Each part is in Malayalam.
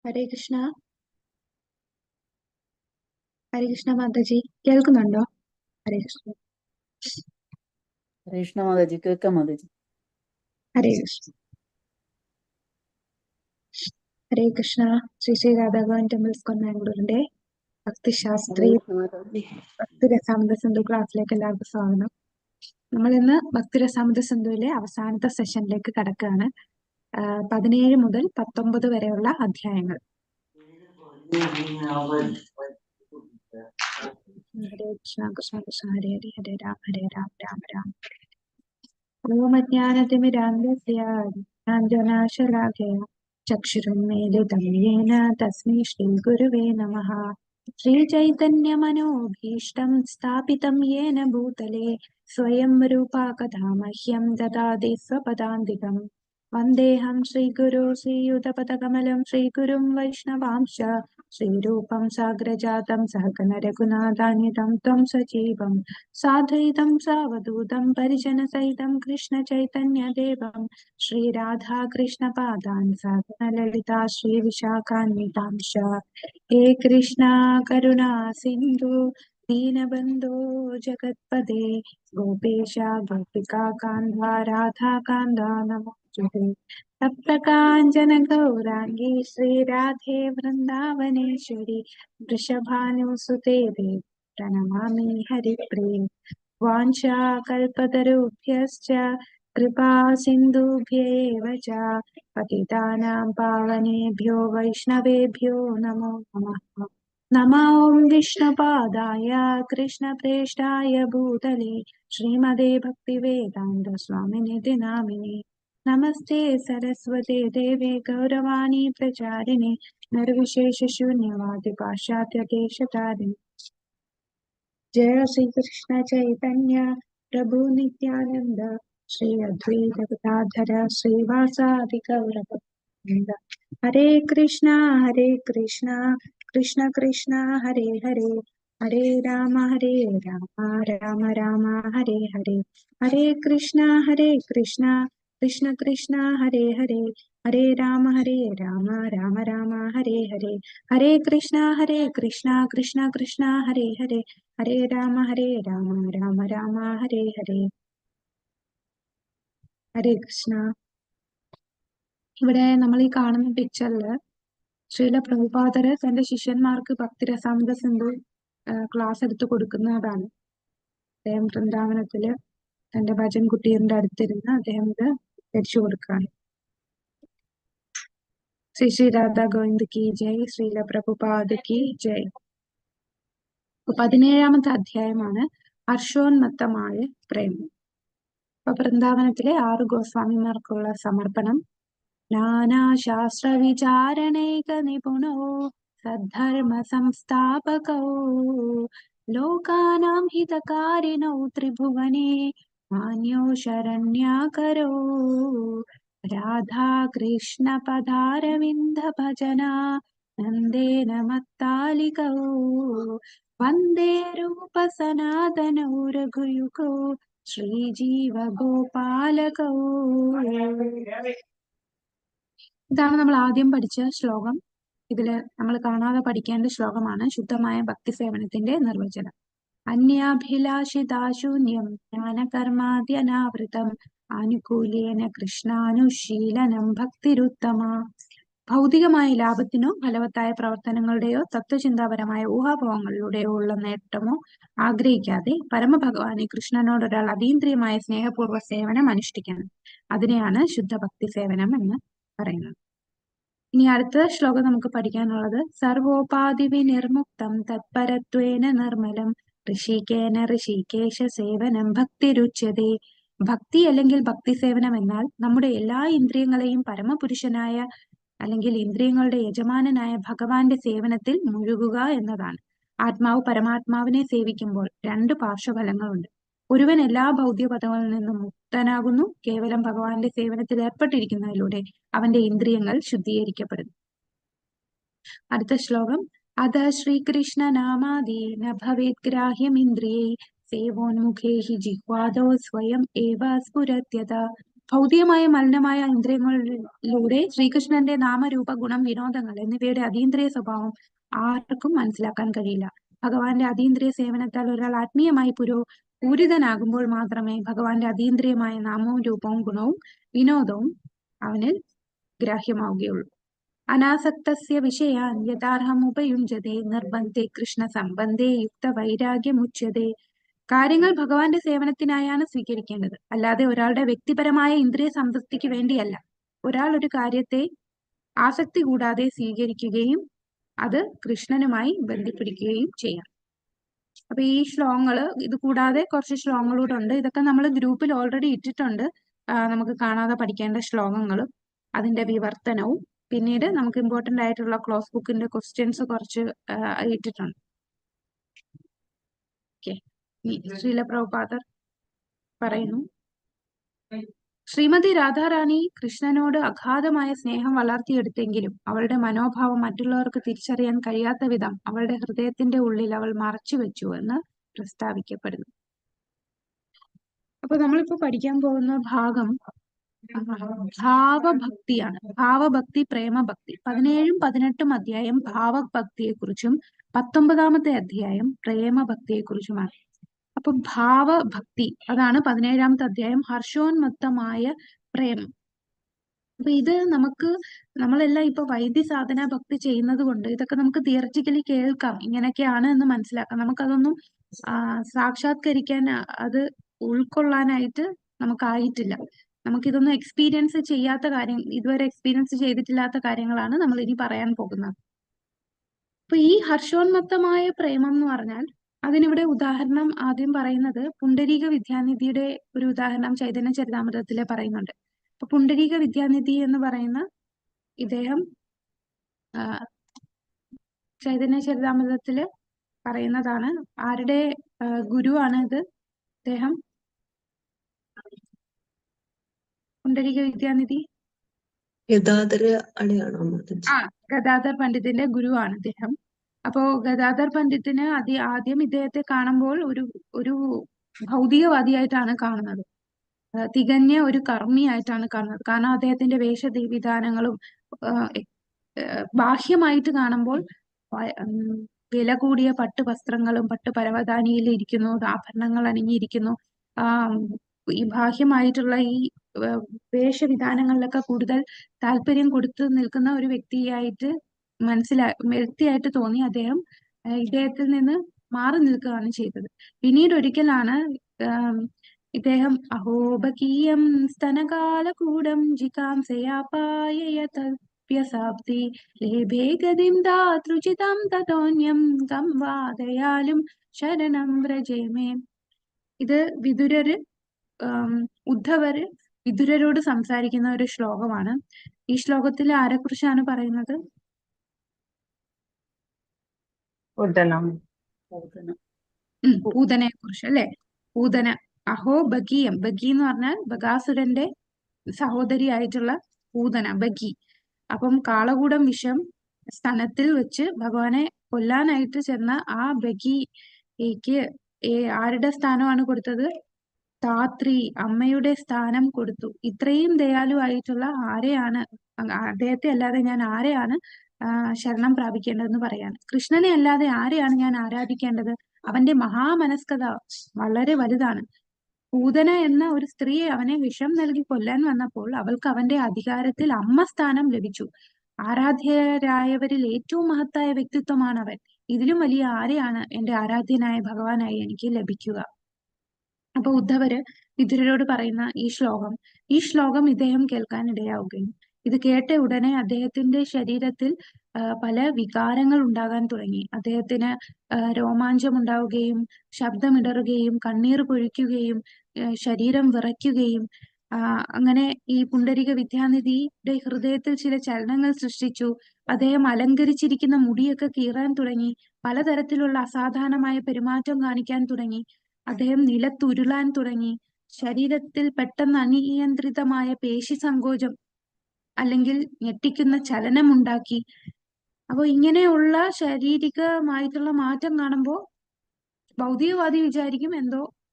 ഹരേ കൃഷ്ണ. ഹരേ കൃഷ്ണ മാതാജി, കേൾക്കുന്നുണ്ടോ? ഹരേ കൃഷ്ണ. ഹരേ കൃഷ്ണ മാതാജി, കേൾക്കാം മാതാജി. ഹരേ കൃഷ്ണ. ഹരേ കൃഷ്ണ. ശ്രീ ശ്രീ രാധാഭവൻ ടെമ്പിൾസ് കൊന്നാങ്കൂറിന്റെ ഭക്തിശാസ്ത്രി ഭക്തിരസാമൃത സിന്ധു ക്ലാസ്സിലേക്ക് എല്ലാവർക്കും സ്വാഗതം. നമ്മൾ ഇന്ന് ഭക്തിരസാമൃത സിന്ധുവിലെ അവസാനത്തെ സെഷനിലേക്ക് കടക്കുകയാണ്. 17 മുതൽ 19 വരെയുള്ള അധ്യായങ്ങൾ. ഹരേ കൃഷ്ണ കൃഷ്ണ കൃഷ്ണ ഹരേ ഹരേ ഹരേ രാം രാം രാം. ഓം അജ്ഞാനതിമിരാന്ധസ്യ ജ്ഞാനാഞ്ജനാശലാഖയ ചക്ഷുരുന്മീലിതം യേന തസ്മൈ ശ്രീഗുരുവേ നമഃ. ശ്രീചൈതന്യമനോഭീഷ്ടം സ്ഥാപിതം യേന ഭൂതലേ സ്വയം രൂപാ കഥാ മഹ്യം ദദാതി സ്വപദാന്തികം. വന്ദേഹം ശ്രീഗുരു ശ്രീയുതപദകമലം ശ്രീഗുരും വൈഷ്ണവാംശ ശ്രീരൂപം സാഗ്രജാതം സഹഗണ രഘുനാഥാന്വിതം ത്വം സജീവം സാദ്വൈതം സാവധൂതം പരിജനസഹിതം കൃഷ്ണ ചൈതന്യദേവം ശ്രീരാധാകൃഷ്ണപാദാൻ സഹഗണ ലളിതാ ശ്രീവിശാഖാന്വിതാംശ. ഹേ കൃഷ്ണ കരുണാ സിന്ധു ദീനബന്ധോ ജഗത്പദേ ഗോപേശ ഗോപികാ കാന്ത രാധാകാന്ത നമോസ്തുതേ. തപ്തകാഞ്ചന ഗൗരാംഗീ ശ്രീരാധേ വൃന്ദാവനേശ്വരി വൃഷഭാനുസുതേ ദേവി പ്രണമാമി ഹരിപ്രിയേ. വാഞ്ചാകൽപതരുഭ്യശ്ച കൃപാ സിന്ധുഭ്യേവ ച പതിതാനാം പാവനേഭ്യോ വൈഷ്ണവേഭ്യോ നമോ നമഃ. നമോ വിഷ്ണുപാദായ കൃഷ്ണപ്രേഷ്ഠായ ഭൂതലേ ശ്രീമതേ ഭക്തിവേദാന്ത സ്വാമിനിധി നാമിനേ. നമസ്തേ സരസ്വതേ ദേവേ ഗൗരവാണി പ്രചാരിണേ നിർവിശേഷ ശൂന്യവാദി പാശ്ചാത്യ ദേശതാരിണി. जय श्री कृष्ण चैतन्य प्रभु नित्यानंद श्री अद्वैत गदाधर श्रीवासादि गौरभक्तवृंद. हरे कृष्णा कृष्ण कृष्ण हरे हरे हरे राम राम राम हरे हरे. हरे कृष्णा कृष्ण कृष्ण हरे हरे हरे राम राम राम हरे हरे. हरे कृष्णा कृष्ण कृष्ण हरे हरे हरे राम राम राम हरे हरे. ഹരേ കൃഷ്ണ. ഇവിടെ നമ്മൾ ഈ കാണുന്ന പിക്ചറില് ശ്രീല പ്രഭുപാദര് തന്റെ ശിഷ്യന്മാർക്ക് ഭക്തിരസാമൃത സിന്ധു ക്ലാസ് എടുത്തു കൊടുക്കുന്നതാണ്. അദ്ദേഹം വൃന്ദാവനത്തില് തന്റെ ഭജൻ കുട്ടീറിന്റെ അടുത്തിരുന്ന് അദ്ദേഹം ഇത് ധരിച്ചു കൊടുക്കുകയാണ്. ശ്രീ ശ്രീ രാധാ ഗോവിന്ദ് കി ജയ്, ശ്രീല പ്രഭുപാദ് കി ജയ്. 17ാമത്തെ അധ്യായമാണ് ഹർഷോന്മത്തമായ പ്രേമം. അപ്പൊ വൃന്ദാവനത്തിലെ 6 ഗോസ്വാമിമാർക്കുള്ള സമർപ്പണം. നാനാശാസ്ത്ര വിചാരണൈക നിപുണോ സദ്ധർമ്മ സംസ്ഥാപകോ ലോകാനാം ഹിതകാരിണോ ത്രിഭുവനേ മാന്യോ ശരണ്യാകരോ രാധാകൃഷ്ണ പദാരവിന്ദ ഭജന നന്ദേന മത്താലികോ വന്ദേ രൂപ സനാതനോ രഘുയുഗോ ശ്രീജീവ ഗോപാലകോ. ഇതാണ് നമ്മൾ ആദ്യം പഠിച്ച ശ്ലോകം. ഇതില് നമ്മൾ കാണാതെ പഠിക്കേണ്ട ശ്ലോകമാണ് ശുദ്ധമായ ഭക്തി സേവനത്തിന്റെ നിർവചനം. അന്യാഭിലാഷിതാശൂന്യം ജ്ഞാനകർമാദ്യനാവൃതം ആനുകൂല്യേന കൃഷ്ണാനുശീലനം ഭക്തിരുത്തമ. ഭൗതികമായ ലാഭത്തിനോ ഫലവത്തായ പ്രവർത്തനങ്ങളുടെയോ തത്വചിന്താപരമായ ഊഹാഭോഗങ്ങളിലൂടെയോ ഉള്ള നേട്ടമോ ആഗ്രഹിക്കാതെ പരമഭഗവാനെ കൃഷ്ണനോട് ഒരാൾ അതീന്ദ്രിയമായ സ്നേഹപൂർവ്വ സേവനം അനുഷ്ഠിക്കണം. അതിനെയാണ് ശുദ്ധ ഭക്തി സേവനം എന്ന് പറയുന്നത്. ഇനി അടുത്ത ശ്ലോകം നമുക്ക് പഠിക്കാനുള്ളത് സർവോപാധി വിനിർമുക്തം തത്പരത്വേന നിർമ്മലം ഋഷികേന ഋഷികേശ സേവനം ഭക്തിരുച്യതേ. ഭക്തി അല്ലെങ്കിൽ ഭക്തി സേവനം എന്നാൽ നമ്മുടെ എല്ലാ ഇന്ദ്രിയങ്ങളെയും പരമപുരുഷനായ അല്ലെങ്കിൽ ഇന്ദ്രിയങ്ങളുടെ യജമാനനായ ഭഗവാന്റെ സേവനത്തിൽ മുഴുകുക എന്നതാണ്. ആത്മാവ് പരമാത്മാവിനെ സേവിക്കുമ്പോൾ 2 പാർശ്വഫലങ്ങളുണ്ട്. ഒരുവൻ എല്ലാ ഭൗതിക പദങ്ങളിൽ നിന്നും മുക്തനാകുന്നു. കേവലം ഭഗവാന്റെ സേവനത്തിൽ ഏർപ്പെട്ടിരിക്കുന്നതിലൂടെ അവന്റെ ഇന്ദ്രിയങ്ങൾ ശുദ്ധീകരിക്കപ്പെടുന്നു. അടുത്ത ശ്ലോകം അത ശ്രീകൃഷ്ണ നാമാദി ന ഭവേത് ഗ്രാഹ്യം ഇന്ദ്രിയൈ സേവോന്മുഖേ ഹി ജിഹ്വാദോ സ്വയം ഏവ സ്ഫുരത്യത. ഭൗതികമായ മലിനമായ ഇന്ദ്രിയങ്ങളിലൂടെ ശ്രീകൃഷ്ണന്റെ നാമരൂപ ഗുണം വിനോദങ്ങൾ എന്നിവയുടെ അതീന്ദ്രിയ സ്വഭാവം ആർക്കും മനസ്സിലാക്കാൻ കഴിയില്ല. ഭഗവാന്റെ അതീന്ദ്രിയ സേവനത്താൽ ഒരാൾ ആത്മീയമായി പൂരിതനാകുമ്പോൾ മാത്രമേ ഭഗവാന്റെ അതീന്ദ്രിയമായ നാമവും രൂപവും ഗുണവും വിനോദവും അവന് ഗ്രാഹ്യമാവുകയുള്ളൂ. അനാസക്തസ്യ വിഷയാൻ യഥാർഹമുപയുഞ്ജതേ നിർബന്ധേ കൃഷ്ണ സംബന്ധേ യുക്ത വൈരാഗ്യമുച്യതേ. കാര്യങ്ങൾ ഭഗവാന്റെ സേവനത്തിനായാണ് സ്വീകരിക്കേണ്ടത്, അല്ലാതെ ഒരാളുടെ വ്യക്തിപരമായ ഇന്ദ്രിയ സംതൃപ്തിക്ക് വേണ്ടിയല്ല. ഒരാൾ ഒരു കാര്യത്തെ ആസക്തി കൂടാതെ സ്വീകരിക്കുകയും അത് കൃഷ്ണനുമായി ബന്ധിപ്പിടിക്കുകയും ചെയ്യാം. അപ്പൊ ഈ ശ്ലോകങ്ങള്, ഇത് കൂടാതെ കുറച്ച് ശ്ലോകങ്ങളൂടെ ഉണ്ട്. ഇതൊക്കെ നമ്മൾ ഗ്രൂപ്പിൽ ഓൾറെഡി ഇട്ടിട്ടുണ്ട്. നമുക്ക് കാണാതെ പഠിക്കേണ്ട ശ്ലോകങ്ങളും അതിന്റെ വിവർത്തനവും പിന്നീട് നമുക്ക് ഇമ്പോർട്ടന്റ് ആയിട്ടുള്ള ക്ലോസ് ബുക്കിന്റെ ക്വസ്റ്റ്യൻസ് കുറച്ച് ഇട്ടിട്ടുണ്ട്. ഓക്കെ, ശ്രീല പ്രഭുപാദർ പറയുന്നു, ശ്രീമതി രാധാറാണി കൃഷ്ണനോട് അഗാധമായ സ്നേഹം വളർത്തിയെടുത്തെങ്കിലും അവളുടെ മനോഭാവം മറ്റുള്ളവർക്ക് തിരിച്ചറിയാൻ കഴിയാത്ത വിധം അവളുടെ ഹൃദയത്തിന്റെ ഉള്ളിൽ അവൾ മറച്ചു വെച്ചു എന്ന് പ്രസ്താവിക്കപ്പെടുന്നു. അപ്പൊ നമ്മളിപ്പോ പഠിക്കാൻ പോകുന്ന ഭാഗം ഭാവഭക്തിയാണ്. ഭാവഭക്തി, പ്രേമഭക്തി. 17ഉം 18ഉം അധ്യായം ഭാവഭക്തിയെക്കുറിച്ചും 19ാമത്തെ അധ്യായം പ്രേമഭക്തിയെക്കുറിച്ചുമാണ്. അപ്പൊ ഭാവഭക്തി, അതാണ് 17ാമത്തെ അധ്യായം, ഹർഷോന്മത്തമായ പ്രേമം. അപ്പൊ ഇത് നമ്മളെല്ലാം ഇപ്പൊ വൈദ്യസാധന ഭക്തി ചെയ്യുന്നത് കൊണ്ട് ഇതൊക്കെ നമുക്ക് തിയററ്റിക്കലി കേൾക്കാം, ഇങ്ങനെയൊക്കെയാണ് എന്ന് മനസ്സിലാക്കാം. നമുക്കതൊന്നും സാക്ഷാത്കരിക്കാൻ, അത് ഉൾക്കൊള്ളാനായിട്ട് നമുക്കായിട്ടില്ല. നമുക്കിതൊന്നും എക്സ്പീരിയൻസ് ചെയ്യാത്ത കാര്യം, ഇതുവരെ എക്സ്പീരിയൻസ് ചെയ്തിട്ടില്ലാത്ത കാര്യങ്ങളാണ് നമ്മൾ ഇനി പറയാൻ പോകുന്നത്. അപ്പൊ ഈ ഹർഷോന്മത്തമായ പ്രേമം എന്ന് പറഞ്ഞാൽ, അതിനിവിടെ ഉദാഹരണം ആദ്യം പറയുന്നത് പുണ്ടരീക വിദ്യാനിധിയുടെ ഒരു ഉദാഹരണം ചൈതന്യ ചരിതാമൃതത്തില് പറയുന്നുണ്ട്. അപ്പൊ പുണ്ടരീക വിദ്യാനിധി എന്ന് പറയുന്ന ഇദ്ദേഹം ചൈതന്യ ചരിതാമൃതത്തില് പറയുന്നതാണ്. ആരുടെ ഗുരുവാണ് ഇത്? അദ്ദേഹം പുണ്ടരീക വിദ്യാനിധി ഗദാധർ പണ്ഡിതിന്റെ ഗുരുവാണ് ഇദ്ദേഹം. അപ്പോ ഗദാധർ പണ്ഡിതിന് ആദ്യം ഇദ്ദേഹത്തെ കാണുമ്പോൾ ഒരു ഭൗതികവാദിയായിട്ടാണ് കാണുന്നത്, തികഞ്ഞ ഒരു കർമ്മിയായിട്ടാണ് കാണുന്നത്. കാരണം അദ്ദേഹത്തിന്റെ വേഷവിധാനങ്ങളും ബാഹ്യമായിട്ട് കാണുമ്പോൾ വില കൂടിയ പട്ട് വസ്ത്രങ്ങളും പട്ട് പരവതാനിയിൽ ഇരിക്കുന്നു, ആഭരണങ്ങൾ അണിഞ്ഞിരിക്കുന്നു. ഈ ബാഹ്യമായിട്ടുള്ള ഈ വേഷവിധാനങ്ങളിലൊക്കെ കൂടുതൽ താല്പര്യം കൊടുത്തു നിൽക്കുന്ന ഒരു വ്യക്തിയായിട്ട് വ്യക്തിയായിട്ട് തോന്നി. ഇദ്ദേഹത്തിൽ നിന്ന് മാറി നിൽക്കുകയാണ് ചെയ്തത്. പിന്നീട് ഒരിക്കലാണ് ഇദ്ദേഹം അഹോബകീയം സ്തനകാലകൂടം ജികാംസയാപായയതപ്യസാപ്തി ലേഭേ ഗതിം ദാതൃചിതം തതോന്യം ഗം വാദയാലും ശരണം വ്രജേമേ. ഇത് ഉദ്ധവര് വിദുരരോട് സംസാരിക്കുന്ന ഒരു ശ്ലോകമാണ്. ഈ ശ്ലോകത്തിൽ ആരെക്കുറിച്ചാണ് പറയുന്നത്? പൂതനയെ കുറിച്ച് അല്ലെ? പൂതന, അഹോ ബഗീയം. ബഗി എന്ന് പറഞ്ഞാൽ ബഗാസുരന്റെ സഹോദരിയായിട്ടുള്ള പൂതന, ബഗി. അപ്പം കാളകൂടം വിഷം സ്തനത്തിൽ വെച്ച് ഭഗവാനെ കൊല്ലാനായിട്ട് ചെന്ന ആ ബഗിക്ക് ആരുടെ സ്ഥാനമാണ് കൊടുത്തത്? ധാത്രി, അമ്മയുടെ സ്ഥാനം കൊടുത്തു. ഇത്രയും ദയാലുവായിട്ടുള്ള ആരെയാണ്, അദ്ദേഹത്തെ അല്ലാതെ ഞാൻ ആരെയാണ് ശരണം പ്രാപിക്കേണ്ടതെന്ന് പറയാണ്. കൃഷ്ണനെ അല്ലാതെ ആരെയാണ് ഞാൻ ആരാധിക്കേണ്ടത്? അവന്റെ മഹാമനസ്കത വളരെ വലുതാണ്. പൂതന എന്ന ഒരു സ്ത്രീ അവനെ വിഷം നൽകി കൊല്ലാൻ വന്നപ്പോൾ അവൾക്ക് അവന്റെ അധികാരത്തിൽ അമ്മ സ്ഥാനം ലഭിച്ചു. ആരാധ്യരായവരിൽ ഏറ്റവും മഹത്തായ വ്യക്തിത്വമാണ് അവൻ. ഇതിലും വലിയ ആരെയാണ് എന്റെ ആരാധ്യനായ ഭഗവാനായി എനിക്ക് ലഭിക്കുക? അപ്പൊ ഉദ്ധവര് വിദുരരോട് പറയുന്ന ഈ ശ്ലോകം ഇദ്ദേഹം കേൾക്കാൻ ഇടയാവുകയും ഇത് കേട്ട ഉടനെ അദ്ദേഹത്തിന്റെ ശരീരത്തിൽ പല വികാരങ്ങൾ ഉണ്ടാകാൻ തുടങ്ങി. അദ്ദേഹത്തിന് രോമാഞ്ചം ഉണ്ടാവുകയും ശബ്ദമിടറുകയും കണ്ണീർ പൊഴിക്കുകയും ശരീരം വിറയ്ക്കുകയും അങ്ങനെ ഈ പുണ്ടരീക വിദ്യാനിധിയുടെ ഹൃദയത്തിൽ ചില ചലനങ്ങൾ സൃഷ്ടിച്ചു. അദ്ദേഹം അലങ്കരിച്ചിരിക്കുന്ന മുടിയൊക്കെ കീറാൻ തുടങ്ങി. പലതരത്തിലുള്ള അസാധാരണമായ പെരുമാറ്റം കാണിക്കാൻ തുടങ്ങി. അദ്ദേഹം നിലത്തുരുളാൻ തുടങ്ങി. ശരീരത്തിൽ പെട്ടെന്ന് അനിയന്ത്രിതമായ പേശി സങ്കോചം അല്ലെങ്കിൽ ഞെട്ടിക്കുന്ന ചലനമുണ്ടാക്കി. അപ്പോൾ ഇങ്ങനെയുള്ള ശാരീരികമായിട്ടുള്ള മാറ്റം കാണുമ്പോൾ ഭൗതികവാദി വിചാരിക്കും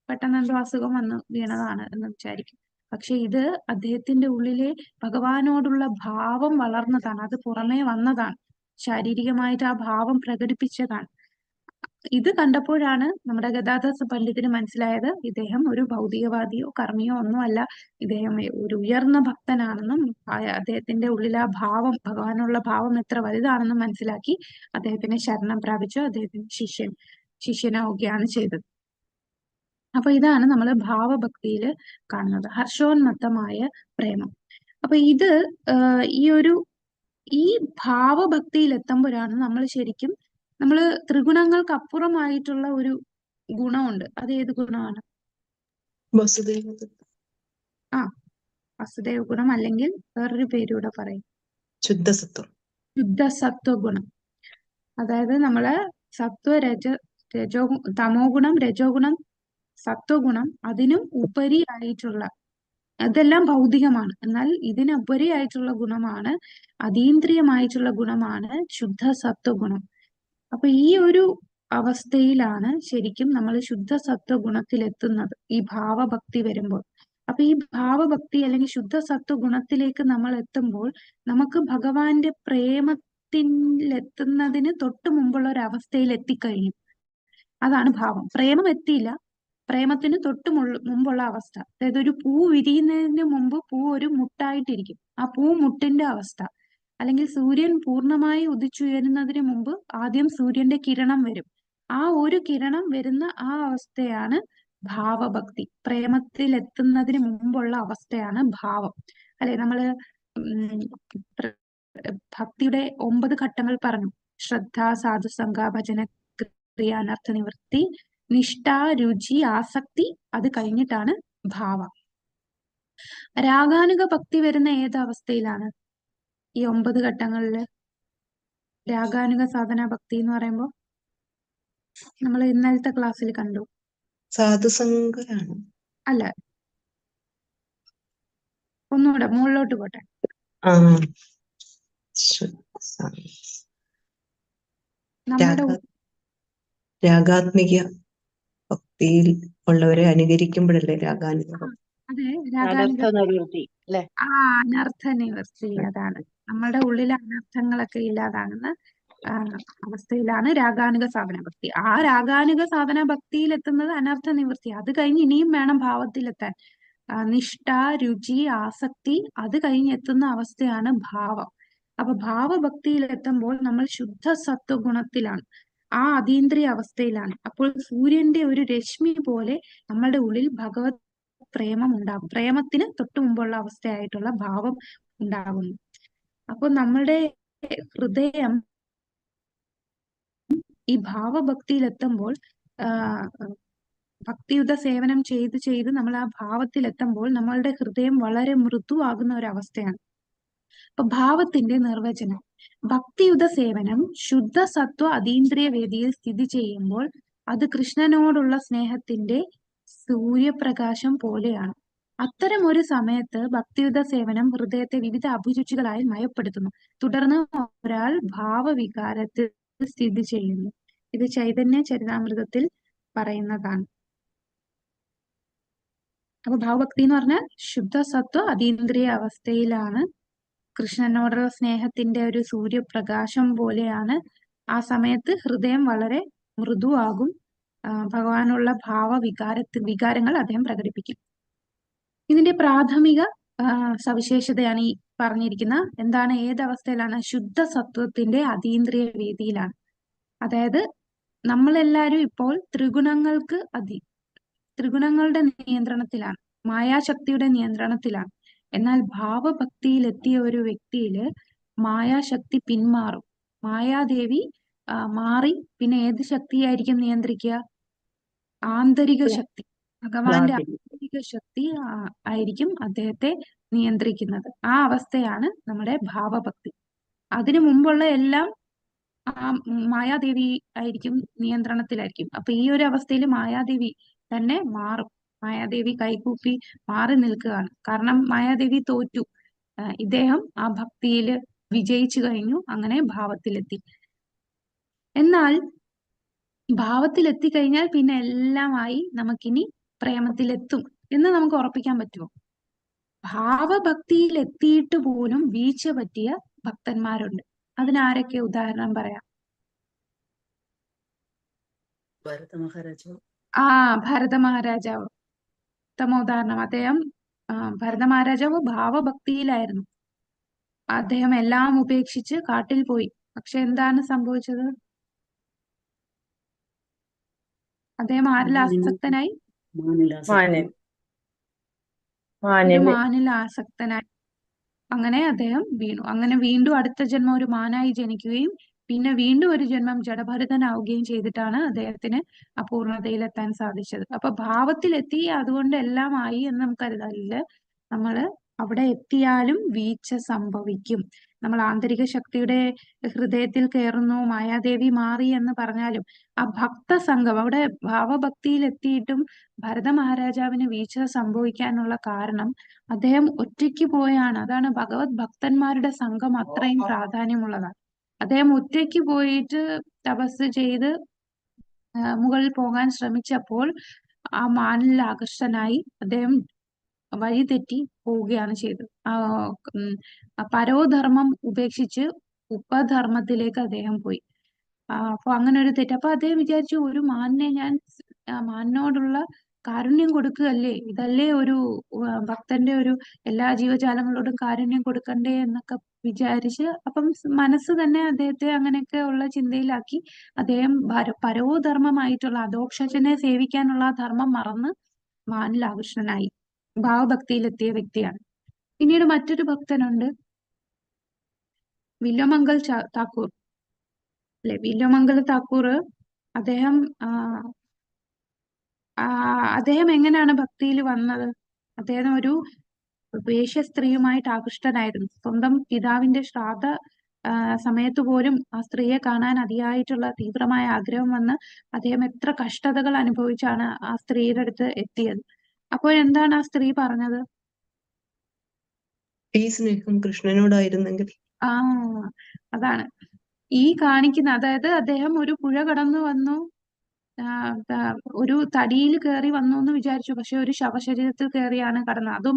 പെട്ടെന്ന് എന്തോ അസുഖം വന്ന് വീണതാണ് എന്ന് വിചാരിക്കും. പക്ഷെ ഇത് അദ്ദേഹത്തിന്റെ ഉള്ളിലെ ഭഗവാനോടുള്ള ഭാവം വളർന്നതാണ്, അത് പുറമേ വന്നതാണ്, ശാരീരികമായിട്ട് ആ ഭാവം പ്രകടിപ്പിച്ചതാണ്. ഇത് കണ്ടപ്പോഴാണ് നമ്മുടെ ഗദാധര പണ്ഡിതിന് മനസ്സിലായത് ഇദ്ദേഹം ഒരു ഭൗതികവാദിയോ കർമ്മിയോ ഒന്നുമല്ല, ഇദ്ദേഹം ഒരു ഉയർന്ന ഭക്തനാണെന്നും അദ്ദേഹത്തിന്റെ ഉള്ളിൽ ആ ഭാവം, ഭഗവാനുള്ള ഭാവം എത്ര വലുതാണെന്നും മനസ്സിലാക്കി അദ്ദേഹത്തിനെ ശരണം പ്രാപിച്ചു, അദ്ദേഹത്തിന്റെ ശിഷ്യനാവുകയാണ് ചെയ്തത്. അപ്പൊ ഇതാണ് നമ്മൾ ഭാവഭക്തിയിൽ കാണുന്നത്, ഹർഷോന്മത്തമായ പ്രേമം. അപ്പൊ ഇത് ഈ ഭാവഭക്തിയിൽ എത്തുമ്പോഴാണ് നമ്മൾ ശരിക്കും ത്രിഗുണങ്ങൾക്ക് അപ്പുറമായിട്ടുള്ള ഒരു ഗുണമുണ്ട്. അത് ഏത് ഗുണമാണ്? ആ, വസുദേവ ഗുണം, അല്ലെങ്കിൽ വേറൊരു പേരൂടെ പറയും, ശുദ്ധസത്വ ഗുണം. അതായത് നമ്മള് രജോ തമോ ഗുണം, രജോ ഗുണം, സത്വഗുണം, അതിനും ഉപരി ആയിട്ടുള്ള, അതെല്ലാം ഭൗതികമാണ്, എന്നാൽ ഇതിനുപരി ആയിട്ടുള്ള ഗുണമാണ്, അതീന്ദ്രിയമായിട്ടുള്ള ഗുണമാണ് ശുദ്ധ സത്വഗുണം. അപ്പൊ ഈ ഒരു അവസ്ഥയിലാണ് ശരിക്കും നമ്മൾ ശുദ്ധ സത്വ ഗുണത്തിലെത്തുന്നത് ഈ ഭാവഭക്തി വരുമ്പോൾ. അപ്പൊ ഈ ഭാവഭക്തി അല്ലെങ്കിൽ ശുദ്ധ സത്വ ഗുണത്തിലേക്ക് നമ്മൾ എത്തുമ്പോൾ നമുക്ക് ഭഗവാന്റെ പ്രേമത്തിലെത്തുന്നതിന് തൊട്ട് മുമ്പുള്ള ഒരു അവസ്ഥയിൽ എത്തിക്കഴിഞ്ഞു. അതാണ് ഭാവം. പ്രേമം എത്തിയില്ല, പ്രേമത്തിന് തൊട്ട് മുമ്പുള്ള അവസ്ഥ. അതായത് ഒരു പൂ വിരിയുന്നതിന് മുമ്പ് പൂ ഒരു മുട്ടായിട്ടിരിക്കും, ആ പൂ മുട്ടിന്റെ അവസ്ഥ. അല്ലെങ്കിൽ സൂര്യൻ പൂർണ്ണമായി ഉദിച്ചുയരുന്നതിന് മുമ്പ് ആദ്യം സൂര്യന്റെ കിരണം വരും, ആ ഒരു കിരണം വരുന്ന ആ അവസ്ഥയാണ് ഭാവഭക്തി. പ്രേമത്തിൽ എത്തുന്നതിന് മുമ്പുള്ള അവസ്ഥയാണ് ഭാവം. അല്ലെ, നമ്മള് ഭക്തിയുടെ 9 ഘട്ടങ്ങൾ പറഞ്ഞു. ശ്രദ്ധ, സാധുസംഗ, ഭജന, ക്രിയ, അനർത്ഥ നിവൃത്തി, നിഷ്ഠ, രുചി, ആസക്തി, അത് കഴിഞ്ഞിട്ടാണ് ഭാവം. രാഗാനുഗ ഭക്തി വരുന്ന ഏത് അവസ്ഥയിലാണ്? ഈ 9 ഘട്ടങ്ങളില് രാഗാനുഗ സാധന ഭക്തി എന്ന് പറയുമ്പോ നമ്മൾ ഇന്നലത്തെ ക്ലാസ്സിൽ കണ്ടു, സാധുസംഗരാണ്. അല്ല, ഒന്നുകൂടെ മുകളിലോട്ട് പോട്ടെ. നമ്മുടെ രാഗാത്മിക ഭക്തിയിൽ ഉള്ളവരെ അനുകരിക്കുമ്പോഴല്ലേ രാഗാനുഗ? അതെ, രാഗാനുഗ അനർത്ഥ നിവൃത്തി. അതാണ് നമ്മുടെ ഉള്ളിലെ അനർത്ഥങ്ങളൊക്കെ ഇല്ലാതാകുന്ന അവസ്ഥയിലാണ് രാഗാനുഗ സാധന ഭക്തി. ആ രാഗാനുഗ സാധന ഭക്തിയിൽ എത്തുന്നത് അനർത്ഥ നിവൃത്തി. അത് കഴിഞ്ഞ് ഇനിയും വേണം ഭാവത്തിലെത്താൻ. നിഷ്ഠ, രുചി, ആസക്തി, അത് കഴിഞ്ഞെത്തുന്ന അവസ്ഥയാണ് ഭാവം. അപ്പൊ ഭാവഭക്തിയിൽ എത്തുമ്പോൾ നമ്മൾ ശുദ്ധ സത്വഗുണത്തിലാണ്, ആ അതീന്ദ്രിയ അവസ്ഥയിലാണ്. അപ്പോൾ സൂര്യന്റെ ഒരു രശ്മി പോലെ നമ്മളുടെ ഉള്ളിൽ ഭഗവത് പ്രേമം ഉണ്ടാകും. പ്രേമത്തിന് തൊട്ടു മുമ്പുള്ള അവസ്ഥയായിട്ടുള്ള ഭാവം ഉണ്ടാകുന്നു. അപ്പൊ നമ്മളുടെ ഹൃദയം ഈ ഭാവഭക്തിയിൽ എത്തുമ്പോൾ, ഭക്തിയുത സേവനം ചെയ്ത് ചെയ്ത് നമ്മൾ ആ ഭാവത്തിലെത്തുമ്പോൾ നമ്മളുടെ ഹൃദയം വളരെ മൃദുവാകുന്ന ഒരു അവസ്ഥയാണ്. അപ്പൊ ഭാവത്തിന്റെ നിർവചനം: ഭക്തിയുത സേവനം ശുദ്ധ സത്വ അതീന്ദ്രിയ വേദിയിൽ സ്ഥിതി ചെയ്യുമ്പോൾ അത് കൃഷ്ണനോടുള്ള സ്നേഹത്തിന്റെ സൂര്യപ്രകാശം പോലെയാണ്. അത്തരം ഒരു സമയത്ത് ഭക്തിയുത സേവനം ഹൃദയത്തെ വിവിധ അഭിരുചികളായി മയപ്പെടുത്തുന്നു. തുടർന്ന് ഒരാൾ ഭാവവികാരത്തിൽ സ്ഥിതി ചെയ്യുന്നു. ഇത് ചൈതന്യ ചരിതാമൃതത്തിൽ പറയുന്നതാണ്. അപ്പൊ ഭാവഭക്തി എന്ന് പറഞ്ഞാൽ ശുദ്ധ സത്വ അതീന്ദ്രിയ അവസ്ഥയിലാണ്, കൃഷ്ണനോടുള്ള സ്നേഹത്തിന്റെ ഒരു സൂര്യപ്രകാശം പോലെയാണ്. ആ സമയത്ത് ഹൃദയം വളരെ മൃദുവാകും, ഭഗവാനുള്ള വികാരങ്ങൾ അദ്ദേഹം പ്രകടിപ്പിക്കും. ഇതിന്റെ പ്രാഥമിക സവിശേഷതയാണ് ഈ പറഞ്ഞിരിക്കുന്ന. എന്താണ്? ഏതവസ്ഥയിലാണ്? ശുദ്ധ സത്വത്തിന്റെ അതീന്ദ്രിയ വേദിയിലാണ്. അതായത് നമ്മളെല്ലാരും ഇപ്പോൾ ത്രിഗുണങ്ങളുടെ നിയന്ത്രണത്തിലാണ്, മായാശക്തിയുടെ നിയന്ത്രണത്തിലാണ്. എന്നാൽ ഭാവഭക്തിയിൽ എത്തിയ ഒരു വ്യക്തിയില് മായാശക്തി പിന്മാറും. മായാദേവി മാറി പിന്നെ ഏത് ശക്തിയായിരിക്കും നിയന്ത്രിക്കുക? ആന്തരിക ശക്തി, ഭഗവാന്റെ ആന്തരിക ശക്തി ആയിരിക്കും അദ്ദേഹത്തെ നിയന്ത്രിക്കുന്നത്. ആ അവസ്ഥയാണ് നമ്മുടെ ഭാവഭക്തി. അതിനു മുമ്പുള്ള എല്ലാം മായാദേവി ആയിരിക്കും നിയന്ത്രണത്തിലായിരിക്കും. അപ്പൊ ഈ ഒരു അവസ്ഥയിൽ മായാദേവി തന്നെ മാറും. മായാദേവി കൈകൂപ്പി മാറി നിൽക്കുകയാണ്. കാരണം മായാദേവി തോറ്റു, ഇദ്ദേഹം ആ ഭക്തിയിൽ വിജയിച്ചു കഴിഞ്ഞു, അങ്ങനെ ഭാവത്തിലെത്തി. എന്നാൽ ഭാവത്തിലെത്തിക്കഴിഞ്ഞാൽ പിന്നെ എല്ലാമായി നമുക്കിനി പ്രേമത്തിലെത്തും എന്ന് നമുക്ക് ഉറപ്പിക്കാൻ പറ്റുമോ? ഭാവഭക്തിയിൽ എത്തിയിട്ട് പോലും വീഴ്ച പറ്റിയ ഭക്തന്മാരുണ്ട്. അതിനാരൊക്കെ ഉദാഹരണം പറയാം? ഭരത മഹാരാജാവ്. ആ, ഭരത മഹാരാജാവ് ഉത്തമ ഉദാഹരണം. അദ്ദേഹം ഭരത മഹാരാജാവ് ഭാവഭക്തിയിലായിരുന്നു. അദ്ദേഹം എല്ലാം ഉപേക്ഷിച്ച് കാട്ടിൽ പോയി. പക്ഷെ എന്താണ് സംഭവിച്ചത്? അദ്ദേഹം ആരിൽ ആസക്തനായി? മാനിലാസക്തനായി. ഒരു മാനിൽ ആസക്തനായി. അങ്ങനെ അദ്ദേഹം വീണു. അങ്ങനെ വീണ്ടും അടുത്ത ജന്മം ഒരു മാനായി ജനിക്കുകയും പിന്നെ വീണ്ടും ഒരു ജന്മം ജഡഭരതനാവുകയും ചെയ്തിട്ടാണ് അദ്ദേഹത്തിന് അപൂർണതയിലെത്താൻ സാധിച്ചത്. അപ്പൊ ഭാവത്തിലെത്തി അതുകൊണ്ട് എല്ലാം ആയി എന്ന് നമുക്ക് കരുതാനില്ല. നമ്മള് അവിടെ എത്തിയാലും വീഴ്ച സംഭവിക്കും. നമ്മൾ ആന്തരിക ശക്തിയുടെ ഹൃദയത്തിൽ കയറുന്നു, മായാദേവി മാറി എന്ന് പറഞ്ഞാലും ആ ഭക്തസംഘം അവിടെ ഭാവഭക്തിയിൽ എത്തിയിട്ടും ഭരത മഹാരാജാവിന് വീഴ്ച സംഭവിക്കാനുള്ള കാരണം അദ്ദേഹം ഒറ്റയ്ക്ക് പോയാണ്. അതാണ് ഭഗവത് ഭക്തന്മാരുടെ സംഘം അത്രയും പ്രാധാന്യമുള്ളതാണ്. അദ്ദേഹം ഒറ്റയ്ക്ക് പോയിട്ട് തപസ് ചെയ്ത് മുകളിൽ പോകാൻ ശ്രമിച്ചപ്പോൾ ആ മാനിൽ ആകർഷ്ടനായി അദ്ദേഹം വഴിതെറ്റി പോവുകയാണ് ചെയ്തത്. പരോധർമ്മം ഉപേക്ഷിച്ച് ഉപധർമ്മത്തിലേക്ക് അദ്ദേഹം പോയി. അപ്പൊ അങ്ങനെ ഒരു തെറ്റ്. അപ്പൊ അദ്ദേഹം വിചാരിച്ചു, ഒരു മാനിനെ ഞാൻ മാനിനോടുള്ള കാരുണ്യം കൊടുക്കുകയല്ലേ, ഇതല്ലേ ഒരു ഭക്തന്റെ ഒരു എല്ലാ ജീവജാലങ്ങളോടും കാരുണ്യം കൊടുക്കണ്ടേ എന്നൊക്കെ വിചാരിച്ച് അപ്പം മനസ്സ് തന്നെ അദ്ദേഹത്തെ അങ്ങനെയൊക്കെ ഉള്ള ചിന്തയിലാക്കി. അദ്ദേഹം പരോധർമ്മമായിട്ടുള്ള അധോക്ഷജനെ സേവിക്കാനുള്ള ആ ധർമ്മം മറന്ന് മാനിൽ ആകൃഷ്ടനായി ഭാവഭക്തിയിലെത്തിയ വ്യക്തിയാണ്. പിന്നീട് മറ്റൊരു ഭക്തനുണ്ട്, വില്വമംഗൽ താക്കൂർ അല്ലെ. വില്വമംഗൽ താക്കൂർ അദ്ദേഹം അദ്ദേഹം എങ്ങനെയാണ് ഭക്തിയിൽ വന്നത്? അദ്ദേഹം ഒരു വേശ്യ സ്ത്രീയുമായിട്ട് ആകൃഷ്ടനായിരുന്നു. സ്വന്തം പിതാവിന്റെ ശ്രാദ്ധ സമയത്ത് പോലും ആ സ്ത്രീയെ കാണാൻ അതിയായിട്ടുള്ള തീവ്രമായ ആഗ്രഹം വന്ന് അദ്ദേഹം എത്ര കഷ്ടതകൾ അനുഭവിച്ചാണ് ആ സ്ത്രീയുടെ അടുത്ത് എത്തിയത്. അപ്പോൾ എന്താണ് ആ സ്ത്രീ പറഞ്ഞത്? ഈ സ്നേഹം കൃഷ്ണനോടായിരുന്നെങ്കിൽ. അതാണ് ഈ കാണിക്കുന്ന. അതായത് അദ്ദേഹം ഒരു പുഴ കടന്നു വന്നു, ഒരു തടിയിൽ കയറി വന്നു എന്ന് വിചാരിച്ചു. പക്ഷെ ഒരു ശവശരീരത്തിൽ കയറിയാണ് കടന്നത്. അതും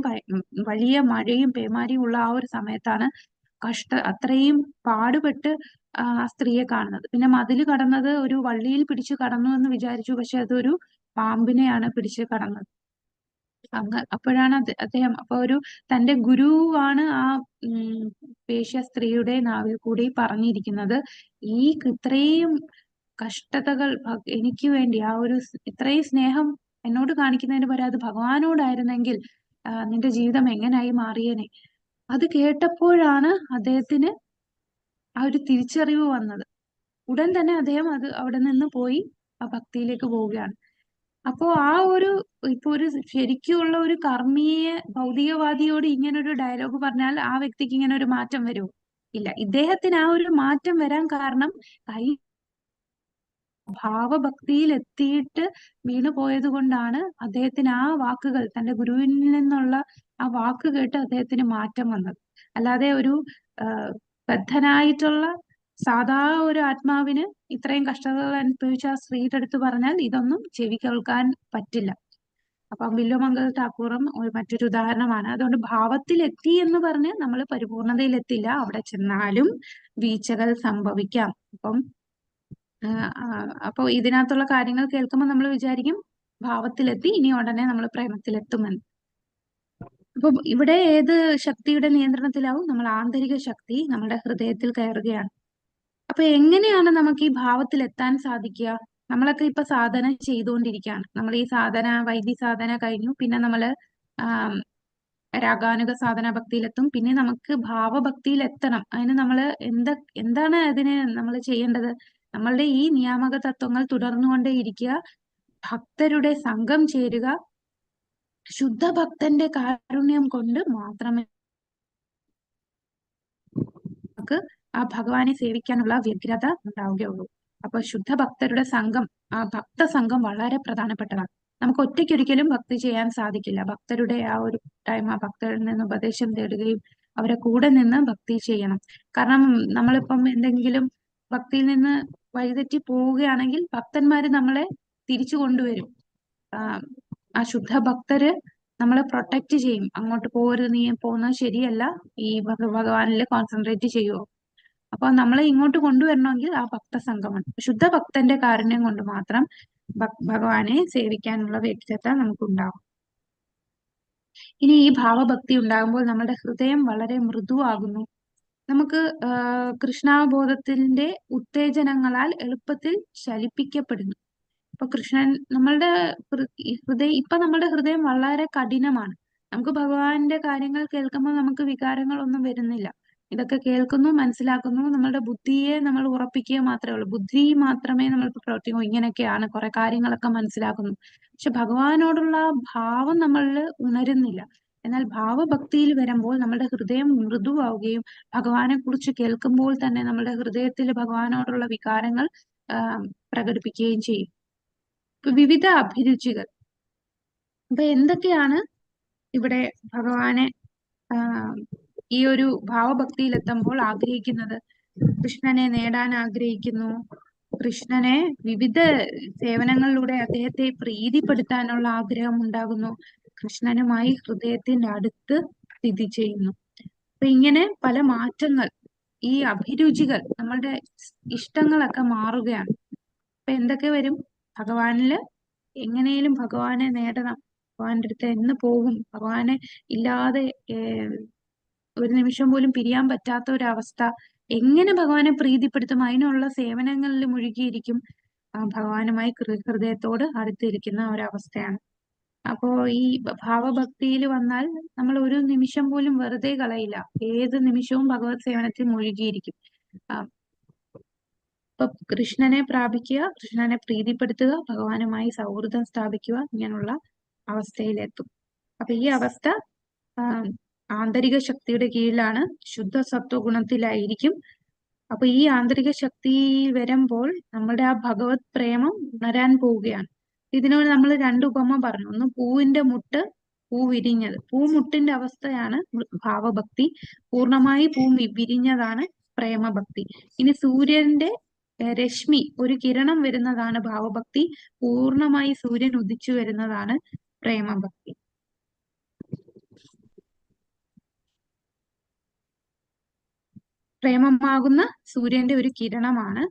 വലിയ മഴയും പേമാരിയും ഉള്ള ആ ഒരു സമയത്താണ് അത്രയും പാടുപെട്ട് ആ സ്ത്രീയെ കാണുന്നത്. പിന്നെ മതില് കടന്നത് ഒരു വള്ളിയിൽ പിടിച്ചു കടന്നു എന്ന് വിചാരിച്ചു. പക്ഷെ അതൊരു പാമ്പിനെയാണ് പിടിച്ച് കടന്നത്. അപ്പോഴാണ് അദ്ദേഹം അപ്പൊ ഒരു തന്റെ ഗുരുവാണ് ആ വേശ്യ സ്ത്രീയുടെ നാവിൽ കൂടി പറഞ്ഞിരിക്കുന്നത്, ഈ ഇത്രയും കഷ്ടതകൾ എനിക്ക് വേണ്ടി ആ ഒരു ഇത്രയും സ്നേഹം എന്നോട് കാണിക്കുന്നതിന് പകരം അത് ഭഗവാനോടായിരുന്നെങ്കിൽ നിന്റെ ജീവിതം എങ്ങനായി മാറിയേനെ. അത് കേട്ടപ്പോഴാണ് അദ്ദേഹത്തിന് ആ ഒരു തിരിച്ചറിവ് വന്നത്. ഉടൻ തന്നെ അദ്ദേഹം അവിടെ നിന്ന് പോയി ആ ഭക്തിയിലേക്ക് പോവുകയാണ്. അപ്പോ ആ ഒരു ഇപ്പൊ ഒരു ശരിക്കുള്ള ഒരു കർമ്മീയ ഭൗതികവാദിയോട് ഇങ്ങനെ ഒരു ഡയലോഗ് പറഞ്ഞാൽ ആ വ്യക്തിക്ക് ഇങ്ങനെ ഒരു മാറ്റം വരുമോ? ഇല്ല. ഇദ്ദേഹത്തിന് ആ ഒരു മാറ്റം വരാൻ കാരണം ഭാവഭക്തിയിൽ എത്തിയിട്ട് വീണു പോയത് കൊണ്ടാണ് അദ്ദേഹത്തിന് ആ വാക്കുകൾ, തന്റെ ഗുരുവിൽ നിന്നുള്ള ആ വാക്ക് കേട്ട് അദ്ദേഹത്തിന് മാറ്റം വന്നത്. അല്ലാതെ ഒരു ബദ്ധനായിട്ടുള്ള സാധാ ഒരു ആത്മാവിന് ഇത്രയും കഷ്ടതകൾ അനുഭവിച്ച ആ സ്ത്രീയുടെ അടുത്ത് പറഞ്ഞാൽ ഇതൊന്നും ചെവി കേൾക്കാൻ പറ്റില്ല. അപ്പൊ വില്വമംഗൽ താക്കൂറും മറ്റൊരു ഉദാഹരണമാണ്. അതുകൊണ്ട് ഭാവത്തിൽ എത്തി എന്ന് പറഞ്ഞ് നമ്മൾ പരിപൂർണതയിലെത്തില്ല. അവിടെ ചെന്നാലും വീഴ്ചകൾ സംഭവിക്കാം. അപ്പൊ ഇതിനകത്തുള്ള കാര്യങ്ങൾ കേൾക്കുമ്പോൾ നമ്മൾ വിചാരിക്കും ഭാവത്തിലെത്തി, ഇനി ഉടനെ നമ്മൾ പ്രേമത്തിലെത്തുമെന്ന്. അപ്പൊ ഇവിടെ ഏത് ശക്തിയുടെ നിയന്ത്രണത്തിലാവും? നമ്മൾ ആന്തരിക ശക്തി നമ്മുടെ ഹൃദയത്തിൽ കയറുകയാണ്. അപ്പൊ എങ്ങനെയാണ് നമുക്ക് ഈ ഭാവത്തിൽ എത്താൻ സാധിക്കുക? നമ്മളൊക്കെ ഇപ്പൊ സാധന ചെയ്തുകൊണ്ടിരിക്കുകയാണ്. നമ്മൾ ഈ സാധന, വൈദ്യ സാധന കഴിഞ്ഞു, പിന്നെ നമ്മള് രാഗാനുഗ സാധന ഭക്തിയിലെത്തും, പിന്നെ നമുക്ക് ഭാവഭക്തിയിൽ എത്തണം. അതിന് നമ്മള് എന്താണ് അതിന് നമ്മൾ ചെയ്യേണ്ടത്? നമ്മളുടെ ഈ നിയാമക തത്വങ്ങൾ തുടർന്നുകൊണ്ടേയിരിക്കുക, ഭക്തരുടെ സംഘം ചേരുക, ശുദ്ധ ഭക്തന്റെ കാരുണ്യം കൊണ്ട് മാത്രമേ നമുക്ക് ആ ഭഗവാനെ സേവിക്കാനുള്ള വ്യഗ്രത ഉണ്ടാവുകയുള്ളൂ. അപ്പൊ ശുദ്ധ ഭക്തരുടെ സംഘം, ആ ഭക്ത സംഘം വളരെ പ്രധാനപ്പെട്ടതാണ്. നമുക്ക് ഒറ്റയ്ക്കൊരിക്കലും ഭക്തി ചെയ്യാൻ സാധിക്കില്ല. ഭക്തരുടെ ആ ഒരു ടൈം ആ ഭക്തരിൽ നിന്ന് ഉപദേശം തേടുകയും അവരെ കൂടെ നിന്ന് ഭക്തി ചെയ്യണം. കാരണം നമ്മളിപ്പം എന്തെങ്കിലും ഭക്തിയിൽ നിന്ന് വഴിതെറ്റി പോവുകയാണെങ്കിൽ ഭക്തന്മാര് നമ്മളെ തിരിച്ചു കൊണ്ടുവരും. ആ ശുദ്ധ ഭക്തര് നമ്മളെ പ്രൊട്ടക്റ്റ് ചെയ്യും. അങ്ങോട്ട് പോകരുത്, നീ പോകുന്നത് ശരിയല്ല, ഈ ഭഗവാനിൽ കോൺസെൻട്രേറ്റ് ചെയ്യുമോ. അപ്പൊ നമ്മളെ ഇങ്ങോട്ട് കൊണ്ടുവരണമെങ്കിൽ ആ ഭക്തസംഗമം, ശുദ്ധ ഭക്തന്റെ കാരുണ്യം കൊണ്ട് മാത്രം ഭഗവാനെ സേവിക്കാനുള്ള വ്യക്തത നമുക്കുണ്ടാവും. ഇനി ഈ ഭാവഭക്തി ഉണ്ടാകുമ്പോൾ നമ്മുടെ ഹൃദയം വളരെ മൃദുവാകുന്നു. നമുക്ക് കൃഷ്ണാബോധത്തിന്റെ ഉത്തേജനങ്ങളാൽ എളുപ്പത്തിൽ ചലിപ്പിക്കപ്പെടുന്നു. ഇപ്പൊ കൃഷ്ണൻ നമ്മളുടെ നമ്മുടെ ഹൃദയം വളരെ കഠിനമാണ്. നമുക്ക് ഭഗവാന്റെ കാര്യങ്ങൾ കേൾക്കുമ്പോൾ നമുക്ക് വികാരങ്ങളൊന്നും വരുന്നില്ല. ഇതൊക്കെ കേൾക്കുന്നു, മനസ്സിലാക്കുന്നു, നമ്മുടെ ബുദ്ധിയെ നമ്മൾ ഉറപ്പിക്കുക മാത്രമേ ഉള്ളൂ. ബുദ്ധി മാത്രമേ നമ്മൾ പ്രവർത്തിക്കൂ, ഇങ്ങനെയൊക്കെയാണ് കുറെ കാര്യങ്ങളൊക്കെ മനസ്സിലാക്കുന്നു. പക്ഷെ ഭഗവാനോടുള്ള ഭാവം നമ്മളിൽ ഉണരുന്നില്ല. എന്നാൽ ഭാവഭക്തിയിൽ വരുമ്പോൾ നമ്മുടെ ഹൃദയം മൃദുവാവുകയും ഭഗവാനെ കുറിച്ച് കേൾക്കുമ്പോൾ തന്നെ നമ്മുടെ ഹൃദയത്തിൽ ഭഗവാനോടുള്ള വികാരങ്ങൾ പ്രകടിപ്പിക്കുകയും ചെയ്യും. വിവിധ അഭിരുചികൾ. അപ്പൊ എന്തൊക്കെയാണ് ഇവിടെ ഭഗവാനെ ഈ ഒരു ഭാവഭക്തിയിൽ എത്തുമ്പോൾ ആഗ്രഹിക്കുന്നത്? കൃഷ്ണനെ നേടാൻ ആഗ്രഹിക്കുന്നു. കൃഷ്ണനെ വിവിധ സേവനങ്ങളിലൂടെ അദ്ദേഹത്തെ പ്രീതിപ്പെടുത്താനുള്ള ആഗ്രഹം ഉണ്ടാകുന്നു. കൃഷ്ണനുമായി ഹൃദയത്തിന്റെ അടുത്ത് സ്ഥിതി ചെയ്യുന്നു. അപ്പൊ ഇങ്ങനെ പല മാറ്റങ്ങൾ, ഈ അഭിരുചികൾ, നമ്മളുടെ ഇഷ്ടങ്ങളൊക്കെ മാറുകയാണ്. അപ്പൊ എന്തൊക്കെ വരും? ഭഗവാനില് എങ്ങനെയും ഭഗവാനെ നേടണം, ഭഗവാന്റെ അടുത്ത് എന്ന് പോകും, ഭഗവാനെ ഇല്ലാതെ ഒരു നിമിഷം പോലും പിരിയാൻ പറ്റാത്ത ഒരവസ്ഥ, എങ്ങനെ ഭഗവാനെ പ്രീതിപ്പെടുത്തും, അതിനുള്ള സേവനങ്ങളിൽ മുഴുകിയിരിക്കും. ഭഗവാനുമായി ഹൃദയത്തോട് അടുത്തിരിക്കുന്ന ഒരവസ്ഥയാണ്. അപ്പോ ഈ ഭാവഭക്തിയിൽ വന്നാൽ നമ്മൾ ഒരു നിമിഷം പോലും വെറുതെ കളയില്ല. ഏത് നിമിഷവും ഭഗവത് സേവനത്തിൽ മുഴുകിയിരിക്കും. അപ്പൊ കൃഷ്ണനെ പ്രാപിക്കുക, കൃഷ്ണനെ പ്രീതിപ്പെടുത്തുക, ഭഗവാനുമായി സൗഹൃദം സ്ഥാപിക്കുക, ഇങ്ങനെയുള്ള അവസ്ഥയിലെത്തും. അപ്പൊ ഈ അവസ്ഥ ആന്തരിക ശക്തിയുടെ കീഴിലാണ്, ശുദ്ധ സത്വഗുണത്തിലായിരിക്കും. അപ്പൊ ഈ ആന്തരിക ശക്തി വരുമ്പോൾ നമ്മുടെ ആ ഭഗവത് പ്രേമം ഉണരാൻ പോവുകയാണ്. ഇതിനോട് നമ്മൾ രണ്ട് ഉപമ പറഞ്ഞു. ഒന്ന് പൂവിന്റെ മുട്ട്, പൂ വിരിഞ്ഞത്. പൂമുട്ടിന്റെ അവസ്ഥയാണ് ഭാവഭക്തി. പൂർണ്ണമായി പൂ വിരിഞ്ഞതാണ് പ്രേമഭക്തി. ഇനി സൂര്യന്റെ രശ്മി, ഒരു കിരണം വരുന്നതാണ് ഭാവഭക്തി. പൂർണ്ണമായി സൂര്യൻ ഉദിച്ചു വരുന്നതാണ് പ്രേമഭക്തി. പ്രേമമാകുന്ന സൂര്യന്റെ ഒരു കിരണമാണ്.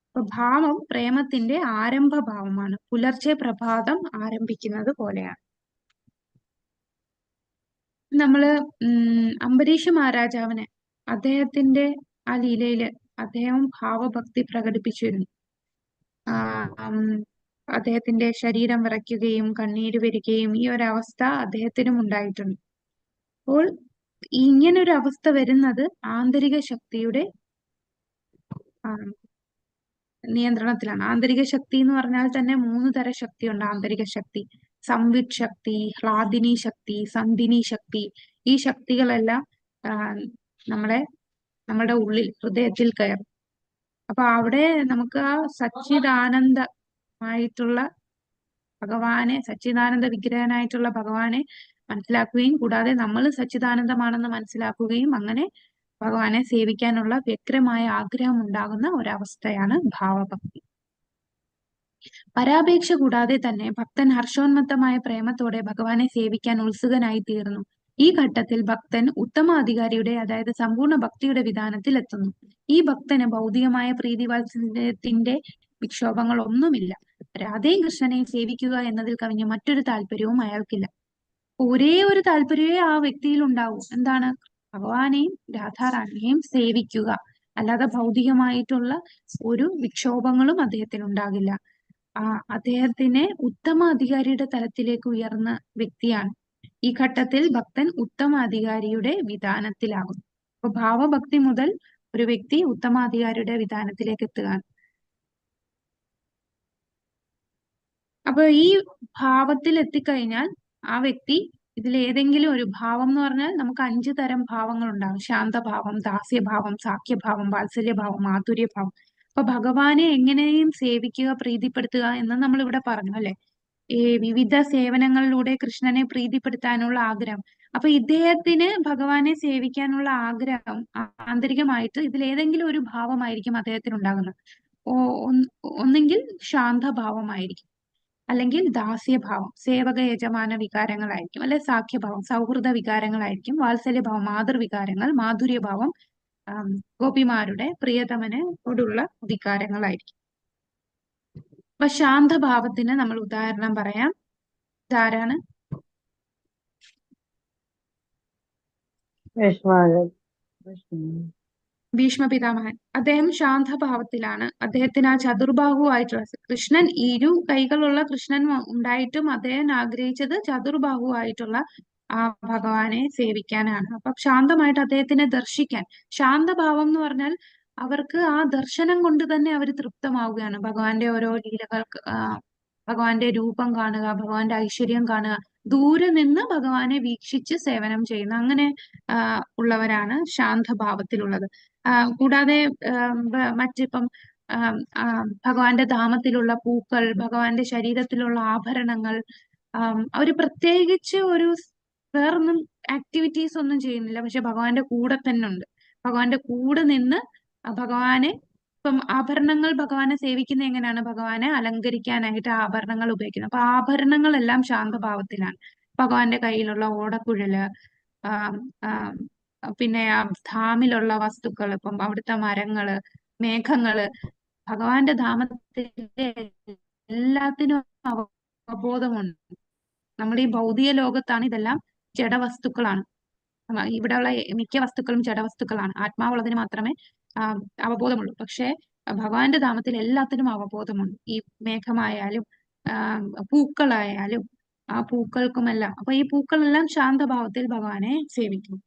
അപ്പൊ ഭാവം പ്രേമത്തിന്റെ ആരംഭഭാവമാണ്. പുലർച്ചെ പ്രഭാതം ആരംഭിക്കുന്നത് പോലെയാണ്. നമ്മള് അംബരീഷ മഹാരാജാവിനെ, അദ്ദേഹത്തിന്റെ ആ ലീലയില് അദ്ദേഹം ഭാവഭക്തി പ്രകടിപ്പിച്ചിരുന്നു. അദ്ദേഹത്തിന്റെ ശരീരം വിറയ്ക്കുകയും കണ്ണീര് വരികയും ഈ ഒരവസ്ഥ അദ്ദേഹത്തിനും ഉണ്ടായിട്ടുണ്ട്. അപ്പോൾ ഇങ്ങനൊരു അവസ്ഥ വരുന്നത് ആന്തരിക ശക്തിയുടെ നിയന്ത്രണത്തിലാണ്. ആന്തരിക ശക്തി എന്ന് പറഞ്ഞാൽ തന്നെ 3 തരം ശക്തിയുണ്ട്. ആന്തരിക ശക്തി, സംവിത് ശക്തി, ഹ്ലാദിനി ശക്തി, സന്ധിനി ശക്തി. ഈ ശക്തികളെല്ലാം നമ്മുടെ ഉള്ളിൽ, ഹൃദയത്തിൽ കയറും. അപ്പൊ അവിടെ നമുക്ക് ആ സച്ചിദാനന്ദമായിട്ടുള്ള ഭഗവാനെ, സച്ചിദാനന്ദ വിഗ്രഹനായിട്ടുള്ള ഭഗവാനെ മനസ്സിലാക്കുകയും കൂടാതെ നമ്മൾ സച്ചിദാനന്ദമാണെന്ന് മനസ്സിലാക്കുകയും അങ്ങനെ ഭഗവാനെ സേവിക്കാനുള്ള വ്യഗ്രമായ ആഗ്രഹം ഉണ്ടാകുന്ന ഒരവസ്ഥയാണ് ഭാവഭക്തി. പരാപേക്ഷ കൂടാതെ തന്നെ ഭക്തൻ ഹർഷോന്മത്തമായ പ്രേമത്തോടെ ഭഗവാനെ സേവിക്കാൻ ഉത്സുകനായി തീർന്നു. ഈ ഘട്ടത്തിൽ ഭക്തൻ ഉത്തമ അധികാരിയുടെ, അതായത് സമ്പൂർണ്ണ ഭക്തിയുടെ വിധാനത്തിൽ എത്തുന്നു. ഈ ഭക്തന് ഭൗതികമായ പ്രീതിവാത്സല്യത്തിന്റെ വിക്ഷോഭങ്ങളൊന്നുമില്ല. രാധയും കൃഷ്ണനെയും സേവിക്കുക എന്നതിൽ കവിഞ്ഞ മറ്റൊരു താല്പര്യവും അയാൾക്കില്ല. ഒരേ ഒരു താല്പര്യമേ ആ വ്യക്തിയിൽ ഉണ്ടാവൂ. എന്താണ്? ഭഗവാനെയും രാധാറാണിയെയും സേവിക്കുക. അല്ലാതെ ഭൗതികമായിട്ടുള്ള ഒരു വിക്ഷോഭങ്ങളും അദ്ദേഹത്തിന് ഉണ്ടാകില്ല. അദ്ദേഹത്തിനെ ഉത്തമ അധികാരിയുടെ തലത്തിലേക്ക് ഉയർന്ന വ്യക്തിയാണ്. ഈ ഘട്ടത്തിൽ ഭക്തൻ ഉത്തമ അധികാരിയുടെ വിധാനത്തിലാകും. അപ്പൊ ഭാവഭക്തി മുതൽ ഒരു വ്യക്തി ഉത്തമ അധികാരിയുടെ വിധാനത്തിലേക്ക് എത്തുകയാണ്. അപ്പൊ ഈ ഭാവത്തിൽ എത്തിക്കഴിഞ്ഞാൽ ആ വ്യക്തി, ഇതിൽ ഏതെങ്കിലും ഒരു ഭാവം എന്ന് പറഞ്ഞാൽ നമുക്ക് 5 തരം ഭാവങ്ങൾ ഉണ്ടാകും. ശാന്തഭാവം, ദാസ്യഭാവം, സാഖ്യഭാവം, വാത്സല്യഭാവം, മാധുര്യഭാവം. അപ്പൊ ഭഗവാനെ എങ്ങനെയും സേവിക്കുക, പ്രീതിപ്പെടുത്തുക എന്ന് നമ്മൾ ഇവിടെ പറഞ്ഞു അല്ലെ. ഈ വിവിധ സേവനങ്ങളിലൂടെ കൃഷ്ണനെ പ്രീതിപ്പെടുത്താനുള്ള ആഗ്രഹം. അപ്പൊ ഇദ്ദേഹത്തിന് ഭഗവാനെ സേവിക്കാനുള്ള ആഗ്രഹം ആന്തരികമായിട്ട് ഇതിൽ ഏതെങ്കിലും ഒരു ഭാവമായിരിക്കും അദ്ദേഹത്തിന് ഉണ്ടാകുന്നത്. ഒന്നെങ്കിൽ ശാന്തഭാവമായിരിക്കും, അല്ലെങ്കിൽ ദാസ്യഭാവം സേവക യജമാന വികാരങ്ങളായിരിക്കും, അല്ലെ സാഖ്യഭാവം സൗഹൃദ വികാരങ്ങളായിരിക്കും, വാത്സല്യഭാവം മാതൃവികാരങ്ങൾ, മാധുര്യഭാവം ഗോപിമാരുടെ പ്രിയതമനോടുള്ള വികാരങ്ങളായിരിക്കും. അപ്പൊ ശാന്തഭാവത്തിന് നമ്മൾ ഉദാഹരണം പറയാം. ഇതാരാണ്? ഭീഷ്മ പിതാമഹൻ. അദ്ദേഹം ശാന്തഭാവത്തിലാണ്. അദ്ദേഹത്തിന് ആ ചതുർബാഹുവായിട്ടുള്ള കൃഷ്ണൻ, ഇരു കൈകളുള്ള കൃഷ്ണൻ ഉണ്ടായിട്ടും അദ്ദേഹം ആഗ്രഹിച്ചത് ചതുർബാഹുവായിട്ടുള്ള ആ ഭഗവാനെ സേവിക്കാനാണ്. അപ്പൊ ശാന്തമായിട്ട് അദ്ദേഹത്തിനെ ദർശിക്കാൻ, ശാന്തഭാവം എന്ന് പറഞ്ഞാൽ അവർക്ക് ആ ദർശനം കൊണ്ട് തന്നെ അവർ തൃപ്തമാവുകയാണ്. ഭഗവാന്റെ ഓരോ ലീലകൾക്ക് ഭഗവാന്റെ രൂപം കാണുക, ഭഗവാന്റെ ഐശ്വര്യം കാണുക, ദൂരെ നിന്ന് ഭഗവാനെ വീക്ഷിച്ച് സേവനം ചെയ്യുന്ന അങ്ങനെ ഉള്ളവരാണ് ശാന്തഭാവത്തിലുള്ളത്. കൂടാതെ മറ്റിപ്പം ഭഗവാന്റെ ധാമത്തിലുള്ള പൂക്കൾ, ഭഗവാന്റെ ശരീരത്തിലുള്ള ആഭരണങ്ങൾ, അവര് പ്രത്യേകിച്ച് ഒരു വേറൊന്നും ആക്ടിവിറ്റീസ് ഒന്നും ചെയ്യുന്നില്ല, പക്ഷെ ഭഗവാന്റെ കൂടെ തന്നെ ഉണ്ട്. ഭഗവാന്റെ കൂടെ നിന്ന് ഭഗവാനെ ഇപ്പം ആഭരണങ്ങൾ ഭഗവാനെ സേവിക്കുന്ന എങ്ങനെയാണ്? ഭഗവാനെ അലങ്കരിക്കാനായിട്ട് ആഭരണങ്ങൾ ഉപയോഗിക്കുന്നത്. അപ്പൊ ആഭരണങ്ങളെല്ലാം ശാന്തഭാവത്തിലാണ്. ഭഗവാന്റെ കയ്യിലുള്ള ഓടക്കുഴല്, പിന്നെ ആ ധാമിലുള്ള വസ്തുക്കൾ, ഇപ്പം അവിടുത്തെ മരങ്ങള്, മേഘങ്ങള്, ഭഗവാന്റെ ധാമത്തിലെ എല്ലാത്തിനും അവബോധമുണ്ട്. നമ്മുടെ ഈ ഭൗതിക ലോകത്താണ് ഇതെല്ലാം ജഡവസ്തുക്കളാണ്. ഇവിടെയുള്ള മിക്ക വസ്തുക്കളും ജഡവസ്തുക്കളാണ്. ആത്മാവുള്ളതിന് മാത്രമേ അവബോധമുള്ളൂ. പക്ഷെ ഭഗവാന്റെ ധാമത്തിൽ എല്ലാത്തിനും അവബോധമുണ്ട്. ഈ മേഘമായാലും പൂക്കളായാലും ആ പൂക്കൾക്കുമെല്ലാം. അപ്പൊ ഈ പൂക്കളെല്ലാം ശാന്തഭാവത്തിൽ ഭഗവാനെ സേവിക്കും.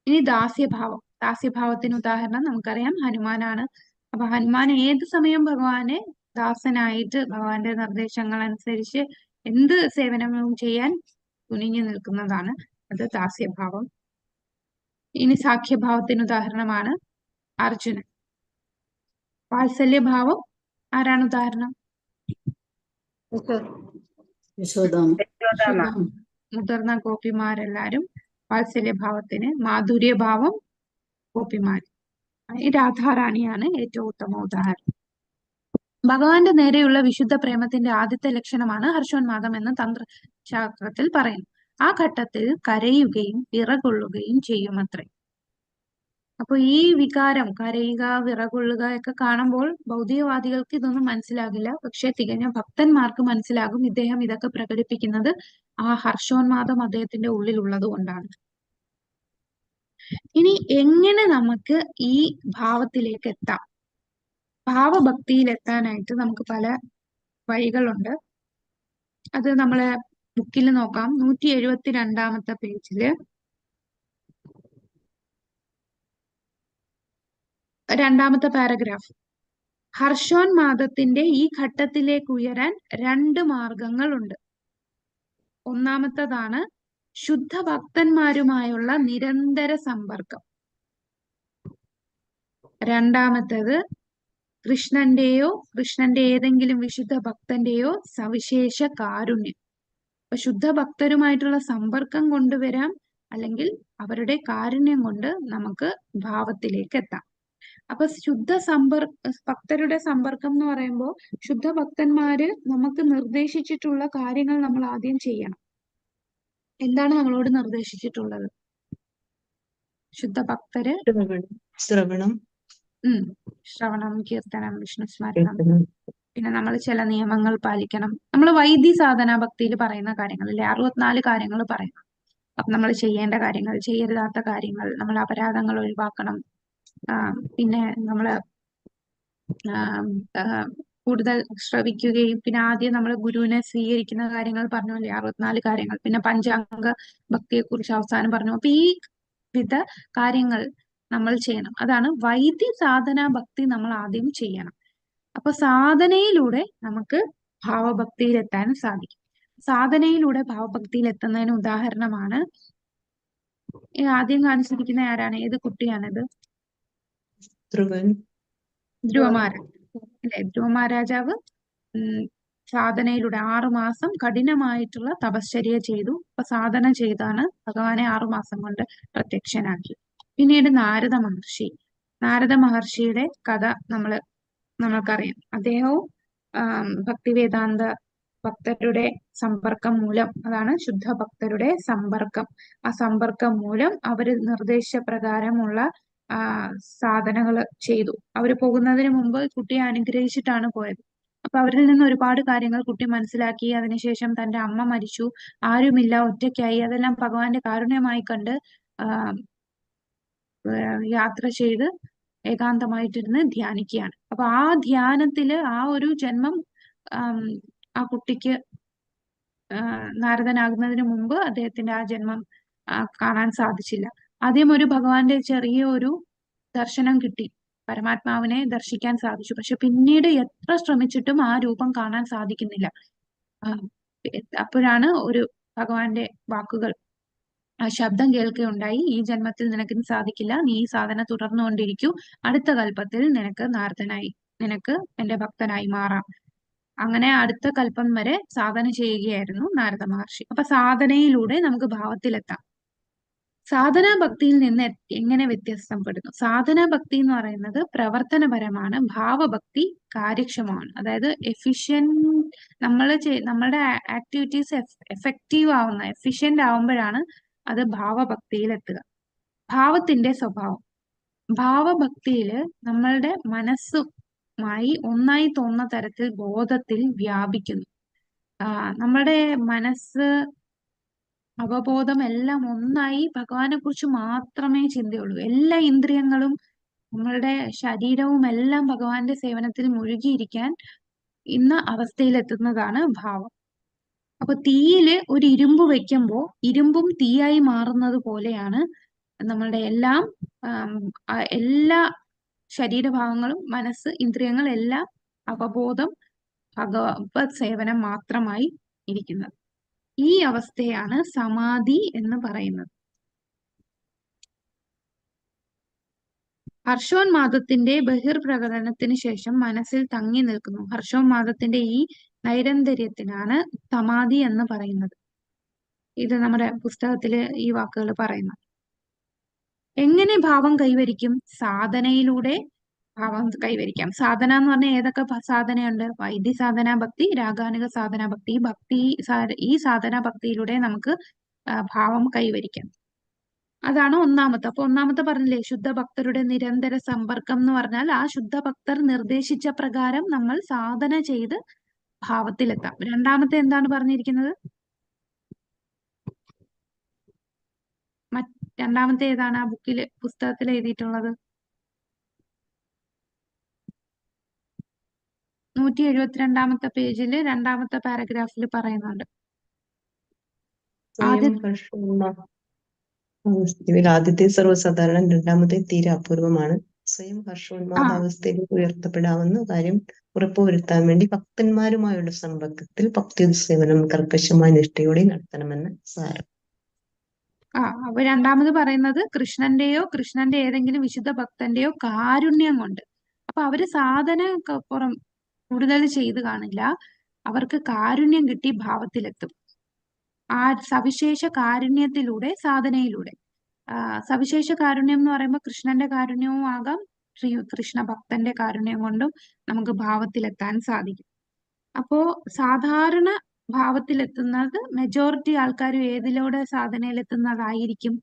ഇനി ദാസ്യഭാവം. ദാസ്യഭാവത്തിന് ഉദാഹരണം നമുക്കറിയാം ഹനുമാനാണ്. അപ്പൊ ഹനുമാൻ ഏത് സമയം ഭഗവാനെ ദാസനായിട്ട് ഭഗവാന്റെ നിർദ്ദേശങ്ങൾ അനുസരിച്ച് എന്ത് സേവനവും ചെയ്യാൻ തുനിഞ്ഞു നിൽക്കുന്നതാണ്. അത് ദാസ്യഭാവം. ഇനി സാഖ്യഭാവത്തിന് ഉദാഹരണമാണ് അർജുനൻ. വാത്സല്യഭാവം ആരാണ് ഉദാഹരണം? മുതിർന്ന ഗോപിമാരെല്ലാരും വാത്സല്യഭാവത്തിന്. മാധുര്യഭാവം ഗോപിമാർ. ഈ രാധാറാണിയാണ് ഏറ്റവും ഉത്തമ ഉദാഹരണം. ഭഗവാന്റെ നേരെയുള്ള വിശുദ്ധ പ്രേമത്തിന്റെ ആദ്യത്തെ ലക്ഷണമാണ് ഹർഷോന്മാദം എന്ന് തന്ത്രശാസ്ത്രത്തിൽ പറയുന്നു. ആ ഘട്ടത്തിൽ കരയുകയും വിറകൊള്ളുകയും ചെയ്യുമത്രേ. അപ്പൊ ഈ വികാരം, കരയുക, വിറകൊള്ളുക ഒക്കെ കാണുമ്പോൾ ഭൗതികവാദികൾക്ക് ഇതൊന്നും മനസ്സിലാകില്ല. പക്ഷെ തികഞ്ഞ ഭക്തന്മാർക്ക് മനസ്സിലാകും ഇദ്ദേഹം ഇതൊക്കെ പ്രകടിപ്പിക്കുന്നത് ആ ഹർഷോന്മാദം അദ്ദേഹത്തിന്റെ ഉള്ളിലുള്ളത് കൊണ്ടാണ്. ഇനി എങ്ങനെ നമുക്ക് ഈ ഭാവത്തിലേക്ക് എത്താം? ഭാവഭക്തിയിൽ എത്താനായിട്ട് നമുക്ക് പല വഴികളുണ്ട്. അത് നമ്മളെ ബുക്കിൽ നോക്കാം. 172 പേജില് 2ാമത്തെ പാരഗ്രാഫ്. ഹർഷോന്മാദത്തിന്റെ ഈ ഘട്ടത്തിലേക്ക് ഉയരാൻ 2 മാർഗങ്ങളുണ്ട്. ഒന്നാമത്തതാണ് ശുദ്ധ ഭക്തന്മാരുമായുള്ള നിരന്തര സമ്പർക്കം. രണ്ടാമത്തേത് കൃഷ്ണന്റെ ഏതെങ്കിലും വിശുദ്ധ ഭക്തന്റെയോ സവിശേഷ കാരുണ്യം. അപ്പൊ ശുദ്ധ ഭക്തരുമായിട്ടുള്ള സമ്പർക്കം കൊണ്ടുവരാം, അല്ലെങ്കിൽ അവരുടെ കാരുണ്യം കൊണ്ട് നമുക്ക് ഭാവത്തിലേക്ക് എത്താം. അപ്പൊ ഭക്തരുടെ സമ്പർക്കം എന്ന് പറയുമ്പോൾ ശുദ്ധ ഭക്തന്മാര് നമുക്ക് നിർദ്ദേശിച്ചിട്ടുള്ള കാര്യങ്ങൾ നമ്മൾ ആദ്യം ചെയ്യണം. എന്താണ് നമ്മളോട് നിർദ്ദേശിച്ചിട്ടുള്ളത്? ശുദ്ധ ഭക്തര് ശ്രവണം, കീർത്തനം, വിഷ്ണു സ്മരണം, പിന്നെ നമ്മൾ ചില നിയമങ്ങൾ പാലിക്കണം. നമ്മൾ വൈദ്യ സാധന ഭക്തിയിൽ പറയുന്ന കാര്യങ്ങളില്ലേ, 64 കാര്യങ്ങൾ പറയണം. അപ്പൊ നമ്മൾ ചെയ്യേണ്ട കാര്യങ്ങൾ, ചെയ്യരുതാത്ത കാര്യങ്ങൾ, നമ്മൾ അപരാധങ്ങൾ ഒഴിവാക്കണം. പിന്നെ നമ്മള് കൂടുതൽ ശ്രവിക്കുകയും, പിന്നെ ആദ്യം നമ്മൾ ഗുരുവിനെ സ്വീകരിക്കുന്ന കാര്യങ്ങൾ പറഞ്ഞല്ലേ, 64 കാര്യങ്ങൾ. പിന്നെ പഞ്ചാംഗ ഭക്തിയെ കുറിച്ച് അവസാനം പറഞ്ഞു. അപ്പൊ ഈ വിധ കാര്യങ്ങൾ നമ്മൾ ചെയ്യണം. അതാണ് വൈദ്യ സാധന ഭക്തി നമ്മൾ ആദ്യം ചെയ്യണം. അപ്പൊ സാധനയിലൂടെ നമുക്ക് ഭാവഭക്തിയിൽ എത്താൻ സാധിക്കും. സാധനയിലൂടെ ഭാവഭക്തിയിൽ എത്തുന്നതിന് ഉദാഹരണമാണ് ആദ്യം കാണിച്ചിരിക്കുന്ന ആരാണ്? ഏത് കുട്ടിയാണിത്? ധ്രുവ മഹാരാജ് അല്ലെ? ധ്രുവ മഹാരാജാവ് സാധനയിലൂടെ 6 മാസം കഠിനമായിട്ടുള്ള തപശ്ചര്യ ചെയ്തു. അപ്പൊ സാധന ചെയ്താണ് ഭഗവാനെ 6 മാസം കൊണ്ട് പ്രത്യക്ഷനാക്കി. പിന്നീട് നാരദ മഹർഷിയുടെ കഥ നമ്മൾക്കറിയാം. അദ്ദേഹവും ഭക്തിവേദാന്ത ഭക്തരുടെ സമ്പർക്കം മൂലം, അതാണ് ശുദ്ധ ഭക്തരുടെ സമ്പർക്കം. ആ സമ്പർക്കം മൂലം അവര് നിർദ്ദേശപ്രകാരമുള്ള സാധനകൾ ചെയ്തു. അവര് പോകുന്നതിന് മുമ്പ് കുട്ടിയെ അനുഗ്രഹിച്ചിട്ടാണ് പോയത്. അപ്പൊ അവരിൽ നിന്ന് ഒരുപാട് കാര്യങ്ങൾ കുട്ടി മനസ്സിലാക്കി. അതിനുശേഷം തന്റെ അമ്മ മരിച്ചു, ആരുമില്ല, ഒറ്റയ്ക്കായി, അതെല്ലാം ഭഗവാന്റെ കാരുണ്യമായി കണ്ട് യാത്ര ചെയ്ത് ഏകാന്തമായിട്ടിരുന്ന് ധ്യാനിക്കുകയാണ്. അപ്പൊ ആ ധ്യാനത്തില് ആ ഒരു ജന്മം ആ കുട്ടിക്ക് നാരദനാകുന്നതിന് മുമ്പ് അദ്ദേഹത്തിന്റെ ആ ജന്മം കാണാൻ സാധിച്ചില്ല. ആദ്യം ഒരു ഭഗവാന്റെ ചെറിയ ഒരു ദർശനം കിട്ടി, പരമാത്മാവിനെ ദർശിക്കാൻ സാധിച്ചു. പക്ഷെ പിന്നീട് എത്ര ശ്രമിച്ചിട്ടും ആ രൂപം കാണാൻ സാധിക്കുന്നില്ല. അപ്പോഴാണ് ഒരു ഭഗവാന്റെ വാക്കുകൾ, ആ ശബ്ദം കേൾക്കുകയുണ്ടായി: ഈ ജന്മത്തിൽ നിനക്ക് സാധിക്കില്ല, നീ ഈ സാധന തുടർന്നുകൊണ്ടിരിക്കൂ, അടുത്ത കൽപ്പത്തിൽ നിനക്ക് നാരദനായി, നിനക്ക് എന്റെ ഭക്തനായി മാറാം. അങ്ങനെ അടുത്ത കൽപ്പം വരെ സാധന ചെയ്യുകയായിരുന്നു നാരദ മഹർഷി. അപ്പൊ സാധനയിലൂടെ നമുക്ക് ഭാവത്തിലെത്താം. സാധനാ ഭക്തിയിൽ നിന്ന് എങ്ങനെ വ്യത്യസ്തപ്പെടുന്നു? സാധനാ ഭക്തി എന്ന് പറയുന്നത് പ്രവർത്തനപരമാണ്, ഭാവഭക്തി കാര്യക്ഷമമാണ്. അതായത് നമ്മളുടെ ആക്ടിവിറ്റീസ് എഫക്റ്റീവ് ആവുന്ന, എഫിഷ്യന്റ് ആവുമ്പോഴാണ് അത് ഭാവഭക്തിയിലെത്തുക. ഭാവത്തിന്റെ സ്വഭാവം: ഭാവഭക്തിയില് നമ്മളുടെ മനസ്സുമായി ഒന്നായി തോന്നുന്ന തരത്തിൽ ബോധത്തിൽ വ്യാപിക്കുന്നു. നമ്മളുടെ മനസ്സ്, അവബോധം എല്ലാം ഒന്നായി ഭഗവാനെ കുറിച്ച് മാത്രമേ ചിന്തയുള്ളൂ. എല്ലാ ഇന്ദ്രിയങ്ങളും, നമ്മളുടെ ശരീരവും എല്ലാം ഭഗവാന്റെ സേവനത്തിൽ മുഴുകിയിരിക്കാൻ ഇന്ന അവസ്ഥയിലെത്തുന്നതാണ് ഭാവം. അപ്പൊ തീയില് ഒരു ഇരുമ്പ് വെക്കുമ്പോ ഇരുമ്പും തീയായി മാറുന്നത് പോലെയാണ് നമ്മളുടെ എല്ലാ ശരീരഭാഗങ്ങളും, മനസ്സ്, ഇന്ദ്രിയങ്ങൾ എല്ലാം അവബോധം, ഭഗവത് സേവനം മാത്രമായി ഇരിക്കുന്നത്. ഈ അവസ്ഥയാണ് സമാധി എന്ന് പറയുന്നത്. ഹർഷോന്മാദത്തിന്റെ ബഹിർപ്രകടനത്തിന് ശേഷം മനസ്സിൽ തങ്ങി നിൽക്കുന്നു. ഹർഷോന്മാദത്തിന്റെ ഈ നൈരന്തര്യത്തിനാണ് സമാധി എന്ന് പറയുന്നത്. ഇത് നമ്മുടെ പുസ്തകത്തില് ഈ വാക്കുകൾ പറയുന്നു. എങ്ങനെ ഭാവം കൈവരിക്കും? സാധനയിലൂടെ ഭാവം കൈവരിക്കാം. സാധന എന്ന് പറഞ്ഞാൽ ഏതൊക്കെ സാധനയുണ്ട്? വൈദ്യ സാധന ഭക്തി, രാഗാനുക സാധന ഭക്തി. ഈ സാധന ഭക്തിയിലൂടെ നമുക്ക് ഭാവം കൈവരിക്കാം. അതാണ് ഒന്നാമത്തെ. അപ്പൊ ഒന്നാമത്തെ പറഞ്ഞില്ലേ, ശുദ്ധ ഭക്തരുടെ നിരന്തര സമ്പർക്കം എന്ന് പറഞ്ഞാൽ ആ ശുദ്ധ ഭക്തർ നിർദ്ദേശിച്ച പ്രകാരം നമ്മൾ സാധന ചെയ്ത് ഭാവത്തിലെത്താം. രണ്ടാമത്തെ എന്താണ് പറഞ്ഞിരിക്കുന്നത്? രണ്ടാമത്തെ ഏതാണ് ആ പുസ്തകത്തിൽ എഴുതിയിട്ടുള്ളത്? 172 പേജില് രണ്ടാമത്തെ പാരഗ്രാഫിൽ പറയുന്നുണ്ട്. ആദ്യത്തെ സർവ്വസാധാരണ, രണ്ടാമത്തെ തീരെ അപൂർവമാണ്. സ്വയം ഹർഷോന്മാദാവസ്ഥയിലേക്ക് ഉയർത്തപ്പെടാവുന്ന കാര്യം ഉറപ്പുവരുത്താൻ വേണ്ടി ഭക്തന്മാരുമായുള്ള സമ്പർക്കത്തിൽ ഭക്തി സേവനം കർക്കശമായ നിഷ്ഠയോടെ നടത്തണമെന്ന് സാരം. അപ്പൊ രണ്ടാമത് പറയുന്നത് കൃഷ്ണന്റെയോ കൃഷ്ണന്റെ ഏതെങ്കിലും വിശുദ്ധ ഭക്തന്റെയോ കാരുണ്യം കൊണ്ട്. അപ്പൊ അവര് സാധന കൂടുതൽ ചെയ്ത് കാണില്ല, അവർക്ക് കാരുണ്യം കിട്ടി ഭാവത്തിലെത്തും. ആ സവിശേഷ കാരുണ്യത്തിലൂടെ, സാധനയിലൂടെ. സവിശേഷ കാരുണ്യം എന്ന് പറയുമ്പോൾ കൃഷ്ണന്റെ കാരുണ്യവും ആകാം, കൃഷ്ണ ഭക്തന്റെ കാരുണ്യം കൊണ്ടും നമുക്ക് ഭാവത്തിലെത്താൻ സാധിക്കും. അപ്പോ സാധാരണ ഭാവത്തിലെത്തുന്നത് മെജോറിറ്റി ആൾക്കാരും ഏതിലൂടെ സാധനയിലെത്തുന്നതായിരിക്കും?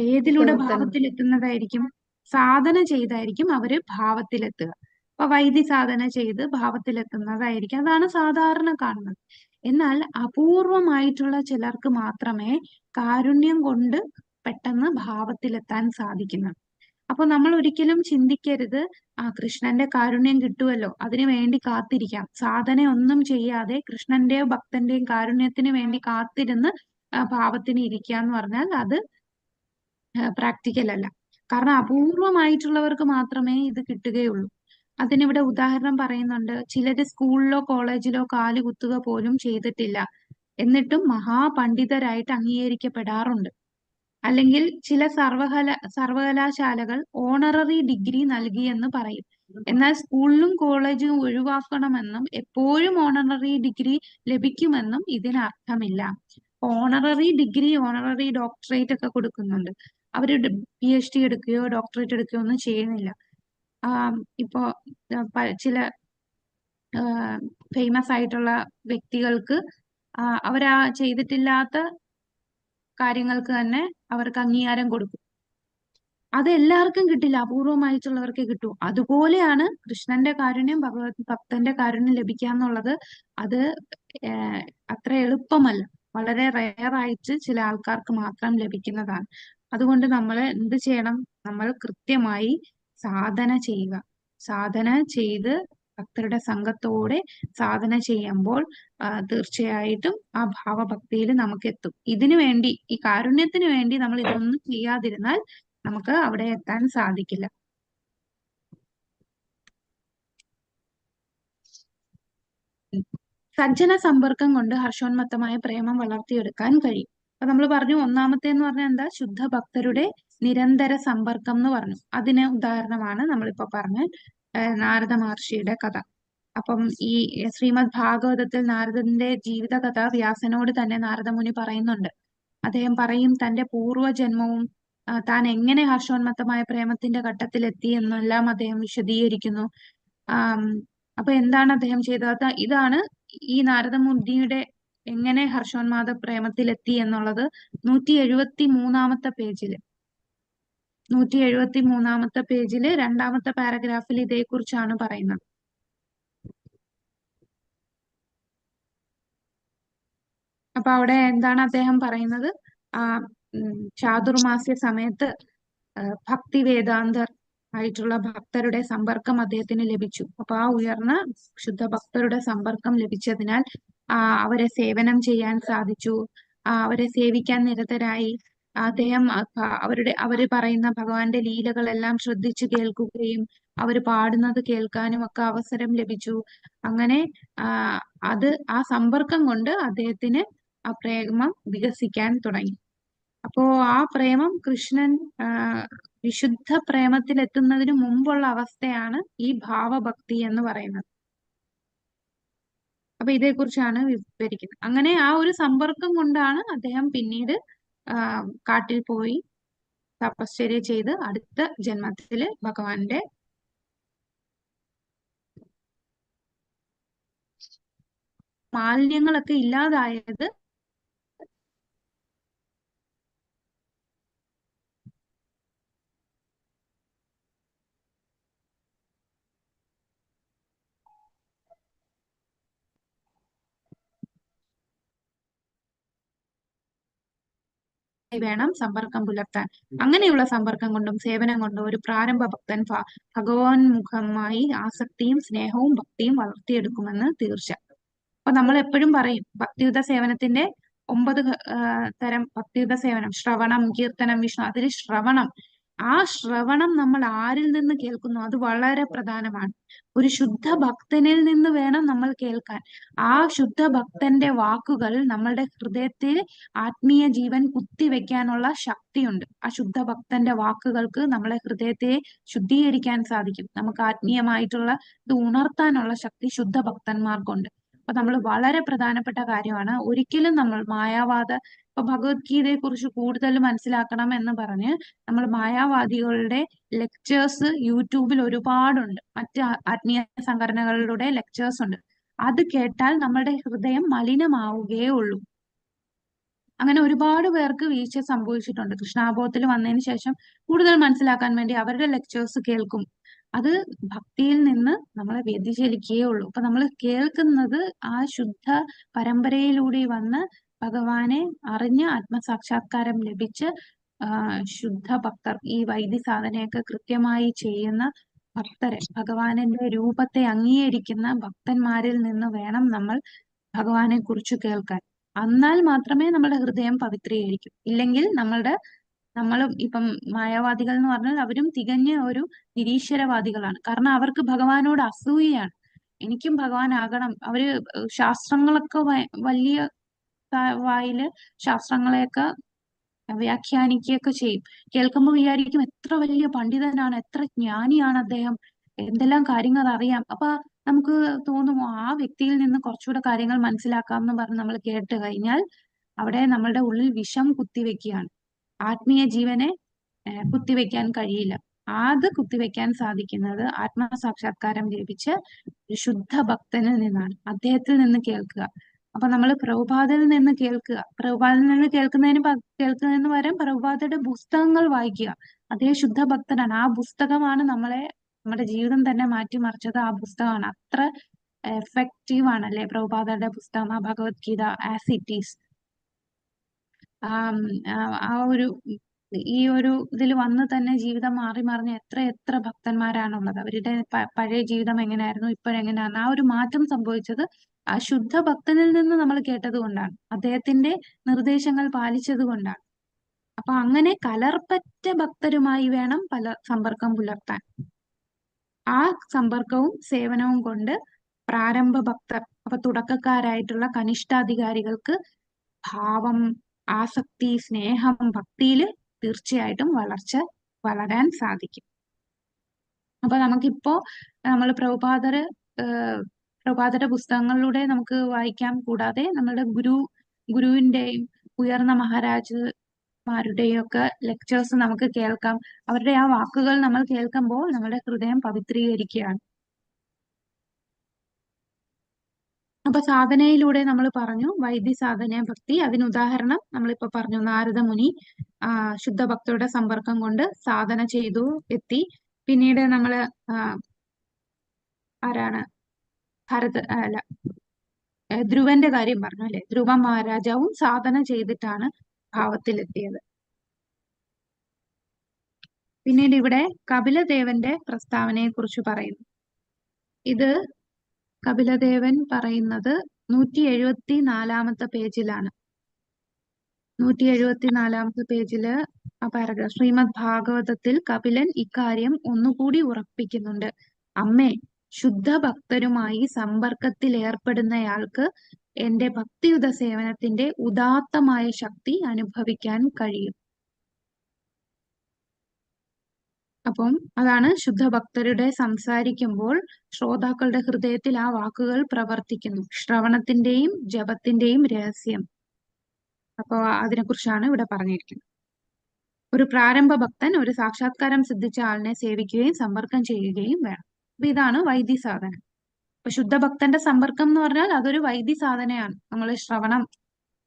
ഏതിലൂടെ ഭാവത്തിലെത്തുന്നതായിരിക്കും? സാധന ചെയ്തായിരിക്കും അവര് ഭാവത്തിലെത്തുക. അപ്പൊ വൈദ്യ സാധന ചെയ്ത് ഭാവത്തിലെത്തുന്നതായിരിക്കും. അതാണ് സാധാരണ കാണുന്നത്. എന്നാൽ അപൂർവമായിട്ടുള്ള ചിലർക്ക് മാത്രമേ കാരുണ്യം കൊണ്ട് പെട്ടെന്ന് ഭാവത്തിലെത്താൻ സാധിക്കുന്നത്. അപ്പൊ നമ്മൾ ഒരിക്കലും ചിന്തിക്കരുത്, കൃഷ്ണന്റെ കാരുണ്യം കിട്ടുമല്ലോ, അതിനു വേണ്ടി കാത്തിരിക്കാം. സാധന ഒന്നും ചെയ്യാതെ കൃഷ്ണന്റെയോ ഭക്തന്റെയും കാരുണ്യത്തിന് വേണ്ടി കാത്തിരുന്ന് ഭാവത്തിന് ഇരിക്കുക എന്ന് പറഞ്ഞാൽ അത് പ്രാക്ടിക്കൽ അല്ല. കാരണം അപൂർവമായിട്ടുള്ളവർക്ക് മാത്രമേ ഇത് കിട്ടുകയുള്ളൂ. അതിനിവിടെ ഉദാഹരണം പറയുന്നുണ്ട്. ചിലര് സ്കൂളിലോ കോളേജിലോ കാലുകുത്തുക പോലും ചെയ്തിട്ടില്ല, എന്നിട്ടും മഹാപണ്ഡിതരായിട്ട് അംഗീകരിക്കപ്പെടാറുണ്ട്. അല്ലെങ്കിൽ ചില സർവകലാശാലകൾ ഓണററി ഡിഗ്രി നൽകിയെന്ന് പറയും. എന്നാൽ സ്കൂളിലും കോളേജും ഒഴിവാക്കണമെന്നും എപ്പോഴും ഓണററി ഡിഗ്രി ലഭിക്കുമെന്നും ഇതിനർത്ഥമില്ല. ഓണററി ഡിഗ്രി, ഓണററി ഡോക്ടറേറ്റ് ഒക്കെ കൊടുക്കുന്നുണ്ട്. അവര് PhD എടുക്കുകയോ ഡോക്ടറേറ്റ് എടുക്കുകയോ ഒന്നും ചെയ്യുന്നില്ല. ഇപ്പോ ചില ഫേമസ് ആയിട്ടുള്ള വ്യക്തികൾക്ക് അവരാ ചെയ്തിട്ടില്ലാത്ത കാര്യങ്ങൾക്ക് തന്നെ അവർക്ക് അംഗീകാരം കൊടുക്കും. അത് എല്ലാവർക്കും കിട്ടില്ല, അപൂർവമായിട്ടുള്ളവർക്കേ കിട്ടൂ. അതുപോലെയാണ് കൃഷ്ണന്റെ കാരുണ്യം, ഭക്തന്റെ കാരുണ്യം ലഭിക്കുക എന്നുള്ളത്. അത് അത്ര എളുപ്പമല്ല, വളരെ റെയർ ആയിട്ട് ചില ആൾക്കാർക്ക് മാത്രം ലഭിക്കുന്നതാണ്. അതുകൊണ്ട് നമ്മൾ എന്ത് ചെയ്യണം? നമ്മൾ കൃത്യമായി സാധന ചെയ്യുക. സാധന ചെയ്ത് ഭക്തരുടെ സംഘത്തോടെ സാധന ചെയ്യുമ്പോൾ തീർച്ചയായിട്ടും ആ ഭാവഭക്തിയിൽ നമുക്ക് എത്തും. ഇതിനു വേണ്ടി, ഈ കാരുണ്യത്തിന് വേണ്ടി നമ്മൾ ഇതൊന്നും ചെയ്യാതിരുന്നാൽ നമുക്ക് അവിടെ എത്താൻ സാധിക്കില്ല. സജ്ജന സമ്പർക്കം കൊണ്ട് ഹർഷോന്മത്തമായ പ്രേമം വളർത്തിയെടുക്കാൻ കഴിയും. അപ്പൊ നമ്മൾ പറഞ്ഞു, ഒന്നാമത്തെ എന്ന് പറഞ്ഞാൽ എന്താ? ശുദ്ധ ഭക്തരുടെ നിരന്തര സമ്പർക്കം എന്ന് പറഞ്ഞു. അതിന് ഉദാഹരണമാണ് നമ്മളിപ്പോ പറഞ്ഞ നാരദ മഹർഷിയുടെ കഥ. അപ്പം ഈ ശ്രീമദ് ഭാഗവതത്തിൽ നാരദന്റെ ജീവിത കഥ വ്യാസനോട് തന്നെ നാരദമുനി പറയുന്നുണ്ട്. അദ്ദേഹം പറയും തന്റെ പൂർവ്വജന്മവും താൻ എങ്ങനെ ഹർഷോന്മത്തമായ പ്രേമത്തിന്റെ ഘട്ടത്തിൽ എത്തി എന്നെല്ലാം അദ്ദേഹം വിശദീകരിക്കുന്നു. അപ്പൊ എന്താണ് അദ്ദേഹം ചെയ്തത്? ഇതാണ് ഈ നാരദമുനിയുടെ എങ്ങനെ ഹർഷോന്മാദ പ്രേമത്തിൽ എത്തി എന്നുള്ളത് 173 പേജില് 173 പേജില് 2ാമത്തെ പാരഗ്രാഫിൽ ഇതേക്കുറിച്ചാണ് പറയുന്നത്. അപ്പൊ അവിടെ എന്താണ് അദ്ദേഹം പറയുന്നത്? ചാതുർമാസ്യ സമയത്ത് ഭക്തി വേദാന്തർ ആയിട്ടുള്ള ഭക്തരുടെ സമ്പർക്കം അദ്ദേഹത്തിന് ലഭിച്ചു. അപ്പൊ ആ ഉയർന്ന ശുദ്ധ ഭക്തരുടെ സമ്പർക്കം ലഭിച്ചതിനാൽ അവരെ സേവനം ചെയ്യാൻ സാധിച്ചു. അവരെ സേവിക്കാൻ നിരതരായി. അദ്ദേഹം അവര് പറയുന്ന ഭഗവാന്റെ ലീലകളെല്ലാം ശ്രദ്ധിച്ചു കേൾക്കുകയും അവര് പാടുന്നത് കേൾക്കാനും ഒക്കെ അവസരം ലഭിച്ചു. അങ്ങനെ ആ സമ്പർക്കം കൊണ്ട് അദ്ദേഹത്തിന് ആ പ്രേമം വികസിക്കാൻ തുടങ്ങി. അപ്പോ ആ പ്രേമം കൃഷ്ണൻ വിശുദ്ധ പ്രേമത്തിൽ എത്തുന്നതിന് മുമ്പുള്ള അവസ്ഥയാണ് ഈ ഭാവഭക്തി എന്ന് പറയുന്നത്. അപ്പൊ ഇതേക്കുറിച്ചാണ് വിവരിക്കുന്നത്. അങ്ങനെ ആ ഒരു സമ്പർക്കം കൊണ്ടാണ് അദ്ദേഹം പിന്നീട് കാട്ടിൽ പോയി തപശ്ചര്യ ചെയ്ത് അടുത്ത ജന്മത്തില് ഭഗവാന്റെ മാലിന്യങ്ങളൊക്കെ ഇല്ലാതായത് വേണം സമ്പർക്കം പുലർത്താൻ. അങ്ങനെയുള്ള സമ്പർക്കം കൊണ്ടും സേവനം കൊണ്ടും ഒരു പ്രാരംഭ ഭക്തൻ ഭഗവാൻമുഖമായി ആസക്തിയും സ്നേഹവും ഭക്തിയും വളർത്തിയെടുക്കുമെന്ന് തീർച്ച. അപ്പൊ നമ്മൾ എപ്പോഴും പറയും ഭക്തിയുത സേവനത്തിന്റെ 9 തരം ഭക്തിയുത സേവനം: ശ്രവണം, കീർത്തനം, വിഷ്ണു. അതിൽ ശ്രവണം, ആ ശ്രവണം നമ്മൾ ആരിൽ നിന്ന് കേൾക്കുന്നു അത് വളരെ പ്രധാനമാണ്. ഒരു ശുദ്ധ ഭക്തനിൽ നിന്ന് വേണം നമ്മൾ കേൾക്കാൻ. ആ ശുദ്ധ ഭക്തന്റെ വാക്കുകൾ നമ്മളുടെ ഹൃദയത്തിൽ ആത്മീയ ജീവൻ കുത്തിവെക്കാനുള്ള ശക്തിയുണ്ട്. ആ ശുദ്ധ ഭക്തന്റെ വാക്കുകൾക്ക് നമ്മളെ ഹൃദയത്തെ ശുദ്ധീകരിക്കാൻ സാധിക്കും. നമുക്ക് ആത്മീയമായിട്ടുള്ള ഇത് ഉണർത്താനുള്ള ശക്തി ശുദ്ധ ഭക്തന്മാർക്കുണ്ട്. അപ്പൊ നമ്മൾ വളരെ പ്രധാനപ്പെട്ട കാര്യമാണ്. ഒരിക്കലും നമ്മൾ ഇപ്പൊ ഭഗവത്ഗീതയെ കുറിച്ച് കൂടുതൽ മനസ്സിലാക്കണം എന്ന് പറഞ്ഞ് നമ്മൾ മായാവാദികളുടെ ലെക്ചേഴ്സ് യൂട്യൂബിൽ ഒരുപാടുണ്ട്. മറ്റ് ആത്മീയ സംഘടനകളുടെ ലെക്ചേഴ്സ് ഉണ്ട്. അത് കേട്ടാൽ നമ്മുടെ ഹൃദയം മലിനമാവുകയേ ഉള്ളൂ. അങ്ങനെ ഒരുപാട് പേർക്ക് വീഴ്ച സംഭവിച്ചിട്ടുണ്ട്. കൃഷ്ണാബോധത്തിൽ വന്നതിന് ശേഷം കൂടുതൽ മനസ്സിലാക്കാൻ വേണ്ടി അവരുടെ ലെക്ചേഴ്സ് കേൾക്കും. അത് ഭക്തിയിൽ നിന്ന് നമ്മളെ വ്യതിചലിക്കുകയേ ഉള്ളൂ. അപ്പൊ നമ്മൾ കേൾക്കുന്നത് ആ ശുദ്ധ പരമ്പരയിലൂടെ വന്ന് ഭഗവാനെ അറിഞ്ഞ് ആത്മസാക്ഷാത്കാരം ലഭിച്ച് ശുദ്ധ ഭക്തർ, ഈ വൈദ്യ സാധനയൊക്കെ കൃത്യമായി ചെയ്യുന്ന ഭക്തരെ, ഭഗവാന്റെ രൂപത്തെ അംഗീകരിക്കുന്ന ഭക്തന്മാരിൽ നിന്ന് വേണം നമ്മൾ ഭഗവാനെ കുറിച്ച് കേൾക്കാൻ. എന്നാൽ മാത്രമേ നമ്മുടെ ഹൃദയം പവിത്രീകരിക്കും. ഇല്ലെങ്കിൽ നമ്മളും ഇപ്പം മായാവാദികൾ എന്ന് പറഞ്ഞാൽ അവരും തികഞ്ഞ ഒരു നിരീശ്വരവാദികളാണ്. കാരണം അവർക്ക് ഭഗവാനോട് അസൂയയാണ്. എനിക്കും ഭഗവാനാകണം. അവര് ശാസ്ത്രങ്ങളൊക്കെ വലിയ വായില് ശാസ്ത്രങ്ങളെയൊക്കെ വ്യാഖ്യാനിക്കുകയൊക്കെ ചെയ്യും. കേൾക്കുമ്പോൾ വിചാരിക്കും എത്ര വലിയ പണ്ഡിതനാണ്, എത്ര ജ്ഞാനിയാണ് അദ്ദേഹം, എന്തെല്ലാം കാര്യങ്ങൾ അറിയാം. അപ്പൊ നമുക്ക് തോന്നുമോ ആ വ്യക്തിയിൽ നിന്ന് കുറച്ചുകൂടെ കാര്യങ്ങൾ മനസ്സിലാക്കാം എന്ന് പറഞ്ഞ് നമ്മൾ കേട്ട് കഴിഞ്ഞാൽ അവിടെ നമ്മളുടെ ഉള്ളിൽ വിഷം കുത്തിവെക്കുകയാണ്. ആത്മീയ ജീവനെ കുത്തിവെക്കാൻ കഴിയില്ല. അത് കുത്തിവെക്കാൻ സാധിക്കുന്നത് ആത്മസാക്ഷാത്കാരം ലഭിച്ച ഒരു ശുദ്ധ ഭക്തനിൽ നിന്നാണ്. അദ്ദേഹത്തിൽ നിന്ന് കേൾക്കുക. അപ്പൊ നമ്മൾ പ്രഭുപാദയിൽ നിന്ന് കേൾക്കുക. പ്രഭുപാദയിൽ നിന്ന് കേൾക്കുന്നതിന് പകരം പ്രഭുപാദയുടെ പുസ്തകങ്ങൾ വായിക്കുക. അദ്ദേഹം ശുദ്ധ ഭക്തനാണ്. ആ പുസ്തകമാണ് നമ്മുടെ ജീവിതം തന്നെ മാറ്റിമറിച്ചത്. ആ പുസ്തകമാണ്. അത്ര എഫക്റ്റീവ് ആണല്ലേ പ്രഭുപാദയുടെ പുസ്തകം, ആ ഭഗവത്ഗീത ആസ് ഇറ്റ് ഈസ്. ആ ഒരു ഈ ഒരു ഇതിൽ വന്ന് തന്നെ ജീവിതം മാറി മറിഞ്ഞ എത്ര ഭക്തന്മാരാണുള്ളത്. അവരുടെ പഴയ ജീവിതം എങ്ങനെയായിരുന്നു, ഇപ്പോഴെങ്ങനെയാണ്, ആ ഒരു മാറ്റം സംഭവിച്ചത് ആ ശുദ്ധ ഭക്തനിൽ നിന്ന് നമ്മൾ കേട്ടത് കൊണ്ടാണ്, അദ്ദേഹത്തിന്റെ നിർദ്ദേശങ്ങൾ പാലിച്ചത് കൊണ്ടാണ്. അപ്പൊ അങ്ങനെ കലർപ്പറ്റ ഭക്തരുമായി വേണം സമ്പർക്കം പുലർത്താൻ. ആ സമ്പർക്കവും സേവനവും കൊണ്ട് പ്രാരംഭ ഭക്തർ, അപ്പൊ തുടക്കക്കാരായിട്ടുള്ള കനിഷ്ഠാധികാരികൾക്ക് ഭാവം, ആസക്തി, സ്നേഹം, ഭക്തിയില് തീർച്ചയായിട്ടും വളരാൻ സാധിക്കും. അപ്പൊ നമുക്കിപ്പോ നമ്മൾ പ്രഭുപാദരുടെ പുസ്തകങ്ങളിലൂടെ നമുക്ക് വായിക്കാം. കൂടാതെ നമ്മുടെ ഗുരുവിന്റെയും ഉയർന്ന മഹാരാജമാരുടെയും ഒക്കെ ലെക്ചേഴ്സ് നമുക്ക് കേൾക്കാം. അവരുടെ ആ വാക്കുകൾ നമ്മൾ കേൾക്കുമ്പോൾ നമ്മുടെ ഹൃദയം പവിത്രീകരിക്കുകയാണ്. അപ്പൊ സാധനയിലൂടെ നമ്മൾ പറഞ്ഞു വൈദ്യസാധന ഭക്തി. അതിന് ഉദാഹരണം നമ്മളിപ്പോ പറഞ്ഞു, നാരദമുനി ശുദ്ധഭക്തരുടെ സമ്പർക്കം കൊണ്ട് സാധന ചെയ്തു എത്തി. പിന്നീട് നമ്മള് ആരാണ് ധ്രുവന്റെ കാര്യം പറഞ്ഞു അല്ലെ. ധ്രുവ മഹാരാജാവും സാധന ചെയ്തിട്ടാണ് ഭാവത്തിലെത്തിയത്. പിന്നീട് ഇവിടെ കപിലദേവന്റെ പ്രസ്താവനയെ കുറിച്ച് പറയുന്നു. ഇത് കപിലദേവൻ പറയുന്നത് 174 പേജിലാണ്. 174 പേജില് ആ പാരഗ്രാഫ്, ശ്രീമദ് ഭാഗവതത്തിൽ കപിലൻ ഇക്കാര്യം ഒന്നുകൂടി ഉറപ്പിക്കുന്നുണ്ട്. അമ്മേ, ശുദ്ധ ഭക്തരുമായി സമ്പർക്കത്തിൽ ഏർപ്പെടുന്നയാൾക്ക് എന്റെ ഭക്തിയുത സേവനത്തിന്റെ ഉദാത്തമായ ശക്തി അനുഭവിക്കാൻ കഴിയും. അപ്പം അതാണ് ശുദ്ധഭക്തരുടെ സംസാരിക്കുമ്പോൾ ശ്രോതാക്കളുടെ ഹൃദയത്തിൽ ആ വാക്കുകൾ പ്രവർത്തിക്കുന്നു. ശ്രവണത്തിന്റെയും ജപത്തിന്റെയും രഹസ്യം. അപ്പൊ അതിനെക്കുറിച്ചാണ് ഇവിടെ പറഞ്ഞിരിക്കുന്നത്. ഒരു പ്രാരംഭ ഭക്തൻ ഒരു സാക്ഷാത്കാരം സിദ്ധിച്ച ആളിനെ സേവിക്കുകയും സമ്പർക്കം ചെയ്യുകയും വേണം. അപ്പൊ ഇതാണ് വൈദ്യസാധന. അപ്പൊ ശുദ്ധഭക്തന്റെ സമ്പർക്കം എന്ന് പറഞ്ഞാൽ അതൊരു വൈദ്യസാധനയാണ്. നമ്മൾ ശ്രവണം,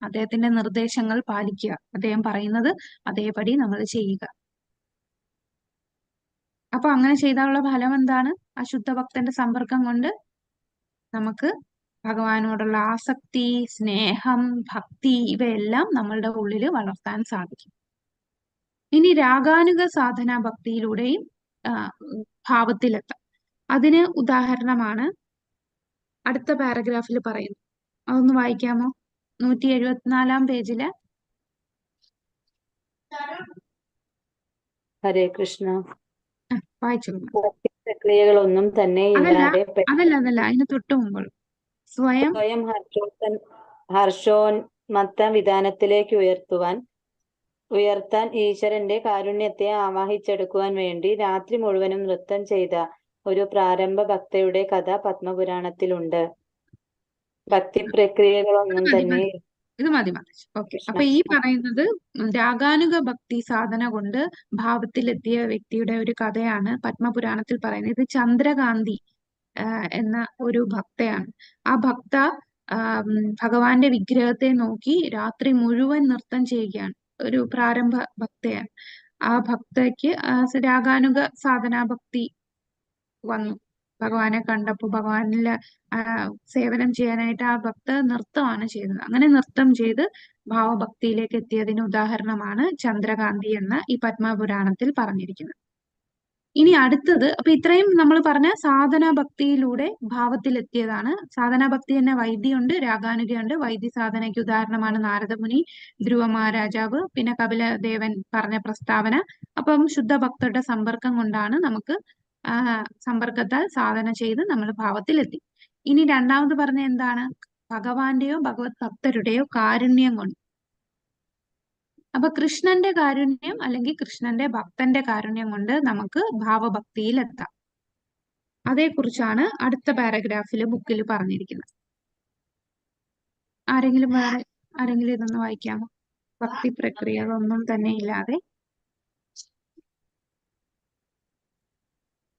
അദ്ദേഹത്തിന്റെ നിർദ്ദേശങ്ങൾ പാലിക്കുക, അദ്ദേഹം പറയുന്നത് അതേപടി നമ്മൾ ചെയ്യുക. അപ്പൊ അങ്ങനെ ചെയ്താലുള്ള ഫലം എന്താണ്? ആ ശുദ്ധഭക്തന്റെ സമ്പർക്കം കൊണ്ട് നമുക്ക് ഭഗവാനോടുള്ള ആസക്തി, സ്നേഹം, ഭക്തി ഇവയെല്ലാം നമ്മളുടെ ഉള്ളിൽ വളർത്താൻ സാധിക്കും. ഇനി രാഗാനുഗ സാധന ഭക്തിയിലൂടെയും ഭാവത്തിലെത്താം. അതിന് ഉദാഹരണമാണ് അടുത്ത പാരഗ്രാഫിൽ പറയുന്നു. അതൊന്ന് വായിക്കാമോ? 174 പേജില്. ഹരേ കൃഷ്ണ. വായിച്ചു. പ്രക്രിയകളൊന്നും തന്നെ ഇല്ലാതെ അതല്ല അതിന് തൊട്ട് മുമ്പ് സ്വയം ഹർഷോന്മത്ത വിധാനത്തിലേക്ക് ഉയർത്താൻ ഈശ്വരന്റെ കാരുണ്യത്തെ ആവാഹിച്ചെടുക്കുവാൻ വേണ്ടി രാത്രി മുഴുവനും നൃത്തം ചെയ്ത ഒരു പ്രാരംഭ ഭക്തയുടെ കഥ പത്മപുരാണത്തിലുണ്ട്. ഭക്തി പ്രക്രിയകളൊന്നും തന്നെ ഇത് മതി. ഓക്കെ. അപ്പൊ ഈ പറയുന്നത് രാഗാനുഗ ഭക്തി സാധന കൊണ്ട് ഭാവത്തിലെത്തിയ വ്യക്തിയുടെ ഒരു കഥയാണ് പത്മപുരാണത്തിൽ പറയുന്നത്. ഇത് ചന്ദ്രകാന്തി എന്ന ഒരു ഭക്തയാണ്. ആ ഭക്ത ഭഗവാന്റെ വിഗ്രഹത്തെ നോക്കി രാത്രി മുഴുവൻ നൃത്തം ചെയ്യുകയാണ്. ഒരു പ്രാരംഭ ഭക്തയാണ്. ആ ഭക്തയ്ക്ക് രാഗാനുഗ സാധനാ ഭക്തി വന്നു. ഭഗവാനെ കണ്ടപ്പോൾ ഭഗവാനില് സേവനം ചെയ്യാനായിട്ട് ആ ഭക്ത നൃത്തമാണ് ചെയ്യുന്നത്. അങ്ങനെ നൃത്തം ചെയ്ത് ഭാവഭക്തിയിലേക്ക് എത്തിയതിന് ഉദാഹരണമാണ് ചന്ദ്രകാന്തി എന്ന ഈ പത്മപുരാണത്തിൽ പറഞ്ഞിരിക്കുന്നത്. ഇനി അടുത്തത്, അപ്പൊ ഇത്രയും നമ്മൾ പറഞ്ഞ സാധനാ ഭക്തിയിലൂടെ ഭാവത്തിലെത്തിയതാണ്. സാധനാ ഭക്തി തന്നെ വൈദ്യമുണ്ട്, രാഗാനുഗയുണ്ട്. വൈദ്യ സാധനയ്ക്ക് ഉദാഹരണമാണ് നാരദമുനി, ധ്രുവ മഹാരാജാവ്, പിന്നെ കപിലദേവൻ പറഞ്ഞ പ്രസ്താവന. അപ്പം ശുദ്ധഭക്തരുടെ സമ്പർക്കം കൊണ്ടാണ് നമുക്ക് സമ്പർക്കത്താൽ സാധന ചെയ്ത് നമ്മൾ ഭാവത്തിലെത്തി. ഇനി രണ്ടാമത് പറഞ്ഞ എന്താണ്? ഭഗവാന്റെയോ ഭഗവത് ഭക്തരുടെയോ കാരുണ്യം കൊണ്ട്. അപ്പൊ കൃഷ്ണന്റെ കാരുണ്യം അല്ലെങ്കിൽ കൃഷ്ണന്റെ ഭക്തന്റെ കാരുണ്യം കൊണ്ട് നമുക്ക് ഭാവഭക്തിയിലെത്താം. അതേക്കുറിച്ചാണ് അടുത്ത പാരഗ്രാഫില് ബുക്കിൽ പറഞ്ഞിരിക്കുന്നത്. ആരെങ്കിലും ഇതൊന്ന് വായിക്കാമോ? ഭക്തി പ്രക്രിയകളൊന്നും തന്നെ ഇല്ലാതെ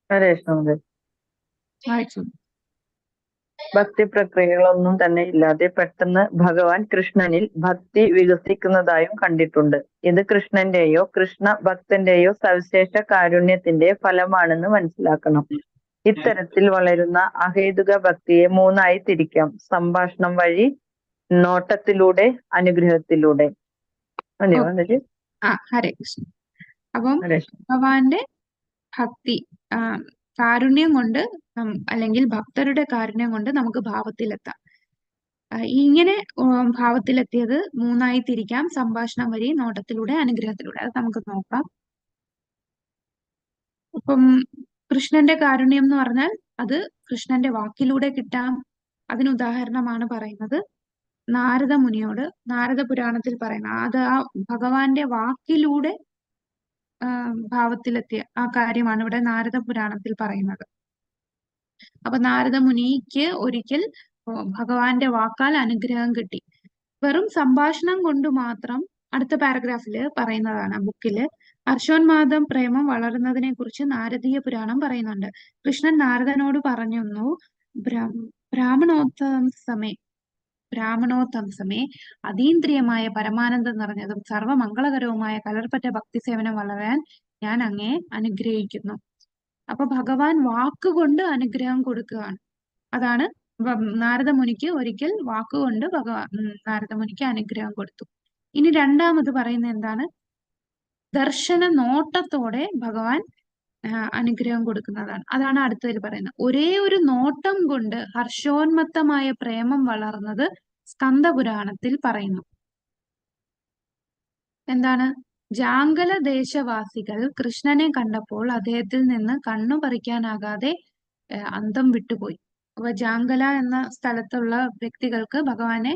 ഹരേ കൃഷ്ണ. വായിച്ചു. ഭക്തി പ്രക്രിയകളൊന്നും തന്നെ ഇല്ലാതെ പെട്ടെന്ന് ഭഗവാൻ കൃഷ്ണനിൽ ഭക്തി വികസിക്കുന്നതായും കണ്ടിട്ടുണ്ട്. ഇത് കൃഷ്ണന്റെയോ കൃഷ്ണ ഭക്തന്റെയോ സവിശേഷ കാരുണ്യത്തിന്റെ ഫലമാണെന്ന് മനസ്സിലാക്കണം. ഇത്തരത്തിൽ വളരുന്ന അഹേതുക ഭക്തിയെ മൂന്നായി തിരിക്കാം: സംഭാഷണം വഴി, നോട്ടത്തിലൂടെ, അനുഗ്രഹത്തിലൂടെ. അതെയോ അല്ലേ? ഹരേ കൃഷ്ണ. അപ്പം ഹരേ കൃഷ്ണ. ഭഗവാന്റെ ഭക്തി കാരുണ്യം കൊണ്ട് അല്ലെങ്കിൽ ഭക്തരുടെ കാരുണ്യം കൊണ്ട് നമുക്ക് ഭാവത്തിലെത്താം. ഇങ്ങനെ ഭാവത്തിലെത്തിയത് മൂന്നായി തിരിക്കാം: സംഭാഷണം വഴി, നോട്ടത്തിലൂടെ, അനുഗ്രഹത്തിലൂടെ. അത് നമുക്ക് നോക്കാം. ഇപ്പം കൃഷ്ണന്റെ കാരുണ്യം എന്ന് പറഞ്ഞാൽ അത് കൃഷ്ണന്റെ വാക്കിലൂടെ കിട്ടാം. അതിന് ഉദാഹരണമാണ് പറയുന്നത് നാരദ മുനിയോട് നാരദ പുരാണത്തിൽ പറയുന്ന അത് ആ ഭഗവാന്റെ വാക്കിലൂടെ ഭാവത്തിലെത്തിയ ആ കാര്യമാണ് ഇവിടെ നാരദ പുരാണത്തിൽ പറയുന്നത്. അപ്പൊ നാരദ മുനിക്ക് ഒരിക്കൽ ഭഗവാന്റെ വാക്കാൽ അനുഗ്രഹം കിട്ടി. വെറും സംഭാഷണം കൊണ്ട് മാത്രം അടുത്ത പാരഗ്രാഫില് പറയുന്നതാണ് ബുക്കില്. ഹർഷോന്മാദം പ്രേമം വളരുന്നതിനെ കുറിച്ച് നാരദീയ പുരാണം പറയുന്നുണ്ട്. കൃഷ്ണൻ നാരദനോട് പറഞ്ഞു, ബ്രാഹ്മണോത്തംസമേ അതീന്ദ്രിയമായ പരമാനന്ദം നിറഞ്ഞതും സർവമംഗളകരവുമായ കലർപ്പറ്റ ഭക്തി സേവനം വളരാൻ ഞാൻ അങ്ങേ അനുഗ്രഹിക്കുന്നു. അപ്പൊ ഭഗവാൻ വാക്കുകൊണ്ട് അനുഗ്രഹം കൊടുക്കുകയാണ്. അതാണ് നാരദ മുനിക്ക് ഒരിക്കൽ വാക്കുകൊണ്ട് നാരദ മുനിക്ക് അനുഗ്രഹം കൊടുത്തു. ഇനി രണ്ടാമത് പറയുന്നത് എന്താണ്? ദർശന നോട്ടത്തോടെ ഭഗവാൻ അനുഗ്രഹം കൊടുക്കുന്നതാണ്. അതാണ് അടുത്തതിൽ പറയുന്നത്. ഒരേ ഒരു നോട്ടം കൊണ്ട് ഹർഷോന്മത്തമായ പ്രേമം വളർന്നത് സ്കന്ദപുരാണത്തിൽ പറയുന്നു. എന്താണ്? ജാങ്കല ദേശവാസികൾ കൃഷ്ണനെ കണ്ടപ്പോൾ അദ്ദേഹത്തിൽ നിന്ന് കണ്ണു പറിക്കാനാകാതെ അന്തം വിട്ടുപോയി. അപ്പൊ ജാങ്കല എന്ന സ്ഥലത്തുള്ള വ്യക്തികൾക്ക് ഭഗവാനെ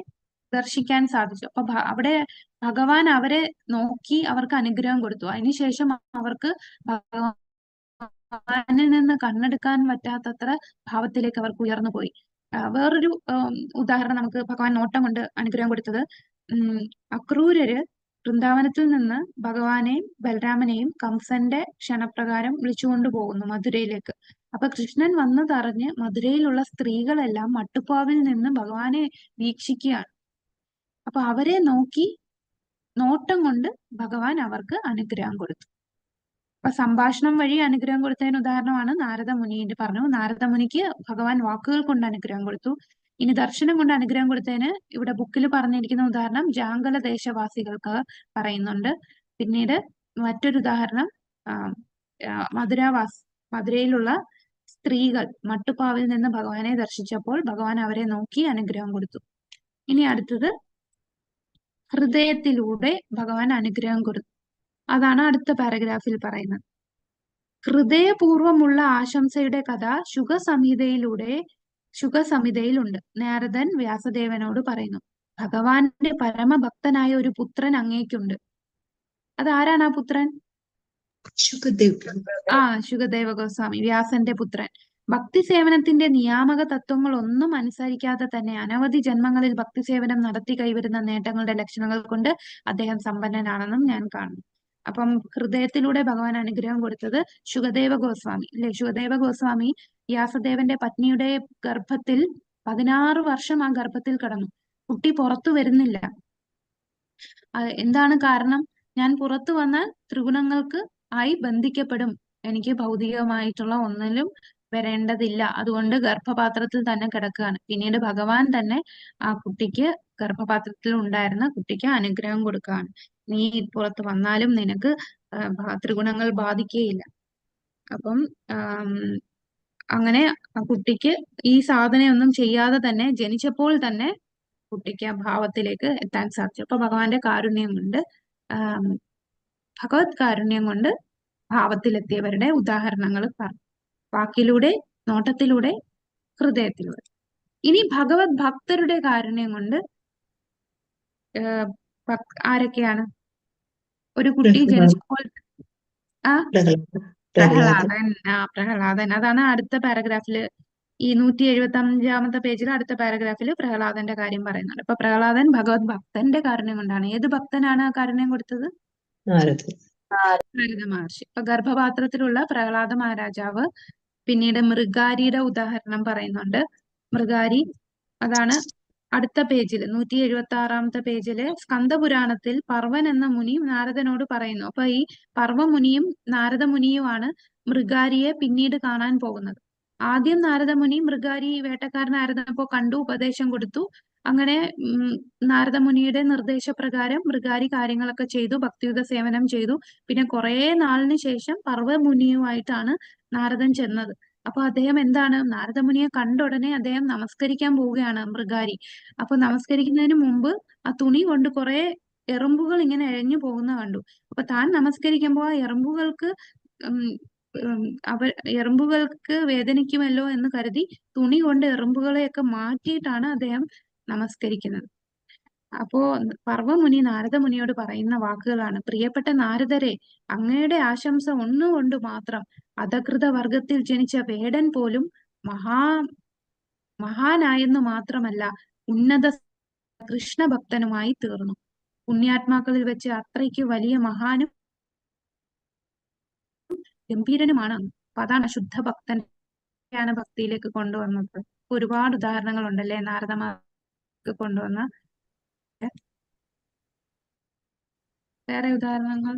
ദർശിക്കാൻ സാധിച്ചു. അപ്പൊ അവിടെ ഭഗവാൻ അവരെ നോക്കി അവർക്ക് അനുഗ്രഹം കൊടുത്തു. അതിനുശേഷം അവർക്ക് ഭഗവാനിൽ നിന്ന് കണ്ണെടുക്കാൻ പറ്റാത്തത്ര ഭാവത്തിലേക്ക് അവർക്ക് ഉയർന്നു പോയി. വേറൊരു ഉദാഹരണം നമുക്ക് ഭഗവാൻ നോട്ടം കൊണ്ട് അനുഗ്രഹം കൊടുത്തത് അക്രൂരര് വൃന്ദാവനത്തിൽ നിന്ന് ഭഗവാനെയും ബലരാമനെയും കംസന്റെ ക്ഷണപ്രകാരം വിളിച്ചുകൊണ്ടു പോകുന്നു മധുരയിലേക്ക്. അപ്പൊ കൃഷ്ണൻ വന്നതറിഞ്ഞ് മധുരയിലുള്ള സ്ത്രീകളെല്ലാം മട്ടുപ്പാവിൽ നിന്ന് ഭഗവാനെ വീക്ഷിക്കുകയാണ്. അപ്പൊ അവരെ നോക്കി നോട്ടം കൊണ്ട് ഭഗവാൻ അവർക്ക് അനുഗ്രഹം കൊടുത്തു. അപ്പൊ സംഭാഷണം വഴി അനുഗ്രഹം കൊടുത്തതിന് ഉദാഹരണമാണ് നാരദ മുനിയുടെ പറഞ്ഞു. നാരദ മുനിക്ക് ഭഗവാൻ വാക്കുകൾ കൊണ്ട് അനുഗ്രഹം കൊടുത്തു. ഇനി ദർശനം കൊണ്ട് അനുഗ്രഹം കൊടുത്തതിന് ഇവിടെ ബുക്കിൽ പറഞ്ഞിരിക്കുന്ന ഉദാഹരണം ജാങ്കല ദേശവാസികൾക്ക് പറയുന്നുണ്ട്. പിന്നീട് മറ്റൊരു ഉദാഹരണം മധുരയിലുള്ള സ്ത്രീകൾ മട്ടുപ്പാവിൽ നിന്ന് ഭഗവാനെ ദർശിച്ചപ്പോൾ ഭഗവാൻ അവരെ നോക്കി അനുഗ്രഹം കൊടുത്തു. ഇനി അടുത്തത് ഹൃദയത്തിലൂടെ ഭഗവാൻ അനുഗ്രഹം കൊടുത്തു. അതാണ് അടുത്ത പാരഗ്രാഫിൽ പറയുന്നത്. ഹൃദയപൂർവമുള്ള ആശംസയുടെ കഥ ശുഖസംഹിതയിലുണ്ട്. നാരദൻ വ്യാസദേവനോട് പറയുന്നു, ഭഗവാന്റെ പരമഭക്തനായ ഒരു പുത്രൻ അങ്ങേക്കുണ്ട്. അതാരാണ് ആ പുത്രൻ? ശുകദേവ ഗോസ്വാമി, വ്യാസന്റെ പുത്രൻ. ഭക്തി സേവനത്തിന്റെ നിയാമക തത്വങ്ങൾ ഒന്നും അനുസരിക്കാതെ തന്നെ അനവധി ജന്മങ്ങളിൽ ഭക്തി സേവനം നടത്തി കൈവരുന്ന നേട്ടങ്ങളുടെ ലക്ഷണങ്ങൾ കൊണ്ട് അദ്ദേഹം സമ്പന്നനാണെന്നും ഞാൻ കാണുന്നു. അപ്പം ഹൃദയത്തിലൂടെ ഭഗവാൻ അനുഗ്രഹം കൊടുത്തത് ശുകദേവ ഗോസ്വാമി അല്ലെ? ശുകദേവ ഗോസ്വാമി വ്യാസദേവന്റെ പത്നിയുടെ ഗർഭത്തിൽ 16 വർഷം ആ ഗർഭത്തിൽ കിടന്നു. കുട്ടി പുറത്തു വരുന്നില്ല. എന്താണ് കാരണം? ഞാൻ പുറത്തു വന്നാൽ ത്രിഗുണങ്ങൾക്ക് ആയി ബന്ധിക്കപ്പെടും, എനിക്ക് ഭൗതികമായിട്ടുള്ള ഒന്നിലും വരേണ്ടതില്ല, അതുകൊണ്ട് ഗർഭപാത്രത്തിൽ തന്നെ കിടക്കുകയാണ്. പിന്നീട് ഭഗവാൻ തന്നെ ആ കുട്ടിക്ക്, ഗർഭപാത്രത്തിൽ ഉണ്ടായിരുന്ന കുട്ടിക്ക് അനുഗ്രഹം കൊടുക്കുകയാണ്. നീ പുറത്ത് വന്നാലും നിനക്ക് ത്രിഗുണങ്ങൾ ബാധിക്കുകയില്ല. അപ്പം അങ്ങനെ ആ കുട്ടിക്ക് ഈ സാധനയൊന്നും ചെയ്യാതെ തന്നെ ജനിച്ചപ്പോൾ തന്നെ കുട്ടിക്ക് ആ ഭാവത്തിലേക്ക് എത്താൻ സാധിച്ചു. അപ്പൊ ഭഗവാന്റെ കാരുണ്യം കൊണ്ട്, ഭഗവത് കാരുണ്യം കൊണ്ട് ഭാവത്തിലെത്തിയവരുടെ ഉദാഹരണങ്ങൾ പറഞ്ഞു. വാക്കിലൂടെ, നോട്ടത്തിലൂടെ, ഹൃദയത്തിലൂടെ. ഇനി ഭഗവത് ഭക്തരുടെ കാരുണ്യം കൊണ്ട് ആരൊക്കെയാണ്? ഒരു കുട്ടി ജനിച്ചപ്പോൾ പ്രഹ്ലാദൻ. അതാണ് അടുത്ത പാരഗ്രാഫില്, ഈ 175-ാമത്തെ പേജിൽ അടുത്ത പാരഗ്രാഫിൽ പ്രഹ്ലാദന്റെ കാര്യം പറയുന്നുണ്ട്. അപ്പൊ പ്രഹ്ലാദൻ ഭഗവത് ഭക്തന്റെ കാരുണ്യം കൊണ്ടാണ്. ഏത് ഭക്തനാണ് ആ കാരുണ്യം കൊടുത്തത്? നാരദ മഹർഷി. ഇപ്പൊ ഗർഭപാത്രത്തിലുള്ള പ്രഹ്ലാദ മഹാരാജാവ് പിന്നീട് മൃഗാരിയുടെ ഉദാഹരണം പറയുന്നുണ്ട്. മൃഗാരി അതാണ് അടുത്ത പേജിൽ 176 പേജില് സ്കന്ദപുരാണത്തിൽ പർവൻ എന്ന മുനി നാരദനോട് പറയുന്നു. അപ്പൊ ഈ പർവമുനിയും നാരദമുനിയുമാണ് മൃഗാരിയെ പിന്നീട് കാണാൻ പോകുന്നത്. ആദ്യം നാരദമുനി മൃഗാരി വേട്ടക്കാരനായിരുന്നപ്പോ കണ്ടു, ഉപദേശം കൊടുത്തു. അങ്ങനെ നാരദമുനിയുടെ നിർദ്ദേശപ്രകാരം മൃഗാരി കാര്യങ്ങളൊക്കെ ചെയ്തു, ഭക്തിയുത സേവനം ചെയ്തു. പിന്നെ കുറെ നാളിന് ശേഷം പർവമുനിയുമായിട്ടാണ് നാരദൻ ചെന്നത്. അപ്പൊ അദ്ദേഹം എന്താണ്, നാരദമുനിയെ കണ്ട ഉടനെ അദ്ദേഹം നമസ്കരിക്കാൻ പോവുകയാണ് മൃഗാരി. അപ്പൊ നമസ്കരിക്കുന്നതിന് മുമ്പ് ആ തുണി കൊണ്ട് കുറെ എറുമ്പുകൾ ഇങ്ങനെ എഴഞ്ഞു പോകുന്ന കണ്ടു. അപ്പൊ താൻ നമസ്കരിക്കുമ്പോൾ ആ എറുമ്പുകൾക്ക് എറുമ്പുകൾക്ക് വേദനിക്കുമല്ലോ എന്ന് കരുതി തുണി കൊണ്ട് എറുമ്പുകളെയൊക്കെ മാറ്റിയിട്ടാണ് അദ്ദേഹം നമസ്കരിക്കുന്നത്. അപ്പോ പർവമുനി നാരദമുനിയോട് പറയുന്ന വാക്കുകളാണ്: പ്രിയപ്പെട്ട നാരദരെ, അങ്ങയുടെ ആശംസ ഒന്നുകൊണ്ട് മാത്രം അധകൃത വർഗത്തിൽ ജനിച്ച വേടൻ പോലും മഹാനായെന്നു മാത്രമല്ല ഉന്നത കൃഷ്ണഭക്തനുമായി തീർന്നു. പുണ്യാത്മാക്കളിൽ വെച്ച് അത്രയ്ക്ക് വലിയ മഹാനും ഗംഭീരനുമാണ്. അപ്പൊ അതാണ് ശുദ്ധ ഭക്തനെയാണ് ഭക്തിയിലേക്ക് കൊണ്ടുവന്നത്. ഒരുപാട് ഉദാഹരണങ്ങൾ ഉണ്ടല്ലേ നാരദമാർക്ക് കൊണ്ടുവന്ന. വേറെ ഉദാഹരണങ്ങൾ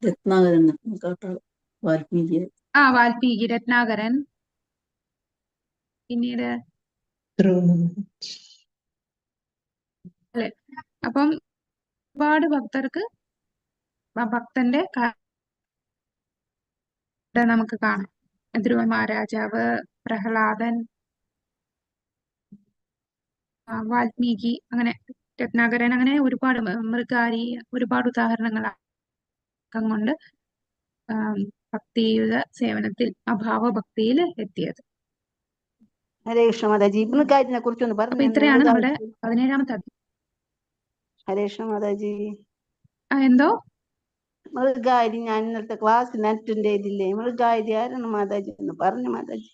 രത്നാകരൻ കേട്ടോ, വാൽമീകി. വാൽമീകി, രത്നാകരൻ. പിന്നീട് അല്ലെ. അപ്പം ഒരുപാട് ഭക്തർക്ക് ഭക്തന്റെ നമുക്ക് കാണാം. ധ്രുവ മഹാരാജാവ്, പ്രഹ്ലാദൻ, വാൽമീകി, അങ്ങനെ രത്നാകരൻ, അങ്ങനെ ഒരുപാട് മൃഗാരി, ഒരുപാട് ഉദാഹരണങ്ങൾ കൊണ്ട് ഭക്തിയുത സേവനത്തിൽ അഭാവഭക്തിയിൽ എത്തിയത്. ഹരേ കൃഷ്ണ മാതാജി. മൃഗാരിനെ കുറിച്ചൊന്ന് അപ്പൊ പറഞ്ഞു. ഇത്രയാണ് നമ്മുടെ 17ാമത്തെ അധ്യായം. ഹരേ കൃഷ്ണ മാതാജി. എന്തോ മൃഗാരി ഞാൻ ഇന്നത്തെ ക്ലാസ്സിന് അറ്റൻഡ് ചെയ്തില്ലേ? മൃഗാരി ആരാണ് മാതാജി എന്ന് പറഞ്ഞു മാതാജി.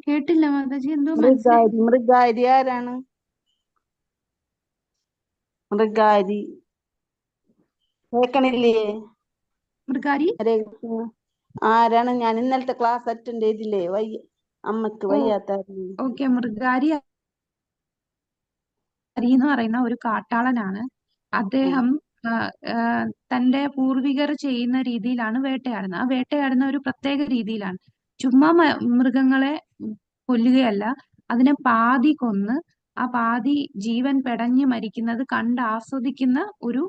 കേട്ടില്ല മാതാജി, എന്തോ മൃഗാരി ആരാണ്? മൃഗാരി കേക്കണില്ലേ? മൃഗാരി ഹരേ കൃഷ്ണ ആരാണ്? ഞാൻ ഇന്നലത്തെ ക്ലാസ് അറ്റൻഡ് ചെയ്തില്ലേ? അമ്മക്ക് വയ്യാത്തായിരുന്നു. ഓക്കെ. മൃഗാരി എന്ന് പറയുന്ന ഒരു കാട്ടാളനാണ്. അദ്ദേഹം തന്റെ പൂർവികർ ചെയ്യുന്ന രീതിയിലാണ് വേട്ടയാടുന്നത്. ആ വേട്ടയാടുന്ന ഒരു പ്രത്യേക രീതിയിലാണ്. ചുമ്മാ മൃഗങ്ങളെ കൊല്ലുകയല്ല, അതിനെ പാതി കൊന്ന് ആ പാതി ജീവൻ പെടഞ്ഞ് മരിക്കുന്നത് കണ്ട് ആസ്വദിക്കുന്ന ഒരു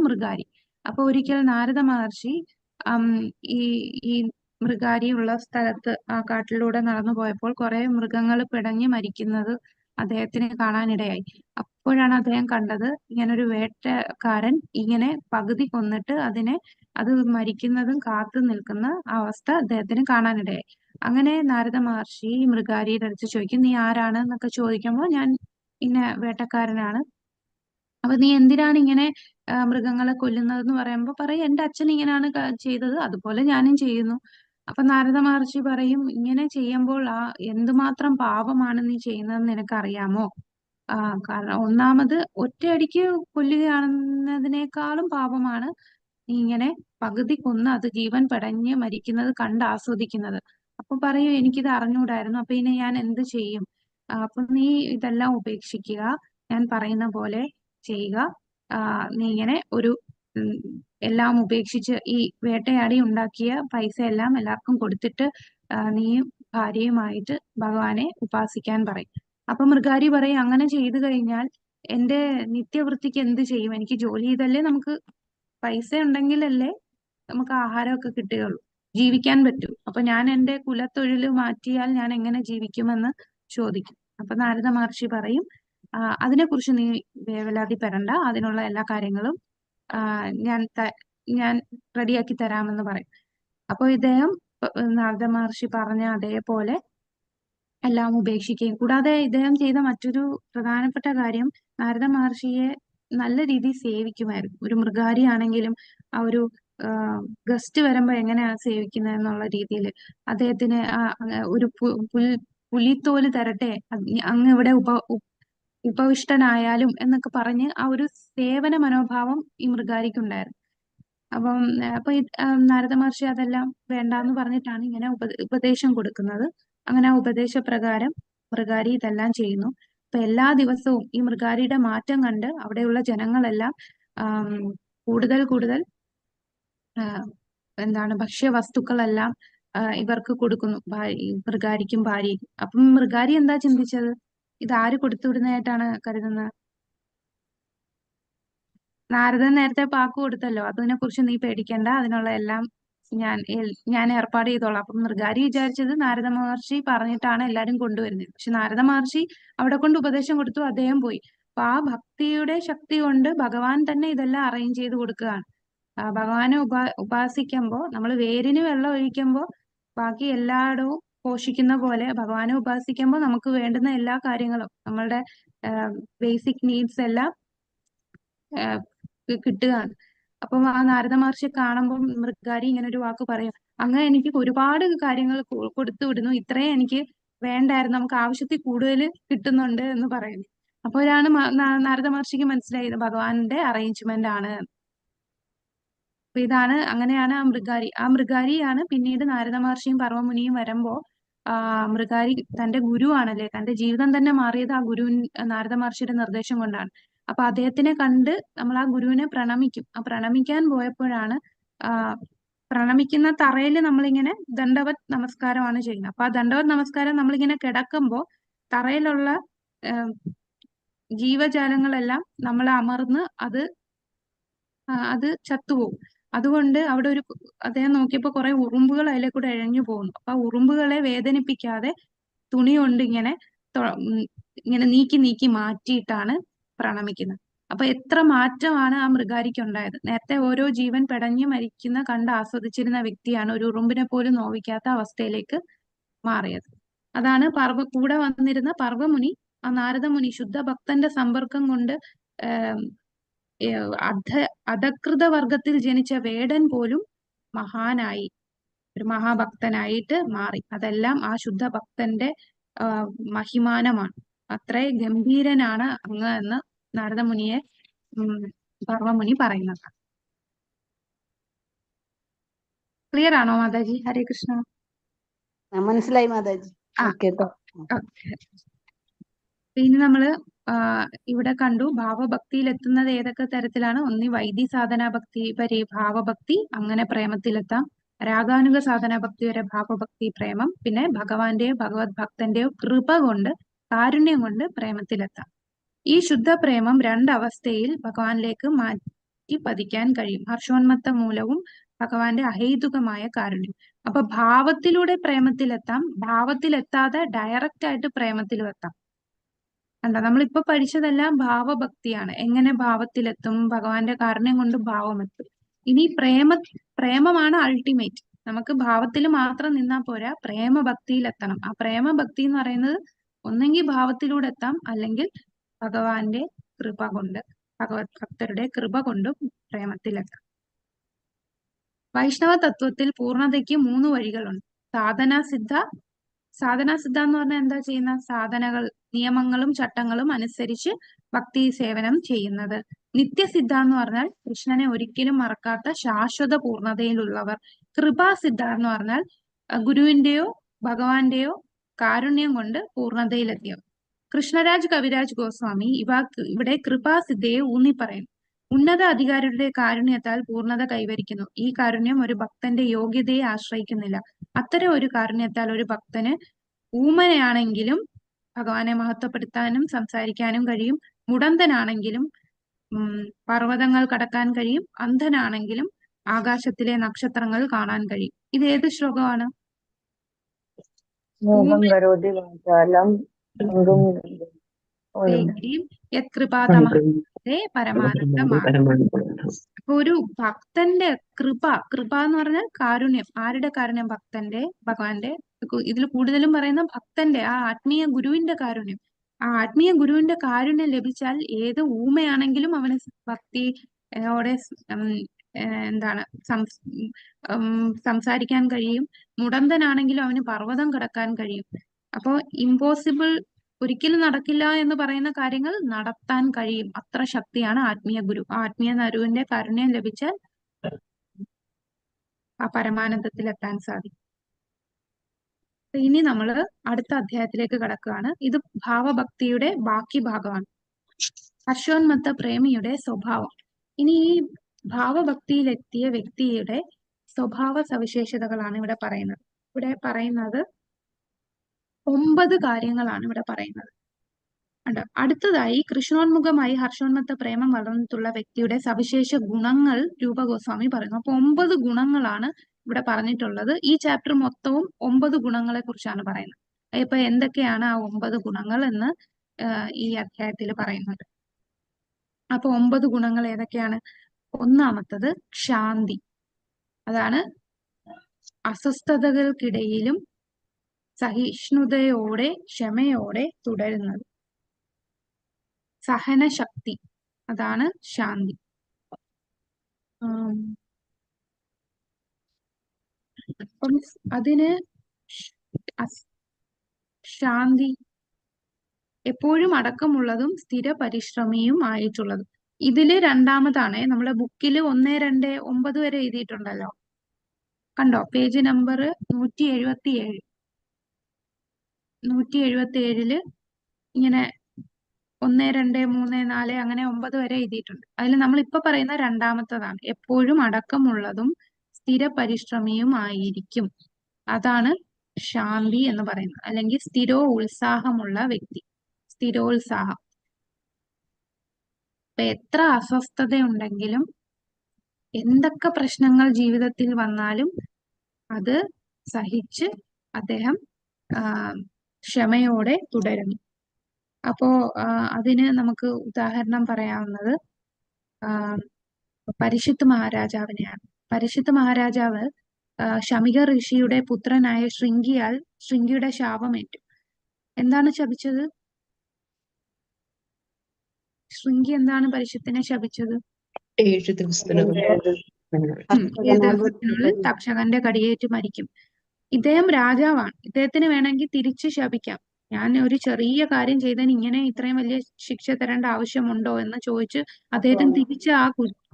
മൃഗാരി. അപ്പൊ ഒരിക്കൽ നാരദ മഹർഷി ഈ മൃഗാരി ഉള്ള സ്ഥലത്ത് ആ കാട്ടിലൂടെ നടന്നു പോയപ്പോൾ കുറെ മൃഗങ്ങൾ പിടഞ്ഞ് മരിക്കുന്നത് അദ്ദേഹത്തിന് കാണാനിടയായി. അപ്പോഴാണ് അദ്ദേഹം കണ്ടത്, ഇങ്ങനൊരു വേട്ടക്കാരൻ ഇങ്ങനെ പകുതി കൊന്നിട്ട് അത് മരിക്കുന്നതും കാത്തു നിൽക്കുന്ന അവസ്ഥ അദ്ദേഹത്തിന് കാണാനിടയായി. അങ്ങനെ നാരദ മഹർഷി മൃഗാരിയുടെ അടുത്ത് ചോദിക്കും, നീ ആരാണ് എന്നൊക്കെ ചോദിക്കുമ്പോൾ, ഞാൻ ഇന്ന വേട്ടക്കാരനാണ്. അപ്പൊ നീ എന്തിനാണ് ഇങ്ങനെ മൃഗങ്ങളെ കൊല്ലുന്നതെന്ന് പറയുമ്പോൾ പറയും, എന്റെ അച്ഛൻ ഇങ്ങനെയാണ് ചെയ്തത്, അതുപോലെ ഞാനും ചെയ്യുന്നു. അപ്പൊ നാരദ മഹർഷി പറയും, ഇങ്ങനെ ചെയ്യുമ്പോൾ എന്തുമാത്രം പാപമാണ് നീ ചെയ്യുന്നതെന്ന് നിനക്കറിയാമോ? കാരണം ഒന്നാമത് ഒറ്റയടിക്ക് കൊല്ലുകയാണെന്നതിനേക്കാളും പാപമാണ് നീ ഇങ്ങനെ പകുതി കൊന്ന് അത് ജീവൻ പെടഞ്ഞ് മരിക്കുന്നത് കണ്ട് ആസ്വദിക്കുന്നത്. അപ്പൊ പറയും, എനിക്കിത് അറിഞ്ഞുകൂടായിരുന്നു, അപ്പൊ ഇനി ഞാൻ എന്ത് ചെയ്യും? അപ്പൊ നീ ഇതെല്ലാം ഉപേക്ഷിക്കുക, ഞാൻ പറയുന്ന പോലെ ചെയ്യുക. നീ ഇങ്ങനെ എല്ലാം ഉപേക്ഷിച്ച് ഈ വേട്ടയാടി ഉണ്ടാക്കിയ പൈസ എല്ലാം എല്ലാവർക്കും കൊടുത്തിട്ട് നീ ഭാര്യയുമായിട്ട് ഭഗവാനെ ഉപാസിക്കാൻ പറയും. അപ്പൊ മൃഗാരി പറയും, അങ്ങനെ ചെയ്തു കഴിഞ്ഞാൽ എന്റെ നിത്യവൃത്തിക്ക് എന്ത് ചെയ്യും? എനിക്ക് ജോലി ചെയ്തല്ലേ നമുക്ക് പൈസ ഉണ്ടെങ്കിലല്ലേ നമുക്ക് ആഹാരമൊക്കെ കിട്ടുകയുള്ളൂ, ജീവിക്കാൻ പറ്റൂ. അപ്പൊ ഞാൻ എന്റെ കുലത്തൊഴിൽ മാറ്റിയാൽ ഞാൻ എങ്ങനെ ജീവിക്കുമെന്ന് ചോദിക്കും. അപ്പൊ നാരദ മഹർഷി പറയും, അതിനെക്കുറിച്ച് നീ വേവലാതിപ്പെടണ്ട, അതിനുള്ള എല്ലാ കാര്യങ്ങളും ഞാൻ റെഡിയാക്കി തരാമെന്ന് പറയും. അപ്പൊ ഇദ്ദേഹം നാരദ മഹർഷി പറഞ്ഞ അതേപോലെ എല്ലാം ഉപേക്ഷിക്കുകയും, കൂടാതെ ഇദ്ദേഹം ചെയ്ത മറ്റൊരു പ്രധാനപ്പെട്ട കാര്യം, നാരദ മഹർഷിയെ നല്ല രീതിയിൽ സേവിക്കുമായിരുന്നു. ഒരു മൃഗാരി ആണെങ്കിലും ആ ഒരു ഗസ്റ്റ് വരുമ്പോ എങ്ങനെയാണ് സേവിക്കുന്നത് എന്നുള്ള രീതിയിൽ അദ്ദേഹത്തിന് ഒരു പുലിത്തോല് തരട്ടെ, അങ്ങ് ഇവിടെ ഉപവിഷ്ടനായാലും എന്നൊക്കെ പറഞ്ഞ് ആ ഒരു സേവന മനോഭാവം ഈ മൃഗാരിക്കുണ്ടായിരുന്നു. അപ്പം നാരദ മഹർഷി അതെല്ലാം വേണ്ടാന്ന് പറഞ്ഞിട്ടാണ് ഇങ്ങനെ ഉപദേശം കൊടുക്കുന്നത്. അങ്ങനെ ആ ഉപദേശപ്രകാരം മൃഗാരി ഇതെല്ലാം ചെയ്യുന്നു. അപ്പൊ എല്ലാ ദിവസവും ഈ മൃഗാരിയുടെ മാറ്റം കണ്ട് അവിടെയുള്ള ജനങ്ങളെല്ലാം കൂടുതൽ കൂടുതൽ ഭക്ഷ്യവസ്തുക്കളെല്ലാം ഇവർക്ക് കൊടുക്കുന്നു, ഈ മൃഗാരിക്കും ഭാര്യയ്ക്കും. അപ്പം മൃഗാരി എന്താ ചിന്തിച്ചത്? ഇതാര് കൊടുത്തുവിടുന്നതായിട്ടാണ് കരുതുന്നത്? നാരദൻ നേരത്തെ പാക്ക് കൊടുത്തല്ലോ, അതിനെ കുറിച്ച് നീ പേടിക്കണ്ട, അതിനുള്ള എല്ലാം ഞാൻ ഏർപ്പാട് ചെയ്തോളാം. അപ്പം മൃഗാരി വിചാരിച്ചത് നാരദ മഹർഷി പറഞ്ഞിട്ടാണ് എല്ലാരും കൊണ്ടുവരുന്നത്. പക്ഷെ നാരദ മഹർഷി അവിടെ കൊണ്ട് ഉപദേശം കൊടുത്തു, അദ്ദേഹം പോയി. അപ്പൊ ആ ഭക്തിയുടെ ശക്തി കൊണ്ട് ഭഗവാൻ തന്നെ ഇതെല്ലാം അറേഞ്ച് ചെയ്ത് കൊടുക്കുകയാണ്. ഭഗവാനെ ഉപാസിക്കുമ്പോൾ നമ്മൾ വേരിന് വെള്ളം ഒഴിക്കുമ്പോൾ ബാക്കി എല്ലായിടവും പോഷിക്കുന്ന പോലെ ഭഗവാനെ ഉപാസിക്കുമ്പോൾ നമുക്ക് വേണ്ടുന്ന എല്ലാ കാര്യങ്ങളും, നമ്മളുടെ ബേസിക് നീഡ്സ് എല്ലാം കിട്ടുകയാണ്. അപ്പം ആ നാരദ മഹർഷി കാണുമ്പോൾ മൃഗാരി ഇങ്ങനെ ഒരു വാക്ക് പറയും, അങ്ങനെ എനിക്ക് ഒരുപാട് കാര്യങ്ങൾ കൊടുത്തു വിടുന്നു, ഇത്രയും എനിക്ക് വേണ്ടായിരുന്നു, നമുക്ക് ആവശ്യത്തിൽ കൂടുതൽ കിട്ടുന്നുണ്ട് എന്ന് പറയുന്നു. അപ്പോഴാണ് നാരദ മഹർഷിക്ക് മനസ്സിലായത് ഭഗവാന്റെ അറേഞ്ച്മെന്റ് ആണ്. അപ്പൊ അങ്ങനെയാണ് ആ മൃഗാരിയാണ് പിന്നീട് നാരദ മഹർഷിയും പർവ്വമുനിയും വരുമ്പോ മൃഗാരി തന്റെ ഗുരുവാണല്ലേ, തന്റെ ജീവിതം തന്നെ മാറിയത് ആ നാരദ മഹർഷിയുടെ നിർദ്ദേശം കൊണ്ടാണ്. അപ്പൊ അദ്ദേഹത്തിനെ കണ്ട് നമ്മൾ ആ ഗുരുവിനെ പ്രണമിക്കും. ആ പ്രണമിക്കാൻ പോയപ്പോഴാണ് പ്രണമിക്കുന്ന തറയിൽ നമ്മളിങ്ങനെ ദണ്ഡവത് നമസ്കാരമാണ് ചെയ്യുന്നത്. അപ്പൊ ആ ദണ്ഡവത് നമസ്കാരം നമ്മളിങ്ങനെ കിടക്കുമ്പോ തറയിലുള്ള ജീവജാലങ്ങളെല്ലാം നമ്മളെ അമർന്ന് അത് ചത്തുപോകും. അതുകൊണ്ട് അവിടെ അദ്ദേഹം നോക്കിയപ്പോ കുറെ ഉറുമ്പുകൾ അതിലെ കൂടെ ഇഴഞ്ഞു പോകുന്നു. അപ്പൊ ആ ഉറുമ്പുകളെ വേദനിപ്പിക്കാതെ തുണി കൊണ്ട് ഇങ്ങനെ നീക്കി നീക്കി മാറ്റിയിട്ടാണ് പ്രണമിക്കുന്നത്. അപ്പൊ എത്ര മാറ്റമാണ് ആ മൃഗാരിക്ക് ഉണ്ടായത്. നേരത്തെ ഓരോ ജീവൻ പെടഞ്ഞു മരിക്കുന്ന കണ്ട് ആസ്വദിച്ചിരുന്ന വ്യക്തിയാണ് ഒരു ഉറുമ്പിനെ പോലും നോവിക്കാത്ത അവസ്ഥയിലേക്ക് മാറിയത്. അതാണ് കൂടെ വന്നിരുന്ന പർവ്വമുനി, ആ നാരദമുനി ശുദ്ധ ഭക്തന്റെ സമ്പർക്കം കൊണ്ട് അധകൃത വർഗത്തിൽ ജനിച്ച വേടൻ പോലും മഹാനായി, ഒരു മഹാഭക്തനായിട്ട് മാറി. അതെല്ലാം ആ ശുദ്ധ ഭക്തന്റെ മഹിമാനമാണ്. അത്രേ ഗംഭീരനാണ് അങ്ങ് എന്ന് നാരദമുനിയെ പർവ്വമുനി പറയുന്നത്. ക്ലിയർ ആണോ മാതാജി? ഹരേ കൃഷ്ണ. മനസ്സിലായി മാതാജി. കേട്ടോ. ഇനി നമ്മള് ഇവിടെ കണ്ടു ഭാവഭക്തിയിൽ എത്തുന്നത് ഏതൊക്കെ തരത്തിലാണ്. ഒന്ന് വൈദി സാധനാ ഭക്തി വരെ ഭാവഭക്തി, അങ്ങനെ പ്രേമത്തിലെത്താം. രാഗാനുഗ സാധനാ ഭക്തി വരെ ഭാവഭക്തി, പ്രേമം. പിന്നെ ഭഗവാന്റെയോ ഭഗവത് ഭക്തന്റെയോ കൃപ കൊണ്ട്, കാരുണ്യം കൊണ്ട് പ്രേമത്തിലെത്താം. ഈ ശുദ്ധ പ്രേമം രണ്ടവസ്ഥയിൽ ഭഗവാനിലേക്ക് മാറ്റി പതിക്കാൻ കഴിയും. ഹർഷോന്മത്ത മൂലവും ഭഗവാന്റെ അഹേതുകമായ കാരുണ്യം. അപ്പൊ ഭാവത്തിലൂടെ പ്രേമത്തിലെത്താം, ഭാവത്തിലെത്താതെ ഡയറക്റ്റ് ആയിട്ട് പ്രേമത്തിലും എത്താം. നമ്മളിപ്പോ പഠിച്ചതെല്ലാം ഭാവഭക്തിയാണ്. എങ്ങനെ ഭാവത്തിലെത്തും? ഭഗവാന്റെ കാരുണ്യം കൊണ്ട് ഭാവമെത്തും. ഇനി പ്രേമമാണ് അൾട്ടിമേറ്റ്. നമുക്ക് ഭാവത്തിൽ മാത്രം നിന്നാ പോരാ, പ്രേമഭക്തിയിലെത്തണം. ആ പ്രേമഭക്തി എന്ന് പറയുന്നത് ഒന്നെങ്കിൽ ഭാവത്തിലൂടെ എത്താം, അല്ലെങ്കിൽ ഭഗവാന്റെ കൃപ കൊണ്ട്, ഭഗവത് ഭക്തരുടെ കൃപ കൊണ്ടും പ്രേമത്തിലെത്താം. വൈഷ്ണവ തത്വത്തിൽ പൂർണ്ണതയ്ക്ക് 3 വഴികളുണ്ട്. സാധനാസിദ്ധ എന്ന് പറഞ്ഞാൽ എന്താ ചെയ്യുന്ന? സാധനകൾ, നിയമങ്ങളും ചട്ടങ്ങളും അനുസരിച്ച് ഭക്തി സേവനം ചെയ്യുന്നത്. നിത്യസിദ്ധ എന്ന് പറഞ്ഞാൽ കൃഷ്ണനെ ഒരിക്കലും മറക്കാത്ത ശാശ്വത പൂർണ്ണതയിലുള്ളവർ. കൃപാസിദ്ധ എന്ന് പറഞ്ഞാൽ ഗുരുവിന്റെയോ ഭഗവാന്റെയോ കാരുണ്യം കൊണ്ട് പൂർണ്ണതയിലെത്തിയവർ. കൃഷ്ണരാജ് കവിരാജ് ഗോസ്വാമി ഇവിടെ കൃപാസിദ്ധയെ ഊന്നി പറയുന്നു. ഉന്നത അധികാരിയുടെ കാരുണ്യത്താൽ പൂർണ്ണത കൈവരിക്കുന്നു. ഈ കാരുണ്യം ഒരു ഭക്തന്റെ യോഗ്യതയെ ആശ്രയിക്കുന്നില്ല. അത്തരം ഒരു കാരുണ്യത്താൽ ഒരു ഭക്തന് ഊമനയാണെങ്കിലും ഭഗവാനെ മഹത്വപ്പെടുത്താനും സംസാരിക്കാനും കഴിയും. മുടന്തനാണെങ്കിലും പർവ്വതങ്ങൾ കടക്കാൻ കഴിയും. അന്ധനാണെങ്കിലും ആകാശത്തിലെ നക്ഷത്രങ്ങൾ കാണാൻ കഴിയും. ഇത് ഏത് ശ്ലോകമാണ്? ഒരു ഭക്തന്റെ കൃപ എന്ന് പറഞ്ഞാൽ കാരുണ്യം. ആരുടെ കാരുണ്യം? ഭക്തന്റെ, ഭഗവാന്റെ. ഇതിൽ കൂടുതലും പറയുന്ന ഭക്തന്റെ, ആ ആത്മീയ ഗുരുവിന്റെ കാരുണ്യം. ആ ആത്മീയ ഗുരുവിന്റെ കാരുണ്യം ലഭിച്ചാൽ ഏത് ഊമയാണെങ്കിലും അവന് ഭക്തിയോടെ സംസാരിക്കാൻ കഴിയും. മുടന്തനാണെങ്കിലും അവന് പർവ്വതം കടക്കാൻ കഴിയും. അപ്പോ ഇമ്പോസിബിൾ ഒരിക്കലും നടക്കില്ല എന്ന് പറയുന്ന കാര്യങ്ങൾ നടത്താൻ കഴിയും. അത്ര ശക്തിയാണ് ആത്മീയ ഗുരു. ആത്മീയ ഗുരുവിന്റെ കാരുണ്യം ലഭിച്ചാൽ ആ പരമാനന്ദത്തിലെത്താൻ സാധിക്കും. ഇനി നമ്മൾ അടുത്ത അധ്യായത്തിലേക്ക് കടക്കുകയാണ്. ഇത് ഭാവഭക്തിയുടെ ബാക്കി ഭാഗമാണ്. ഹർഷോന്മത്ത പ്രേമിയുടെ സ്വഭാവം. ഇനി ഈ ഭാവഭക്തിയിലെത്തിയ വ്യക്തിയുടെ സ്വഭാവ സവിശേഷതകളാണ് ഇവിടെ പറയുന്നത്. ഇവിടെ പറയുന്നത് 9 കാര്യങ്ങളാണ് ഇവിടെ പറയുന്നത്. അടുത്തതായി കൃഷ്ണോന്മുഖമായി ഹർഷോന്മത്ത പ്രേമം വളർന്നിട്ടുള്ള വ്യക്തിയുടെ സവിശേഷ ഗുണങ്ങൾ രൂപഗോസ്വാമി പറയുന്നു. അപ്പൊ 9 ഗുണങ്ങളാണ് ഇവിടെ പറഞ്ഞിട്ടുള്ളത്. ഈ ചാപ്റ്റർ മൊത്തവും 9 ഗുണങ്ങളെ കുറിച്ചാണ് പറയുന്നത്. ഇപ്പൊ എന്തൊക്കെയാണ് ആ 9 ഗുണങ്ങൾ എന്ന് ഈ അധ്യായത്തിൽ പറയുന്നത്. അപ്പൊ 9 ഗുണങ്ങൾ ഏതൊക്കെയാണ്? ഒന്നാമത്തത് ശാന്തി. അതാണ് അസ്വസ്ഥതകൾക്കിടയിലും സഹിഷ്ണുതയോടെ ക്ഷമയോടെ തുടരുന്നത്. സഹനശക്തി, അതാണ് ശാന്തി. അപ്പം അതിന് ശാന്തി എപ്പോഴും അടക്കമുള്ളതും സ്ഥിര പരിശ്രമിയും ആയിട്ടുള്ളതും. ഇതില് രണ്ടാമതാണ്. നമ്മുടെ ബുക്കിൽ 1, 2, 9 വരെ എഴുതിയിട്ടുണ്ടല്ലോ, കണ്ടോ? Page number 177. 177 ഇങ്ങനെ 1, 2, 3, 4 അങ്ങനെ 9 വരെ എഴുതിയിട്ടുണ്ട്. അതിൽ നമ്മൾ ഇപ്പൊ പറയുന്ന രണ്ടാമത്തതാണ്. എപ്പോഴും അടക്കമുള്ളതും സ്ഥിര പരിശ്രമിയും ആയിരിക്കും. അതാണ് ശാന്തി എന്ന് പറയുന്നത്. അല്ലെങ്കിൽ സ്ഥിരോത്സാഹമുള്ള വ്യക്തി. സ്ഥിരോത്സാഹം. ഇപ്പൊ എത്ര അസ്വസ്ഥതയുണ്ടെങ്കിലും എന്തൊക്കെ പ്രശ്നങ്ങൾ ജീവിതത്തിൽ വന്നാലും അത് സഹിച്ച് അദ്ദേഹം ക്ഷമയോടെ തുടരുന്നു. അപ്പോ അതിന് നമുക്ക് ഉദാഹരണം പറയാവുന്നത് പരീക്ഷിത്ത് മഹാരാജാവിനെയാണ്. പരീക്ഷിത്ത് മഹാരാജാവ് ശമിക ഋഷിയുടെ പുത്രനായ ശൃംഗിയുടെ ശാപമേറ്റു. എന്താണ് ശപിച്ചത്? ശൃംഗി എന്താണ് പരീക്ഷത്തിനെ ശപിച്ചത്? 7 ദിവസത്തിനകം 7 ദിവസത്തിനുള്ളിൽ തക്ഷകന്റെ കടിയേറ്റ് മരിക്കും. ഇദ്ദേഹം രാജാവാണ്. ഇദ്ദേഹത്തിന് വേണമെങ്കിൽ തിരിച്ച് ശപിക്കാം. ഞാൻ ഒരു ചെറിയ കാര്യം ചെയ്തതിന് ഇങ്ങനെ ഇത്രയും വലിയ ശിക്ഷ തരേണ്ട ആവശ്യമുണ്ടോ എന്ന് ചോദിച്ച് അദ്ദേഹത്തിന് തിരിച്ച് ആ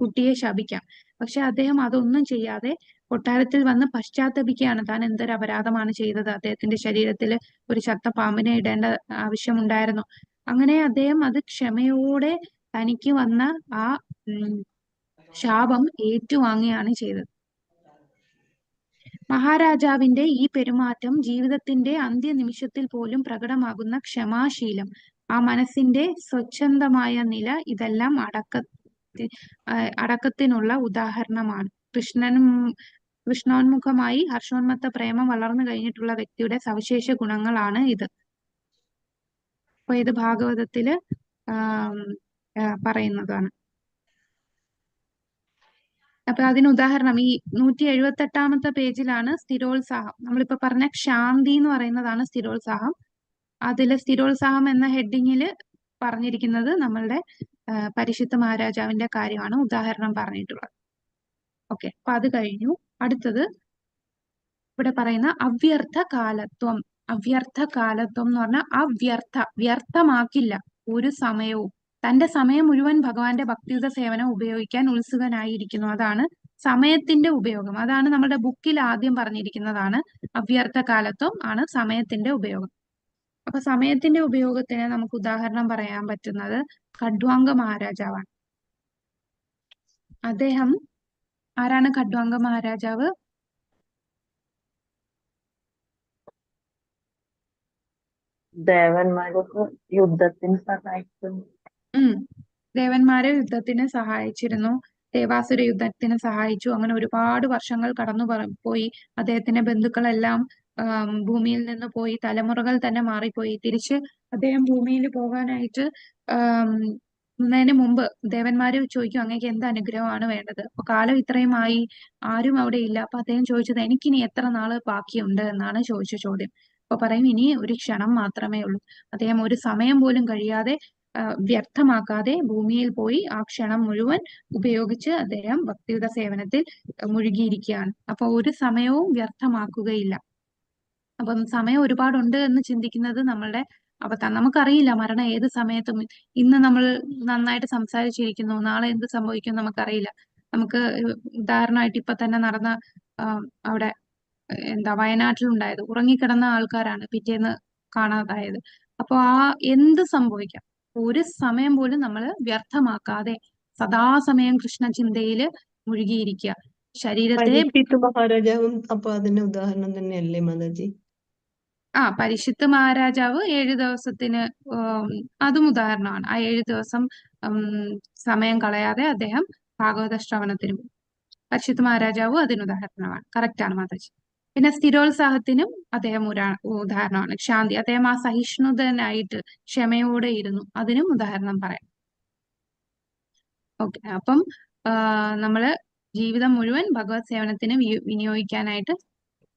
കുട്ടിയെ ശപിക്കാം. പക്ഷെ അദ്ദേഹം അതൊന്നും ചെയ്യാതെ കൊട്ടാരത്തിൽ വന്ന് പശ്ചാത്തപിക്കുകയാണ്. താൻ എന്തൊരു അപരാധമാണ് ചെയ്തത്. അദ്ദേഹത്തിന്റെ ശരീരത്തിൽ ഒരു ചത്ത പാമ്പിനെ ഇടേണ്ട ആവശ്യമുണ്ടായിരുന്നു. അങ്ങനെ അദ്ദേഹം അത് ക്ഷമയോടെ തനിക്ക് വന്ന ആ ശാപം ഏറ്റുവാങ്ങുകയാണ് ചെയ്തത്. മഹാരാജാവിന്റെ ഈ പെരുമാറ്റം ജീവിതത്തിന്റെ അന്ത്യനിമിഷത്തിൽ പോലും പ്രകടമാകുന്ന ക്ഷമാശീലം, ആ മനസ്സിന്റെ സ്വച്ഛന്തമായ നില, ഇതെല്ലാം അടക്കത്തിനുള്ള ഉദാഹരണമാണ്. കൃഷ്ണോന്മുഖമായി ഹർഷോന്മത്ത പ്രേമം വളർന്നു കഴിഞ്ഞിട്ടുള്ള വ്യക്തിയുടെ സവിശേഷ ഗുണങ്ങളാണ് ഇത്. അപ്പൊ ഇത് ഭാഗവതത്തില് പറയുന്നതാണ്. അപ്പൊ അതിന് ഉദാഹരണം ഈ 178 പേജിലാണ് സ്ഥിരോത്സാഹം. നമ്മളിപ്പോ പറഞ്ഞ ശാന്തി എന്ന് പറയുന്നതാണ് സ്ഥിരോത്സാഹം. അതില് സ്ഥിരോത്സാഹം എന്ന ഹെഡിങ്ങിൽ പറഞ്ഞിരിക്കുന്നത് നമ്മളുടെ പരീക്ഷിത്ത് മഹാരാജാവിന്റെ കാര്യമാണ് ഉദാഹരണം പറഞ്ഞിട്ടുള്ളത്. ഓക്കെ, അപ്പൊ അത് കഴിഞ്ഞു. അടുത്തത് ഇവിടെ പറയുന്ന അവ്യർത്ഥ കാലത്വം. അവ്യർത്ഥ കാലത്വം എന്ന് പറഞ്ഞാൽ വ്യർത്ഥമാക്കില്ല ഒരു സമയവും. തന്റെ സമയം മുഴുവൻ ഭഗവാന്റെ ഭക്തിയുത സേവനം ഉപയോഗിക്കാൻ ഉത്സുകനായിരിക്കുന്നു. അതാണ് സമയത്തിന്റെ ഉപയോഗം. അതാണ് നമ്മുടെ ബുക്കിൽ ആദ്യം പറഞ്ഞിരിക്കുന്നതാണ്. അവ്യർത്ഥ കാലത്വം ആണ് സമയത്തിന്റെ ഉപയോഗം. അപ്പൊ സമയത്തിന്റെ ഉപയോഗത്തിന് നമുക്ക് ഉദാഹരണം പറയാൻ പറ്റുന്നത് ഖഡ്വാംഗ മഹാരാജാവാണ്. അദ്ദേഹം ആരാണ്? ഖഡ്വാംഗ മഹാരാജാവ് ദേവന്മാരൊക്കെ യുദ്ധത്തിന് സഹായിക്കുന്നു. ദേവന്മാരെ യുദ്ധത്തിന് സഹായിച്ചിരുന്നു. ദേവാസുര യുദ്ധത്തിന് സഹായിച്ചു. അങ്ങനെ ഒരുപാട് വർഷങ്ങൾ കടന്നു പോയി. അദ്ദേഹത്തിന്റെ ബന്ധുക്കളെല്ലാം ഭൂമിയിൽ നിന്ന് പോയി. തലമുറകൾ തന്നെ മാറിപ്പോയി. തിരിച്ച് അദ്ദേഹം ഭൂമിയിൽ പോകാനായിട്ട് ന്നതിന് മുമ്പ് ദേവന്മാര് ചോദിക്കും, അങ്ങേക്ക് എന്ത് അനുഗ്രഹമാണ് വേണ്ടത്? അപ്പൊ കാലം ഇത്രയും ആയി, ആരും അവിടെ ഇല്ല. അപ്പൊ അദ്ദേഹം ചോദിച്ചത്, എനിക്കിനി എത്ര നാള് ബാക്കിയുണ്ട് എന്നാണ് ചോദിച്ച ചോദ്യം. അപ്പൊ പറയും, ഇനി ഒരു ക്ഷണം മാത്രമേ ഉള്ളൂ. അദ്ദേഹം ഒരു സമയം പോലും കഴിയാതെ വ്യർത്ഥമാക്കാതെ ഭൂമിയിൽ പോയി ആ ക്ഷണം മുഴുവൻ ഉപയോഗിച്ച് അദ്ദേഹം ഭക്തിയുത സേവനത്തിൽ മുഴുകിയിരിക്കുകയാണ്. അപ്പൊ ഒരു സമയവും വ്യർത്ഥമാക്കുകയില്ല. അപ്പം സമയം ഒരുപാടുണ്ട് എന്ന് ചിന്തിക്കുന്നത് നമ്മളുടെ നമുക്കറിയില്ല മരണം ഏത് സമയത്തും. ഇന്ന് നമ്മൾ നന്നായിട്ട് സംസാരിച്ചിരിക്കുന്നു, നാളെ എന്ത് സംഭവിക്കും നമുക്കറിയില്ല. നമുക്ക് ഉദാഹരണമായിട്ട് ഇപ്പൊ തന്നെ നടന്ന അവിടെ വയനാട്ടിലുണ്ടായത്, ഉറങ്ങിക്കിടന്ന ആൾക്കാരാണ് പിറ്റേന്ന് കാണാതായത്. അപ്പൊ എന്ത് സംഭവിക്കാം. ഒരു സമയം പോലും നമ്മൾ വ്യർത്ഥമാക്കാതെ സദാസമയം കൃഷ്ണചിന്തയില് മുഴുകിയിരിക്കുക. ശരീരത്തെ പരീക്ഷിത്ത് മഹാരാജാവും അപ്പൊ അതിന് ഉദാഹരണം തന്നെയല്ലേ മാതാജി? പരീക്ഷിത്ത് മഹാരാജാവ് 7 ദിവസത്തിന് അതും ഉദാഹരണമാണ്. ആ 7 ദിവസം സമയം കളയാതെ അദ്ദേഹം ഭാഗവത ശ്രവണത്തിന് പോയി. പരീക്ഷിത്ത് മഹാരാജാവും അതിന് ഉദാഹരണമാണ്. കറക്റ്റാണ് മാതാജി. പിന്നെ സ്ഥിരോത്സാഹത്തിനും അദ്ദേഹം ഉദാഹരണമാണ്. ശാന്തി, അദ്ദേഹം ആ സഹിഷ്ണുതനായിട്ട് ക്ഷമയോടെ ഇരുന്നു, അതിനും ഉദാഹരണം പറയാം. ഓക്കെ, അപ്പം നമ്മള് ജീവിതം മുഴുവൻ ഭഗവത് സേവനത്തിന് വിനിയോഗിക്കാനായിട്ട്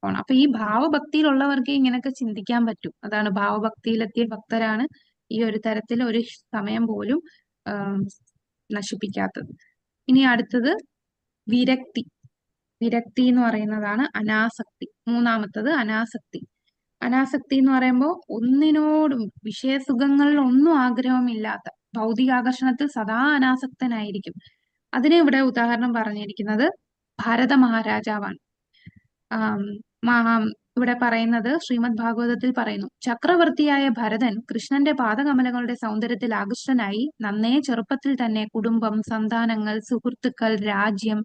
പോണം. അപ്പൊ ഈ ഭാവഭക്തിയിലുള്ളവർക്ക് ഇങ്ങനെയൊക്കെ ചിന്തിക്കാൻ പറ്റും. അതാണ് ഭാവഭക്തിയിലെത്തിയ ഭക്തരാണ് ഈ ഒരു തരത്തിൽ ഒരു സമയം പോലും നശിപ്പിക്കാത്തത്. ഇനി അടുത്തത് വിരക്തി. വിരക്തി എന്ന് പറയുന്നതാണ് അനാസക്തി. മൂന്നാമത്തത് അനാസക്തി. അനാസക്തി എന്ന് പറയുമ്പോൾ ഒന്നിനോടും വിഷയസുഖങ്ങളിൽ ഒന്നും ആഗ്രഹമില്ലാത്ത, ഭൗതികാകർഷണത്തിൽ സദാ അനാസക്തനായിരിക്കും. അതിന് ഇവിടെ ഉദാഹരണം പറഞ്ഞിരിക്കുന്നത് ഭരത മഹാരാജാവാണ്. ഇവിടെ പറയുന്നത് ശ്രീമദ് ഭാഗവതത്തിൽ പറയുന്നു, ചക്രവർത്തിയായ ഭരതൻ കൃഷ്ണന്റെ പാദകമലങ്ങളുടെ സൗന്ദര്യത്തിൽ ആകൃഷ്ടനായി നന്നേ ചെറുപ്പത്തിൽ തന്നെ കുടുംബം, സന്താനങ്ങൾ, സുഹൃത്തുക്കൾ, രാജ്യം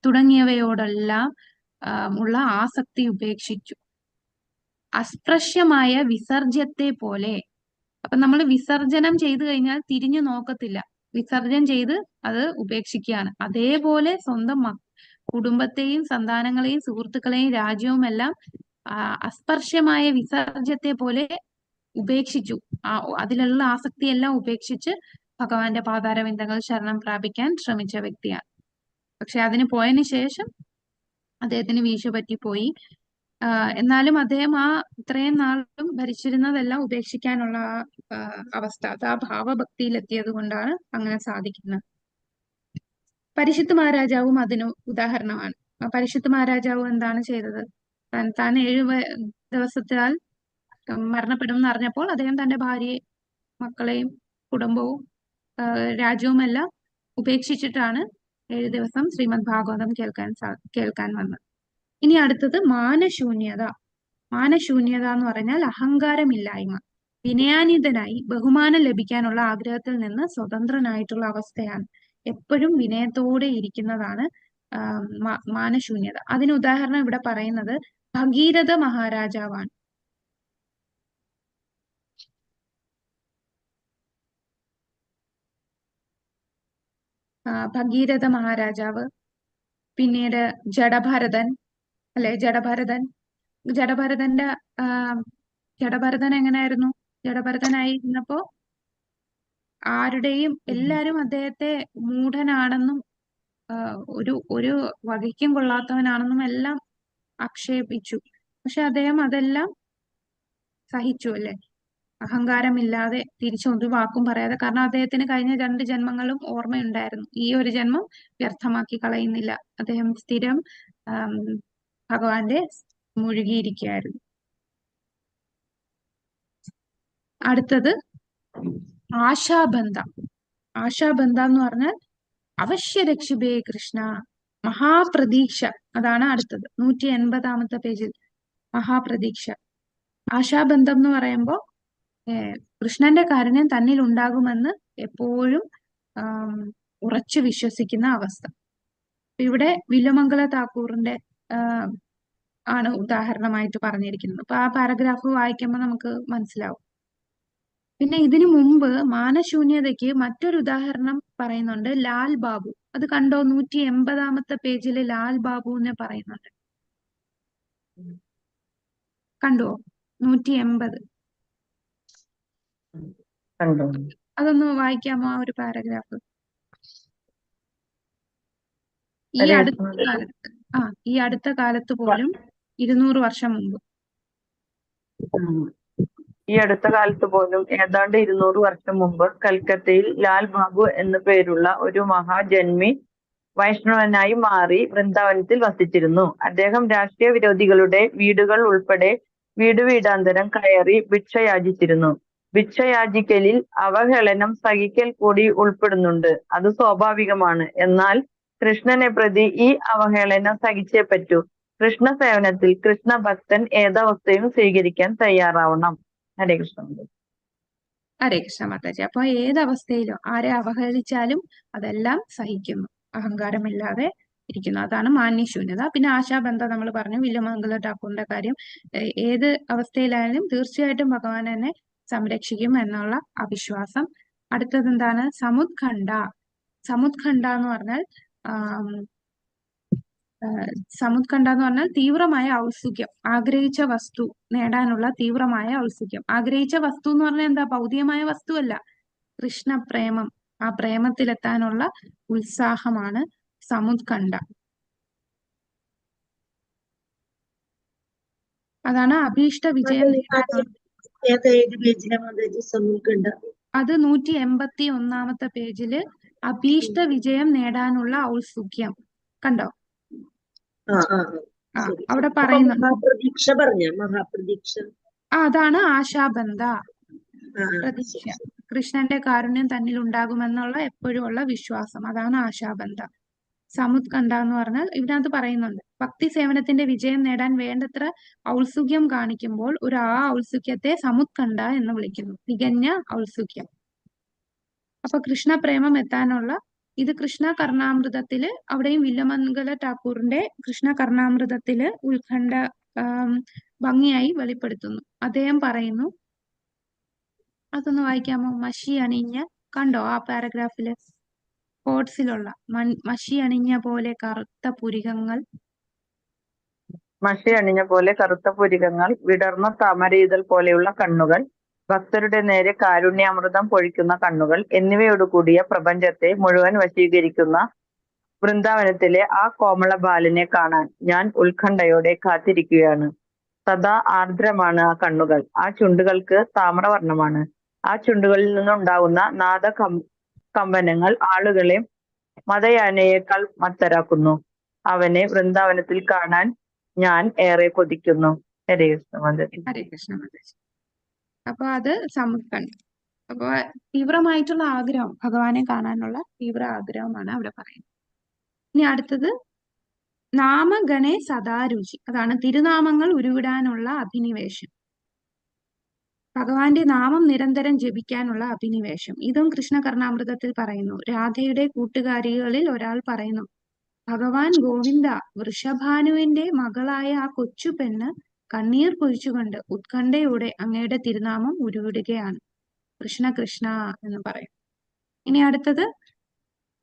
തുടങ്ങിയവയോടെല്ലാം ഉള്ള ആസക്തി ഉപേക്ഷിച്ചു. അസ്പൃശ്യമായ വിസർജ്യത്തെ പോലെ. അപ്പൊ നമ്മൾ വിസർജനം ചെയ്തു കഴിഞ്ഞാൽ തിരിഞ്ഞു നോക്കത്തില്ല, വിസർജനം ചെയ്ത് അത് ഉപേക്ഷിക്കുകയാണ്. അതേപോലെ സ്വന്തം കുടുംബത്തെയും സന്താനങ്ങളെയും സുഹൃത്തുക്കളെയും രാജ്യവും എല്ലാം അസ്പർശ്യമായ വിസർജ്യത്തെ പോലെ ഉപേക്ഷിച്ചു. അതിലുള്ള ആസക്തിയെല്ലാം ഉപേക്ഷിച്ച് ഭഗവാന്റെ പാതാരവിന്ദങ്ങൾ ശരണം പ്രാപിക്കാൻ ശ്രമിച്ച വ്യക്തിയാണ്. പക്ഷെ അതിന് പോയതിനു ശേഷം അദ്ദേഹത്തിന് വീഴ്ച പറ്റിപ്പോയി. എന്നാലും അദ്ദേഹം ഇത്രയും നാളും ഭരിച്ചിരുന്നതെല്ലാം ഉപേക്ഷിക്കാനുള്ള അവസ്ഥ, അത് ആ ഭാവഭക്തിയിലെത്തിയത് കൊണ്ടാണ് അങ്ങനെ സാധിക്കുന്നത്. പരീക്ഷിത്ത് മഹാരാജാവും അതിന് ഉദാഹരണമാണ്. പരീക്ഷിത്ത് മഹാരാജാവ് എന്താണ് ചെയ്തത്? താൻ 7 ദിവസത്താൽ മരണപ്പെടും എന്നറിഞ്ഞപ്പോൾ അദ്ദേഹം തന്റെ ഭാര്യയെ, മക്കളെയും കുടുംബവും രാജ്യവും എല്ലാം ഉപേക്ഷിച്ചിട്ടാണ് 7 ദിവസം ശ്രീമദ് ഭാഗവതം കേൾക്കാൻ വന്നത്. ഇനി അടുത്തത് മാനശൂന്യത. മാനശൂന്യത എന്ന് പറഞ്ഞാൽ അഹങ്കാരമില്ലായ്മ. വിനയാനിതനായി ബഹുമാനം ലഭിക്കാനുള്ള ആഗ്രഹത്തിൽ നിന്ന് സ്വതന്ത്രനായിട്ടുള്ള അവസ്ഥയാണ്. എപ്പോഴും വിനയത്തോടെ ഇരിക്കുന്നതാണ് മാനശൂന്യത. അതിന് ഉദാഹരണം ഇവിടെ പറയുന്നത് ഭഗീരഥ മഹാരാജാവാണ്. ഭഗീരഥ മഹാരാജാവ്, പിന്നീട് ജഡഭരതൻ അല്ലെ, ജഡഭരതൻ എങ്ങനെയായിരുന്നു? ജഡഭരതനായിരുന്നപ്പോ എല്ലാരും അദ്ദേഹത്തെ മൂഢനാണെന്നും ഒരു വകയ്ക്കും കൊള്ളാത്തവനാണെന്നും എല്ലാം ആക്ഷേപിച്ചു. പക്ഷെ അദ്ദേഹം അതെല്ലാം സഹിച്ചു അല്ലെ, അഹങ്കാരമില്ലാതെ തിരിച്ചൊരു വാക്കും പറയാതെ. കാരണം അദ്ദേഹത്തിന് കഴിഞ്ഞ 2 ജന്മങ്ങളും ഓർമ്മയുണ്ടായിരുന്നു. ഈ ഒരു ജന്മം വ്യർത്ഥമാക്കി കളയുന്നില്ല. അദ്ദേഹം സ്ഥിരം ഭഗവാന്റെ മുഴുകിയിരിക്കുകയായിരുന്നു. അടുത്തത് ആശാബന്ധ. ആശാബന്ധ എന്ന് പറഞ്ഞാൽ അവശ്യ രക്ഷിബേ കൃഷ്ണ, മഹാപ്രതീക്ഷ. അതാണ് അടുത്തത് 180-ാമത്തെ പേജിൽ മഹാപ്രതീക്ഷ. ആശാബന്ധം എന്ന് പറയുമ്പോൾ കൃഷ്ണന്റെ കാരുണ്യം തന്നിൽ ഉണ്ടാകുമെന്ന് എപ്പോഴും ഉറച്ചു വിശ്വസിക്കുന്ന അവസ്ഥ. ഇവിടെ വില്വമംഗല താക്കൂറിന്റെ ആണ് ഉദാഹരണമായിട്ട് പറഞ്ഞിരിക്കുന്നത്. അപ്പൊ ആ പാരഗ്രാഫ് വായിക്കുമ്പോൾ നമുക്ക് മനസ്സിലാവും. പിന്നെ ഇതിനു മുമ്പ് മാനശൂന്യതയ്ക്ക് മറ്റൊരു ഉദാഹരണം പറയുന്നുണ്ട്, ലാൽ ബാബു. അത് കണ്ടോ? 180-ാമത്തെ പേജില് ലാൽ ബാബു എന്ന് പറയുന്നുണ്ട്. കണ്ടോ? 180. അതൊന്ന് വായിക്കാമോ ആ ഒരു പാരഗ്രാഫ്? ഈ അടുത്ത കാലത്ത് പോലും 200 വർഷം മുമ്പ്. ഈ അടുത്ത കാലത്ത് പോലും ഏതാണ്ട് 200 വർഷം മുമ്പ് കൽക്കത്തയിൽ ലാൽ ബാബു എന്നു പേരുള്ള ഒരു മഹാജന്മി വൈഷ്ണവനായി മാറി വൃന്ദാവനത്തിൽ വസിച്ചിരുന്നു. അദ്ദേഹം രാഷ്ട്രീയ വിരോധികളുടെ വീടുകൾ ഉൾപ്പെടെ വീടാന്തരം കയറി ഭിക്ഷ യാചിച്ചിരുന്നു. ഭിക്ഷയാചിക്കലിൽ അവഹേളനം സഹിക്കൽ കൂടി ഉൾപ്പെടുന്നുണ്ട്. അത് സ്വാഭാവികമാണ്. എന്നാൽ കൃഷ്ണനെ പ്രതി ഈ അവഹേളനം സഹിച്ചേ പറ്റൂ. കൃഷ്ണ സേവനത്തിൽ കൃഷ്ണ ഭക്തൻ ഏതവസ്ഥയും സ്വീകരിക്കാൻ തയ്യാറാവണം. ഹരേ കൃഷ്ണ. ഹരേ കൃഷ്ണ മാതാജി. അപ്പൊ ഏതവസ്ഥയിലും ആരെ അവഹേളിച്ചാലും അതെല്ലാം സഹിക്കുന്നു, അഹങ്കാരമില്ലാതെ ഇരിക്കുന്നു. അതാണ് മാന്യശൂന്യത. പിന്നെ ആശാബന്ധ നമ്മൾ പറഞ്ഞു, വില്യമംഗല ഠാക്കൂറിന്റെ കാര്യം. ഏത് അവസ്ഥയിലായാലും തീർച്ചയായിട്ടും ഭഗവാൻ എന്നെ സംരക്ഷിക്കും എന്നുള്ള അവിശ്വാസം. അടുത്തത് എന്താണ്? സമുത്ഖണ്ഡ. സമുത്ഖണ്ഡ എന്ന് പറഞ്ഞാൽ സമുത്കണ്ഠ എന്ന് പറഞ്ഞാൽ തീവ്രമായ ഔത്സുക്യം, ആഗ്രഹിച്ച വസ്തു നേടാനുള്ള തീവ്രമായ ഔത്സുക്യം. ആഗ്രഹിച്ച വസ്തു എന്ന് പറഞ്ഞാൽ എന്താ? ഭൗതികമായ വസ്തുവല്ല, കൃഷ്ണപ്രേമം. ആ പ്രേമത്തിലെത്താനുള്ള ഉത്സാഹമാണ് സമുത്കണ്ഠ. അതാണ് അഭീഷ്ട വിജയം നേടാനുള്ള. അത് 181 പേജില് അഭീഷ്ട വിജയം നേടാനുള്ള ഔത്സുക്യം. കണ്ടോ? അവിടെ പറയുന്നു. മഹാപ്രതീക്ഷ പറഞ്ഞ മഹാപ്രതീക്ഷ അതാണ് ആശാബന്ധ. പ്രതീക്ഷ, കൃഷ്ണന്റെ കാരുണ്യം തന്നിൽ ഉണ്ടാകുമെന്നുള്ള എപ്പോഴും ഉള്ള വിശ്വാസം, അതാണ് ആശാബന്ധ. സമുത്കണ്ഠ എന്ന് പറഞ്ഞാൽ ഇതിനകത്ത് പറയുന്നുണ്ട്, ഭക്തി സേവനത്തിന്റെ വിജയം നേടാൻ വേണ്ടത്ര ഔത്സുക്യം കാണിക്കുമ്പോൾ ആ ഔത്സുക്യത്തെ സമുത്കണ്ഠ എന്ന് വിളിക്കുന്നു, തികഞ്ഞ ഔത്സുക്യം. അപ്പൊ കൃഷ്ണപ്രേമം എത്താനുള്ള ഇത് കൃഷ്ണ കർണാമൃതത്തില്, അവിടെയും വില്യമംഗല ഠാക്കൂറിന്റെ കൃഷ്ണ കർണാമൃതത്തില് ഉത്കണ്ഠ ഭംഗിയായി വെളിപ്പെടുത്തുന്നു. അദ്ദേഹം പറയുന്നു, അതൊന്ന് വായിക്കാമോ? മഷി അണിഞ്ഞ, കണ്ടോ ആ പാരഗ്രാഫില് കോട്സിലുള്ള മഷി അണിഞ്ഞ പോലെ കറുത്ത പുരികങ്ങൾ. മഷി അണിഞ്ഞ പോലെ കറുത്ത പുരികങ്ങൾ, വിടർന്ന താമരയിതൾ പോലെയുള്ള കണ്ണുകൾ, ഭക്തരുടെ നേരെ കാരുണ്യാമൃതം പൊഴിക്കുന്ന കണ്ണുകൾ എന്നിവയോടുകൂടിയ പ്രപഞ്ചത്തെ മുഴുവൻ വശീകരിക്കുന്ന വൃന്ദാവനത്തിലെ ആ കോമള ബാലനെ കാണാൻ ഞാൻ ഉത്കണ്ഠയോടെ കാത്തിരിക്കുകയാണ്. സദാ ആർദ്രമാണ് ആ കണ്ണുകൾ. ആ ചുണ്ടുകൾക്ക് താമ്രവർണ്ണമാണ്. ആ ചുണ്ടുകളിൽ നിന്നുണ്ടാകുന്ന കമ്പനങ്ങൾ ആളുകളെ മതയാനയേക്കാൾ മത്തരാക്കുന്നു. അവനെ വൃന്ദാവനത്തിൽ കാണാൻ ഞാൻ ഏറെ കൊതിക്കുന്നു. ഹരേ കൃഷ്ണ മാതാജി. ഹരേ കൃഷ്ണ മാതാജി. അപ്പൊ അത് സമുത്കണ്ഠ. അപ്പൊ തീവ്രമായിട്ടുള്ള ആഗ്രഹം, ഭഗവാനെ കാണാനുള്ള തീവ്ര ആഗ്രഹമാണ് അവിടെ പറയുന്നത്. ഇനി അടുത്തത് നാമഗണേ സദാരുചി. അതാണ് തിരുനാമങ്ങൾ ഉരുവിടാനുള്ള അഭിനിവേശം, ഭഗവാന്റെ നാമം നിരന്തരം ജപിക്കാനുള്ള അഭിനിവേശം. ഇതും കൃഷ്ണ കർണാമൃതത്തിൽ പറയുന്നു. രാധയുടെ കൂട്ടുകാരികളിൽ ഒരാൾ പറയുന്നു, ഭഗവാൻ ഗോവിന്ദ, വൃഷഭാനുവിന്റെ മകളായ ആ കൊച്ചു പെണ്ണ് കണ്ണീർ പൊഴിച്ചുകൊണ്ട് ഉത്കണ്ഠയോടെ അങ്ങയുടെ തിരുനാമം ഉരുവിടുകയാണ്. കൃഷ്ണ കൃഷ്ണ എന്ന് പറയും. ഇനി അടുത്തത്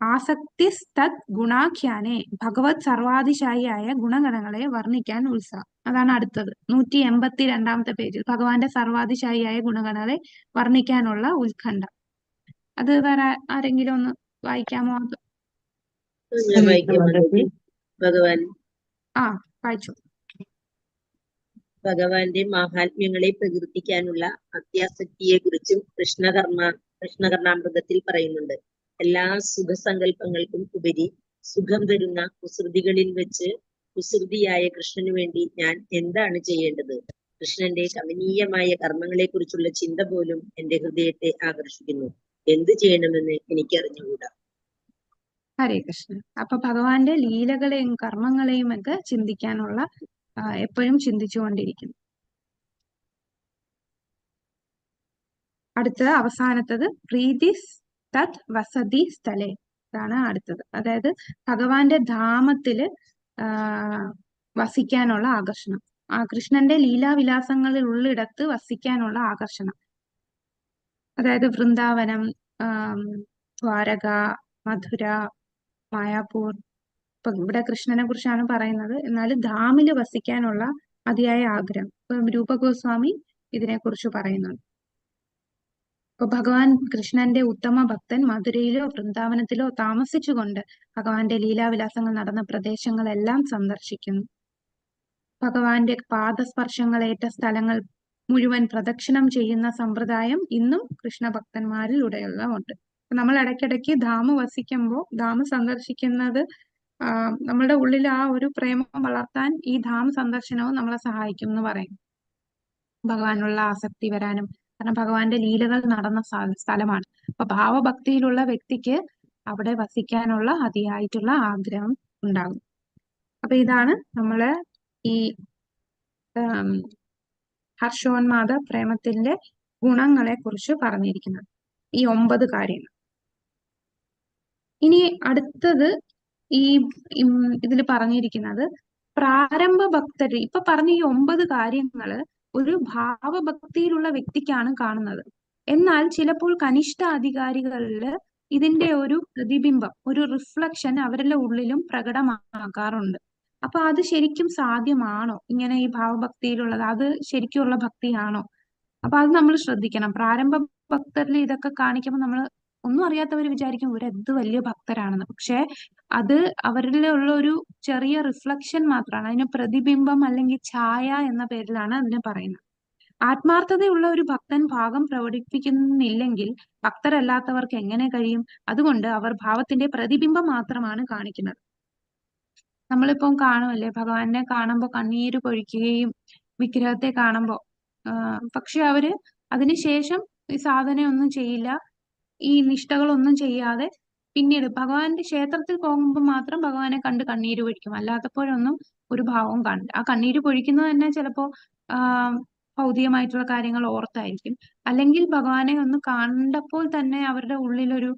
ആസക്തിസ്തത് ഗുണാഖ്യാനെ, ഭഗവത് സർവാതിശായിയായ ഗുണഗണങ്ങളെ വർണ്ണിക്കാൻ ഉത്സാഹം. അതാണ് അടുത്തത് 182 പേജിൽ ഭഗവാന്റെ സർവാതിശായിയായ ഗുണഗണങ്ങളെ വർണ്ണിക്കാനുള്ള ഉത്കണ്ഠ. അത് വേറെ ആരെങ്കിലും ഒന്ന് വായിക്കാമോ? ഭഗവാൻ വായിച്ചു. ഭഗവാന്റെ മാഹാത്മ്യങ്ങളെ പ്രകീർത്തിക്കാനുള്ള അത്യാസക്തിയെ കുറിച്ചും കൃഷ്ണകർണാമൃതത്തിൽ പറയുന്നുണ്ട്. എല്ലാ സുഖസങ്കല്പങ്ങൾക്കും ഉപരി സുഖം തരുന്ന കുസൃതികളിൽ വെച്ച് കുസൃതിയായ കൃഷ്ണനു വേണ്ടി ഞാൻ എന്താണ് ചെയ്യേണ്ടത്? കൃഷ്ണന്റെ കമനീയമായ കർമ്മങ്ങളെ കുറിച്ചുള്ള ചിന്ത പോലും എന്റെ ഹൃദയത്തെ ആകർഷിക്കുന്നു. എന്ത് ചെയ്യണമെന്ന് എനിക്കറിഞ്ഞുകൂടാ. ഹരേ കൃഷ്ണ. അപ്പൊ ഭഗവാന്റെ ലീലകളെയും കർമ്മങ്ങളെയും ഒക്കെ ചിന്തിക്കാനുള്ള എപ്പോഴും ചിന്തിച്ചുകൊണ്ടിരിക്കുന്നു. അടുത്തത് അവസാനത്തത് പ്രീതി തത് വസതി സ്ഥലേ. ഇതാണ് അടുത്തത്. അതായത് ഭഗവാന്റെ ധാമത്തില് വസിക്കാനുള്ള ആകർഷണം, ആ കൃഷ്ണന്റെ ലീലാവിലാസങ്ങളിൽ ഉള്ളിടത്ത് വസിക്കാനുള്ള ആകർഷണം. അതായത് വൃന്ദാവനം, ദ്വാരക, മധുര, മായാപൂർ. ഇപ്പൊ ഇവിടെ കൃഷ്ണനെ കുറിച്ചാണ് പറയുന്നത്. എന്നാലും ധാമില് വസിക്കാനുള്ള അതിയായ ആഗ്രഹം. ഇപ്പൊ രൂപഗോസ്വാമി ഇതിനെക്കുറിച്ച് പറയുന്നുണ്ട്. ഇപ്പൊ ഭഗവാൻ കൃഷ്ണന്റെ ഉത്തമ ഭക്തൻ മധുരയിലോ വൃന്ദാവനത്തിലോ താമസിച്ചുകൊണ്ട് ഭഗവാന്റെ ലീലാവിലാസങ്ങൾ നടന്ന പ്രദേശങ്ങളെല്ലാം സന്ദർശിക്കുന്നു. ഭഗവാന്റെ പാദസ്പർശങ്ങളേറ്റ സ്ഥലങ്ങൾ മുഴുവൻ പ്രദക്ഷിണം ചെയ്യുന്ന സമ്പ്രദായം ഇന്നും കൃഷ്ണഭക്തന്മാരിൽ ഉടയുള്ളതുണ്ട്. നമ്മൾ ഇടയ്ക്കിടയ്ക്ക് ധാമ വസിക്കുമ്പോൾ, ധാമ സന്ദർശിക്കുന്നത് നമ്മളുടെ ഉള്ളിൽ ആ ഒരു പ്രേമം വളർത്താൻ ഈ ധാമ സന്ദർശനവും നമ്മളെ സഹായിക്കും എന്ന് പറയും. ഭഗവാനുള്ള ആസക്തി വരാനും കാരണം ഭഗവാന്റെ ലീലകൾ നടന്ന സ്ഥലമാണ്. അപ്പൊ ഭാവഭക്തിയിലുള്ള വ്യക്തിക്ക് അവിടെ വസിക്കാനുള്ള അതിയായിട്ടുള്ള ആഗ്രഹം ഉണ്ടാകും. അപ്പൊ ഇതാണ് നമ്മള് ഈ ഹർഷോന്മാദ പ്രേമത്തിന്റെ ഗുണങ്ങളെ കുറിച്ച് പറഞ്ഞിരിക്കുന്നത്, ഈ 9 കാര്യങ്ങൾ. ഇനി അടുത്തത് ഈ ഇതിൽ പറഞ്ഞിരിക്കുന്നത് പ്രാരംഭ ഭക്തര്. ഇപ്പൊ പറഞ്ഞ ഈ 9 കാര്യങ്ങള് ഒരു ഭാവഭക്തിയിലുള്ള വ്യക്തിക്കാണ് കാണുന്നത്. എന്നാൽ ചിലപ്പോൾ കനിഷ്ഠ അധികാരികളില് ഇതിന്റെ ഒരു പ്രതിബിംബം, ഒരു റിഫ്ലക്ഷൻ അവരുടെ ഉള്ളിലും പ്രകടമാക്കാറുണ്ട്. അപ്പൊ അത് ശരിക്കും സാധ്യമാണോ? ഇങ്ങനെ ഈ ഭാവഭക്തിയിലുള്ളത് അത് ശരിക്കുള്ള ഭക്തിയാണോ? അപ്പൊ അത് നമ്മൾ ശ്രദ്ധിക്കണം. പ്രാരംഭ ഭക്തരിൽ ഇതൊക്കെ കാണിക്കുമ്പോൾ നമ്മൾ ഒന്നും അറിയാത്തവർ വിചാരിക്കും ഇവരെന്ത് വലിയ ഭക്തരാണെന്ന്. പക്ഷെ അത് അവരിലുള്ള ഒരു ചെറിയ റിഫ്ലക്ഷൻ മാത്രമാണ്. അതിന് പ്രതിബിംബം അല്ലെങ്കിൽ ഛായ എന്ന പേരിലാണ് അതിനെ പറയുന്നത്. ആത്മാർത്ഥതയുള്ള ഒരു ഭക്തൻ ഭാവം പ്രകടിപ്പിക്കുന്നില്ലെങ്കിൽ ഭക്തരല്ലാത്തവർക്ക് എങ്ങനെ കഴിയും? അതുകൊണ്ട് അവർ ഭാവത്തിന്റെ പ്രതിബിംബം മാത്രമാണ് കാണിക്കുന്നത്. നമ്മളിപ്പം കാണുമല്ലേ, ഭഗവാനെ കാണുമ്പോൾ കണ്ണീര് പൊഴിക്കുകയും വിഗ്രഹത്തെ കാണുമ്പോൾ പക്ഷെ അവര് അതിനുശേഷം ഈ സാധനയൊന്നും ചെയ്യില്ല, ഈ നിഷ്ഠകളൊന്നും ചെയ്യാതെ പിന്നീട് ഭഗവാന്റെ ക്ഷേത്രത്തിൽ പോകുമ്പോൾ മാത്രം ഭഗവാനെ കണ്ട് കണ്ണീര് പൊഴിക്കും. അല്ലാത്തപ്പോഴൊന്നും ഒരു ഭാവവും കാണില്ല. ആ കണ്ണീര് പൊഴിക്കുന്നത് തന്നെ ചിലപ്പോ ഭൗതികമായിട്ടുള്ള കാര്യങ്ങൾ ഓർത്തായിരിക്കും. അല്ലെങ്കിൽ ഭഗവാനെ ഒന്ന് കണ്ടപ്പോൾ തന്നെ അവരുടെ ഉള്ളിലൊരു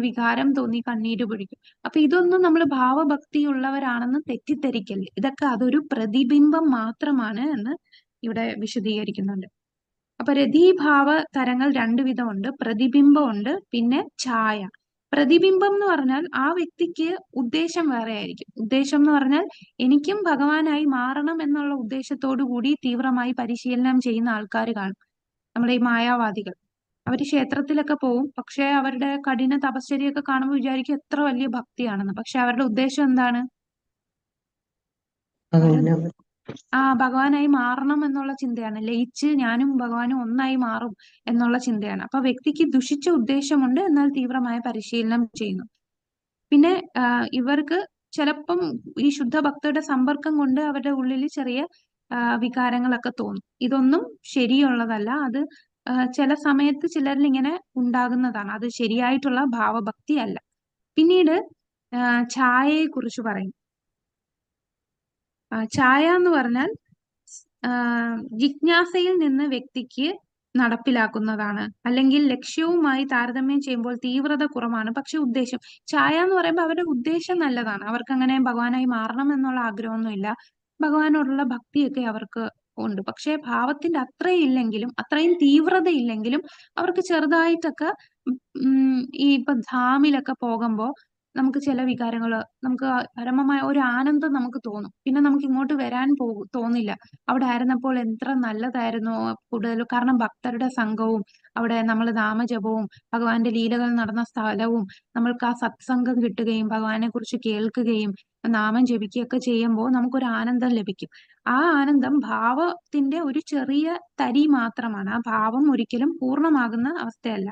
വികാരം തോന്നി കണ്ണീര് പൊഴിക്കും. അപ്പൊ ഇതൊന്നും നമ്മൾ ഭാവഭക്തിയുള്ളവരാണെന്ന് തെറ്റിദ്ധരിക്കല്ലേ. ഇതൊക്കെ അതൊരു പ്രതിബിംബം മാത്രമാണ് എന്ന് ഇവിടെ വിശദീകരിക്കുന്നുണ്ട്. അപ്പൊ രതിഭാവ തരങ്ങൾ 2 വിധമുണ്ട്. പ്രതിബിംബമുണ്ട്, പിന്നെ ഛായ. പ്രതിബിംബം എന്ന് പറഞ്ഞാൽ ആ വ്യക്തിക്ക് ഉദ്ദേശം വേറെ ആയിരിക്കും. ഉദ്ദേശം എന്ന് പറഞ്ഞാൽ എനിക്കും ഭഗവാനായി മാറണം എന്നുള്ള ഉദ്ദേശത്തോടു കൂടി തീവ്രമായി പരിശീലനം ചെയ്യുന്ന ആൾക്കാർ കാണും. നമ്മുടെ ഈ മായാവാദികൾ അവര് ക്ഷേത്രത്തിലൊക്കെ പോവും, പക്ഷെ അവരുടെ കഠിന തപശ്ചര്യയൊക്കെ കാണുമ്പോൾ വിചാരിക്കും എത്ര വലിയ ഭക്തിയാണെന്ന്. പക്ഷെ അവരുടെ ഉദ്ദേശം എന്താണ്? ഭഗവാനായി മാറണം എന്നുള്ള ചിന്തയാണ്. ലയിച്ച് ഞാനും ഭഗവാനും ഒന്നായി മാറും എന്നുള്ള ചിന്തയാണ്. അപ്പൊ വ്യക്തിക്ക് ദുഷിച്ച ഉദ്ദേശമുണ്ട്, എന്നാൽ തീവ്രമായ പരിശീലനം ചെയ്യുന്നു. പിന്നെ ഇവർക്ക് ചിലപ്പം ഈ ശുദ്ധ ഭക്തരുടെ സമ്പർക്കം കൊണ്ട് അവരുടെ ഉള്ളിൽ ചെറിയ വികാരങ്ങളൊക്കെ തോന്നും. ഇതൊന്നും ശരിയുള്ളതല്ല. അത് ചില സമയത്ത് ചിലരിൽ ഇങ്ങനെ ഉണ്ടാകുന്നതാണ്. അത് ശരിയായിട്ടുള്ള ഭാവഭക്തി അല്ല. പിന്നീട് ഛായയെ കുറിച്ച് പറയും. ഛായ എന്ന് പറഞ്ഞാൽ ജിജ്ഞാസയിൽ നിന്ന് വ്യക്തിക്ക് നടപ്പിലാക്കുന്നതാണ്. അല്ലെങ്കിൽ ലക്ഷ്യവുമായി താരതമ്യം ചെയ്യുമ്പോൾ തീവ്രത കുറവാണ്, പക്ഷെ ഉദ്ദേശം. ഛായ എന്ന് പറയുമ്പോൾ അവരുടെ ഉദ്ദേശം നല്ലതാണ്. അവർക്ക് അങ്ങനെ ഭഗവാനായി മാറണം എന്നുള്ള ആഗ്രഹമൊന്നുമില്ല. ഭഗവാനോടുള്ള ഭക്തിയൊക്കെ അവർക്ക് ഉണ്ട്. പക്ഷെ ഭാവത്തിന്റെ അത്രയും ഇല്ലെങ്കിലും, അത്രയും തീവ്രത ഇല്ലെങ്കിലും അവർക്ക് ചെറുതായിട്ടൊക്കെ ഈ ഇപ്പൊ ധാമിലൊക്കെ പോകുമ്പോൾ നമുക്ക് ചില വികാരങ്ങൾ, നമുക്ക് പരമമായ ഒരു ആനന്ദം നമുക്ക് തോന്നും. പിന്നെ നമുക്ക് ഇങ്ങോട്ട് വരാൻ തോന്നില്ല. അവിടെ ആയിരുന്നപ്പോൾ എത്ര നല്ലതായിരുന്നു കൂടുതൽ. കാരണം ഭക്തരുടെ സംഘവും അവിടെ നമ്മൾ നാമജപവും ഭഗവാന്റെ ലീലകൾ നടന്ന സ്ഥലവും നമ്മൾക്ക് ആ സത്സംഗം കിട്ടുകയും ഭഗവാനെ കുറിച്ച് കേൾക്കുകയും നാമം ജപിക്കുകയൊക്കെ ചെയ്യുമ്പോൾ നമുക്കൊരു ആനന്ദം ലഭിക്കും. ആ ആനന്ദം ഭാവത്തിന്റെ ഒരു ചെറിയ തരി മാത്രമാണ്. ആ ഭാവം ഒരിക്കലും പൂർണ്ണമാകുന്ന അവസ്ഥയല്ല.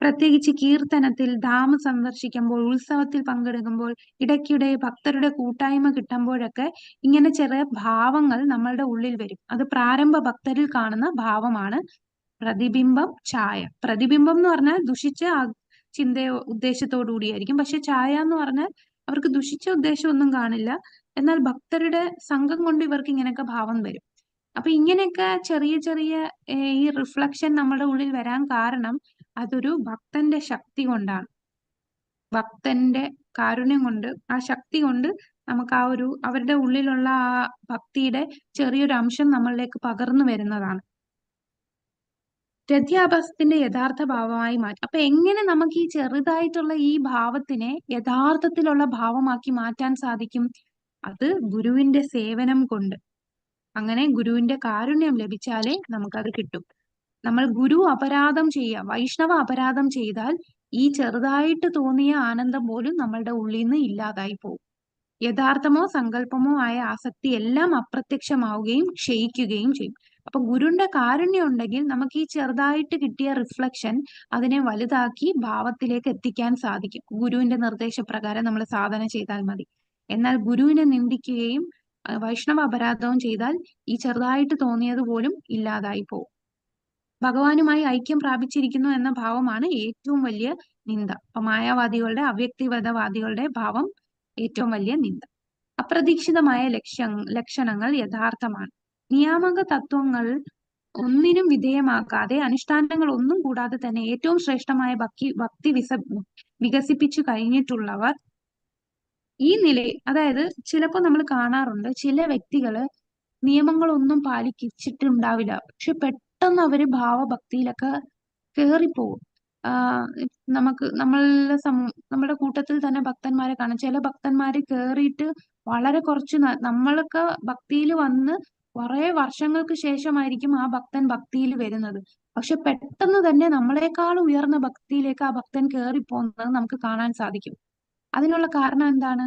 പ്രത്യേകിച്ച് കീർത്തനത്തിൽ, ധാമ സന്ദർശിക്കുമ്പോൾ, ഉത്സവത്തിൽ പങ്കെടുക്കുമ്പോൾ, ഇടയ്ക്കിടെ ഭക്തരുടെ കൂട്ടായ്മ കിട്ടുമ്പോഴൊക്കെ ഇങ്ങനെ ചെറിയ ഭാവങ്ങൾ നമ്മളുടെ ഉള്ളിൽ വരും. അത് പ്രാരംഭ ഭക്തരിൽ കാണുന്ന ഭാവമാണ് പ്രതിബിംബം, ഛായ. പ്രതിബിംബം എന്ന് പറഞ്ഞാൽ ദുഷിച്ച ചിന്തയോ ഉദ്ദേശത്തോടു കൂടിയായിരിക്കും. പക്ഷെ ഛായ എന്ന് പറഞ്ഞാൽ അവർക്ക് ദുഷിച്ച ഉദ്ദേശമൊന്നും കാണില്ല. എന്നാൽ ഭക്തരുടെ സംഘം കൊണ്ട് ഇവർക്ക് ഇങ്ങനെയൊക്കെ ഭാവം വരും. അപ്പൊ ഇങ്ങനെയൊക്കെ ചെറിയ ചെറിയ ഈ റിഫ്ലക്ഷൻ നമ്മുടെ ഉള്ളിൽ വരാൻ കാരണം അതൊരു ഭക്തന്റെ ശക്തി കൊണ്ടാണ്. ഭക്തന്റെ കാരുണ്യം കൊണ്ട്, ആ ശക്തി കൊണ്ട് നമുക്ക് ആ ഒരു അവരുടെ ഉള്ളിലുള്ള ആ ഭക്തിയുടെ ചെറിയൊരു അംശം നമ്മളിലേക്ക് പകർന്നു വരുന്നതാണ്. രഥ്യാഭാസത്തിന്റെ യഥാർത്ഥ ഭാവമായി മാറ്റും. അപ്പൊ എങ്ങനെ നമുക്ക് ഈ ചെറുതായിട്ടുള്ള ഈ ഭാവത്തിനെ യഥാർത്ഥത്തിലുള്ള ഭാവമാക്കി മാറ്റാൻ സാധിക്കും? അത് ഗുരുവിന്റെ സേവനം കൊണ്ട്. അങ്ങനെ ഗുരുവിന്റെ കാരുണ്യം ലഭിച്ചാലേ നമുക്കത് കിട്ടും. നമ്മൾ ഗുരു അപരാധം ചെയ്യുക, വൈഷ്ണവ അപരാധം ചെയ്താൽ ഈ ചെറുതായിട്ട് തോന്നിയ ആനന്ദം പോലും നമ്മളുടെ ഉള്ളിൽ നിന്ന് ഇല്ലാതായി പോകും. യഥാർത്ഥമോ സങ്കല്പമോ ആയ ആസക്തി എല്ലാം അപ്രത്യക്ഷമാവുകയും ക്ഷയിക്കുകയും ചെയ്യും. അപ്പൊ ഗുരുവിന്റെ കാരുണ്യം ഉണ്ടെങ്കിൽ നമുക്ക് ഈ ചെറുതായിട്ട് കിട്ടിയ റിഫ്ലക്ഷൻ അതിനെ വലുതാക്കി ഭാവത്തിലേക്ക് എത്തിക്കാൻ സാധിക്കും. ഗുരുവിന്റെ നിർദ്ദേശപ്രകാരം നമ്മൾ സാധന ചെയ്താൽ മതി. എന്നാൽ ഗുരുവിനെ നിന്ദിക്കുകയും വൈഷ്ണവ അപരാധവും ചെയ്താൽ ഈ ചെറുതായിട്ട് തോന്നിയത് പോലും ഇല്ലാതായി പോകും. ഭഗവാനുമായി ഐക്യം പ്രാപിച്ചിരിക്കുന്നു എന്ന ഭാവമാണ് ഏറ്റവും വലിയ നിന്ദ. അപ്പൊ മായാവാദികളുടെ, അവ്യക്തിവാദവാദികളുടെ ഭാവം ഏറ്റവും വലിയ നിന്ദ. അപ്രതീക്ഷിതമായ ലക്ഷണങ്ങൾ യഥാർത്ഥമാണ്. നിയാമക തത്വങ്ങൾ ഒന്നിനും വിധേയമാക്കാതെ, അനുഷ്ഠാനങ്ങൾ ഒന്നും കൂടാതെ തന്നെ ഏറ്റവും ശ്രേഷ്ഠമായ ഭക്തി വികസിപ്പിച്ചു കഴിഞ്ഞിട്ടുള്ളവർ ഈ നിലയിൽ, അതായത് ചിലപ്പോൾ നമ്മൾ കാണാറുണ്ട് ചില വ്യക്തികള് നിയമങ്ങളൊന്നും പാലിച്ചിട്ടുണ്ടാവില്ല, പക്ഷെ പെട്ടെന്ന് അവര് ഭാവഭക്തിയിലൊക്കെ കേറിപ്പോകും. നമ്മുടെ കൂട്ടത്തിൽ തന്നെ ഭക്തന്മാരെ കാണാം. ചില ഭക്തന്മാര് കേറിയിട്ട് വളരെ കുറച്ച് നമ്മളൊക്കെ ഭക്തിയിൽ വന്ന് കുറെ വർഷങ്ങൾക്ക് ശേഷമായിരിക്കും ആ ഭക്തൻ ഭക്തിയിൽ വരുന്നത്. പക്ഷെ പെട്ടെന്ന് തന്നെ നമ്മളെക്കാൾ ഉയർന്ന ഭക്തിയിലേക്ക് ആ ഭക്തൻ കേറിപ്പോകുന്നത് നമുക്ക് കാണാൻ സാധിക്കും. അതിനുള്ള കാരണം എന്താണ്?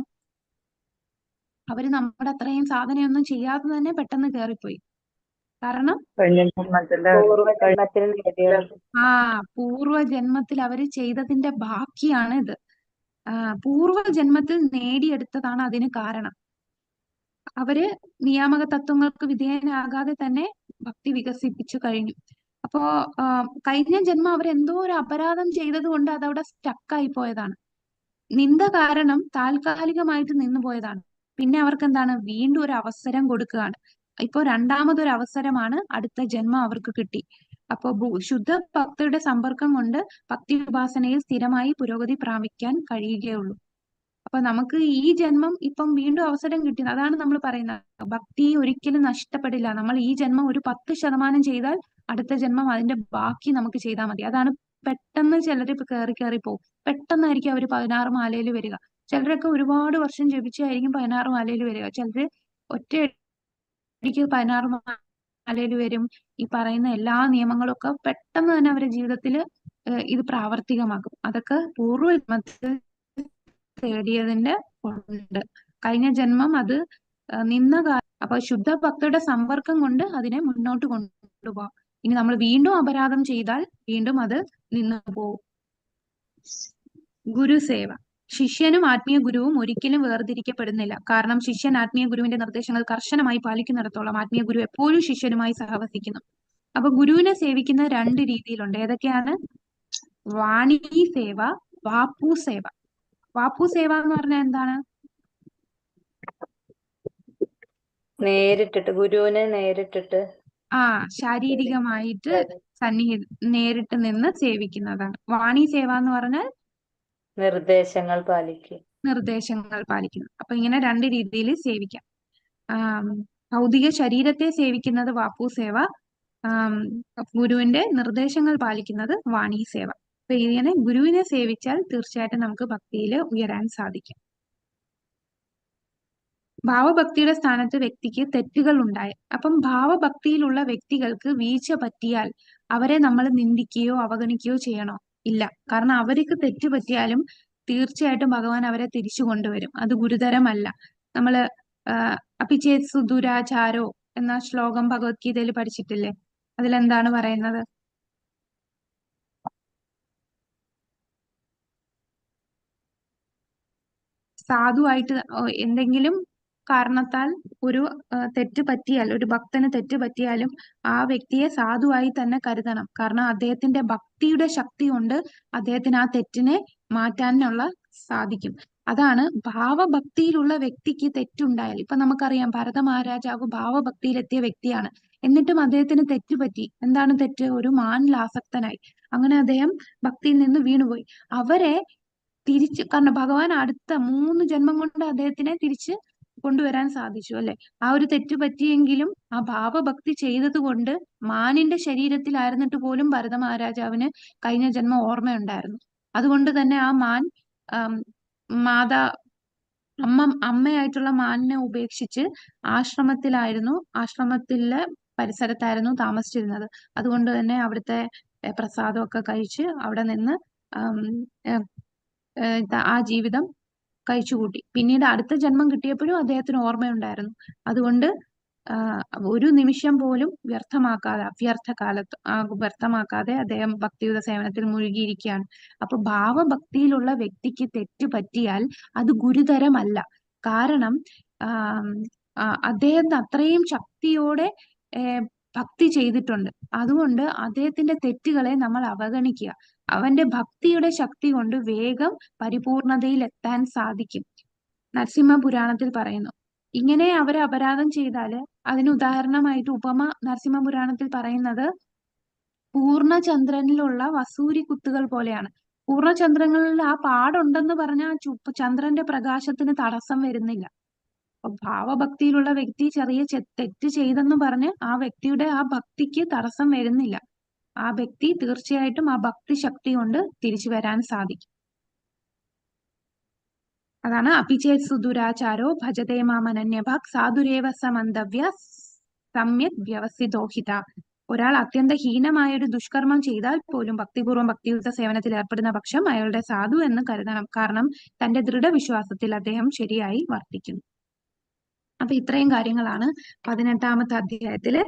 അവര് നമ്മുടെ അത്രയും സാധനയൊന്നും ചെയ്യാതെ തന്നെ പെട്ടെന്ന് കേറിപ്പോയി. കാരണം പൂർവ്വജന്മത്തിൽ നേടിയത്. പൂർവ്വജന്മത്തിൽ അവര് ചെയ്തതിന്റെ ബാക്കിയാണ് ഇത്. പൂർവ്വജന്മത്തിൽ നേടിയെടുത്തതാണ് അതിന് കാരണം. അവര് നിയാമക തത്വങ്ങൾക്ക് വിധേയനാകാതെ തന്നെ ഭക്തി വികസിപ്പിച്ചു കഴിഞ്ഞു. അപ്പോ കഴിഞ്ഞ ജന്മം അവരെന്തോ ഒരു അപരാധം ചെയ്തത് കൊണ്ട് അതവിടെ സ്റ്റക്കായി പോയതാണ്. നിന്ദ കാരണം താൽക്കാലികമായിട്ട് നിന്നു പോയതാണ്. പിന്നെ അവർക്ക് എന്താണ്? വീണ്ടും ഒരു അവസരം കൊടുക്കുകയാണ്. ഇപ്പോ രണ്ടാമതൊരു അവസരമാണ്, അടുത്ത ജന്മം അവർക്ക് കിട്ടി. അപ്പോ ശുദ്ധ ഭക്തരുടെ സമ്പർക്കം കൊണ്ട് ഭക്തി ഉപാസനയിൽ സ്ഥിരമായി പുരോഗതി പ്രാപിക്കാൻ കഴിയുകയുള്ളൂ. അപ്പൊ നമുക്ക് ഈ ജന്മം ഇപ്പം വീണ്ടും അവസരം കിട്ടി. അതാണ് നമ്മൾ പറയുന്നത്, ഭക്തി ഒരിക്കലും നഷ്ടപ്പെടില്ല. നമ്മൾ ഈ ജന്മം ഒരു 10% ചെയ്താൽ അടുത്ത ജന്മം അതിന്റെ ബാക്കി നമുക്ക് ചെയ്താൽ മതി. അതാണ് പെട്ടെന്ന് ചിലർ കയറി പോകും. പെട്ടെന്നായിരിക്കും അവർ 16 മാലയിൽ വരിക. ചിലരൊക്കെ ഒരുപാട് വർഷം ജപിച്ചായിരിക്കും 16 മാലയിൽ വരിക. ചിലര് ഒറ്റയടിക്ക് 16 മാലയിൽ വരും. ഈ പറയുന്ന എല്ലാ നിയമങ്ങളൊക്കെ പെട്ടെന്ന് തന്നെ അവരുടെ ജീവിതത്തിൽ ഇത് പ്രാവർത്തികമാക്കും. അതൊക്കെ പൂർവ്വജന്മത്തിൽ തേടിയതിന്റെ ഉണ്ട്. കഴിഞ്ഞ ജന്മം അത് അപ്പൊ ശുദ്ധ ഭക്തരുടെ സമ്പർക്കം കൊണ്ട് അതിനെ മുന്നോട്ട് കൊണ്ടുപോകാം. ഇനി നമ്മൾ വീണ്ടും അപരാധം ചെയ്താൽ വീണ്ടും അത് നിന്നു പോകും. ഗുരുസേവ. ശിഷ്യനും ആത്മീയ ഗുരുവും ഒരിക്കലും വേർതിരിക്കപ്പെടുന്നില്ല. കാരണം ശിഷ്യൻ ആത്മീയ ഗുരുവിന്റെ നിർദ്ദേശങ്ങൾ കർശനമായി പാലിക്കുന്നിടത്തോളം ആത്മീയ ഗുരു എപ്പോഴും ശിഷ്യനുമായി സഹവസിക്കുന്നു. അപ്പൊ ഗുരുവിനെ സേവിക്കുന്ന 2 രീതിയിലുണ്ട്. ഏതൊക്കെയാണ്? വാണി സേവ, വാപ്പു സേവ. വാപ്പു സേവ എന്ന് പറഞ്ഞാൽ എന്താണ്? നേരിട്ടിട്ട്, ഗുരുവിനെ നേരിട്ടിട്ട് ശാരീരികമായിട്ട് നേരിട്ട് നിന്ന് സേവിക്കുന്നതാണ്. വാണി സേവ എന്ന് പറഞ്ഞാൽ നിർദ്ദേശങ്ങൾ പാലിക്കുന്നു. അപ്പൊ ഇങ്ങനെ 2 രീതിയിൽ സേവിക്കാം. ഭൗതിക ശരീരത്തെ സേവിക്കുന്നത് വാപ്പു സേവ, ഗുരുവിന്റെ നിർദ്ദേശങ്ങൾ പാലിക്കുന്നത് വാണി സേവ. അപ്പൊ ഇങ്ങനെ ഗുരുവിനെ സേവിച്ചാൽ തീർച്ചയായിട്ടും നമുക്ക് ഭക്തിയിൽ ഉയരാൻ സാധിക്കും. ഭാവഭക്തിയുടെ സ്ഥാനത്ത് വ്യക്തിക്ക് തെറ്റുകൾ ഉണ്ടായി. അപ്പം ഭാവഭക്തിയിലുള്ള വ്യക്തികൾക്ക് വീഴ്ച പറ്റിയാൽ അവരെ നമ്മൾ നിന്ദിക്കുകയോ അവഗണിക്കുകയോ ചെയ്യണോ? ഇല്ല. കാരണം അവർക്ക് തെറ്റ് പറ്റിയാലും തീർച്ചയായിട്ടും ഭഗവാൻ അവരെ തിരിച്ചു കൊണ്ടുവരും. അത് ഗുരുതരമല്ല. നമ്മള് അപിചേത്സു ദുരാചാരോ എന്ന ശ്ലോകം ഭഗവത്ഗീതയിൽ പഠിച്ചിട്ടില്ലേ? അതിലെന്താണ് പറയുന്നത്? സാധുവായിട്ട് എന്തെങ്കിലും കാരണത്താൽ ഒരു തെറ്റ് പറ്റിയാൽ, ഒരു ഭക്തന് തെറ്റ് പറ്റിയാലും ആ വ്യക്തിയെ സാധുവായി തന്നെ കരുതണം. കാരണം അദ്ദേഹത്തിന്റെ ഭക്തിയുടെ ശക്തി കൊണ്ട് അദ്ദേഹത്തിന് ആ തെറ്റിനെ മാറ്റാനുള്ള സാധിക്കും. അതാണ് ഭാവഭക്തിയിലുള്ള വ്യക്തിക്ക് തെറ്റുണ്ടായാൽ. ഇപ്പൊ നമുക്കറിയാം, ഭരത മഹാരാജാവ് ഭാവഭക്തിയിലെത്തിയ വ്യക്തിയാണ്. എന്നിട്ടും അദ്ദേഹത്തിന് തെറ്റുപറ്റി. എന്താണ് തെറ്റ്? ഒരു മാനിൽ ആസക്തനായി. അങ്ങനെ അദ്ദേഹം ഭക്തിയിൽ നിന്ന് വീണുപോയി. അവരെ തിരിച്ച്, കാരണം ഭഗവാൻ അടുത്ത 3 ജന്മം കൊണ്ട് അദ്ദേഹത്തിനെ തിരിച്ച് കൊണ്ടുവരാൻ സാധിച്ചു, അല്ലെ? ആ ഒരു തെറ്റ് പറ്റിയെങ്കിലും ആ ഭാവഭക്തി ചെയ്തത് കൊണ്ട് മാനിന്റെ ശരീരത്തിലായിരുന്നിട്ട് പോലും ഭരത മഹാരാജാവിന് കഴിഞ്ഞ ജന്മം ഓർമ്മയുണ്ടായിരുന്നു. അതുകൊണ്ട് തന്നെ ആ മാൻ അമ്മയായിട്ടുള്ള മാനിനെ ഉപേക്ഷിച്ച് ആശ്രമത്തിലെ പരിസരത്തായിരുന്നു താമസിച്ചിരുന്നത്. അതുകൊണ്ട് തന്നെ അവിടുത്തെ പ്രസാദമൊക്കെ കഴിച്ച് അവിടെ നിന്ന് ആ ജീവിതം കഴിച്ചുകൂട്ടി. പിന്നീട് അടുത്ത ജന്മം കിട്ടിയപ്പോഴും അദ്ദേഹത്തിന് ഓർമ്മയുണ്ടായിരുന്നു. അതുകൊണ്ട് ഒരു നിമിഷം പോലും വ്യർത്ഥമാക്കാതെ അദ്ദേഹം ഭക്തിയുത സേവനത്തിൽ മുഴുകിയിരിക്കുകയാണ്. അപ്പൊ ഭാവഭക്തിയിലുള്ള വ്യക്തിക്ക് തെറ്റ് പറ്റിയാൽ അത് ഗുരുതരമല്ല. കാരണം അദ്ദേഹത്തിന് അത്രയും ശക്തിയോടെ ഭക്തി ചെയ്തിട്ടുണ്ട്. അതുകൊണ്ട് അദ്ദേഹത്തിന്റെ തെറ്റുകളെ നമ്മൾ അവഗണിക്കുക. അവന്റെ ഭക്തിയുടെ ശക്തി കൊണ്ട് വേഗം പരിപൂർണതയിൽ എത്താൻ സാധിക്കും. നരസിംഹ പുരാണത്തിൽ പറയുന്നു. ഇങ്ങനെ അവർ അപരാധം ചെയ്താല് അതിന് ഉദാഹരണമായിട്ട് ഉപമ നരസിംഹ പുരാണത്തിൽ പറയുന്നത് പൂർണ്ണചന്ദ്രനിലുള്ള വസൂരി കുത്തുകൾ പോലെയാണ്. പൂർണ്ണചന്ദ്രങ്ങളിൽ ആ പാടുണ്ടെന്ന് പറഞ്ഞാൽ ചന്ദ്രന്റെ പ്രകാശത്തിന് തടസ്സം വരുന്നില്ല. അപ്പൊ ഭാവഭക്തിയിലുള്ള വ്യക്തി ചെറിയ തെറ്റ് ചെയ്തെന്ന് പറഞ്ഞ് ആ വ്യക്തിയുടെ ആ ഭക്തിക്ക് തടസ്സം വരുന്നില്ല. ആ വ്യക്തി തീർച്ചയായിട്ടും ആ ഭക്തി ശക്തി കൊണ്ട് തിരിച്ചു വരാൻ സാധിക്കും. അതാണ് അപിചേത് സുദുരാചാരോ ഭജതേ മാമനന്യഭാഗ് സാധുരേവ സമന്തവ്യ സമ്യക് വ്യവസ്ഥിതോഹിത. ഒരാൾ അത്യന്ത ഹീനമായ ഒരു ദുഷ്കർമ്മം ചെയ്താൽ പോലും ഭക്തിപൂർവ്വം ഭക്തിയുക്ത സേവനത്തിൽ ഏർപ്പെടുന്ന പക്ഷം അയാളുടെ സാധു എന്ന് കരുതണം. കാരണം തന്റെ ദൃഢവിശ്വാസത്തിൽ അദ്ദേഹം ശരിയായി വർത്തിക്കുന്നു. അപ്പൊ ഇത്രയും കാര്യങ്ങളാണ് 18-ാമത്തെ അധ്യായത്തില്.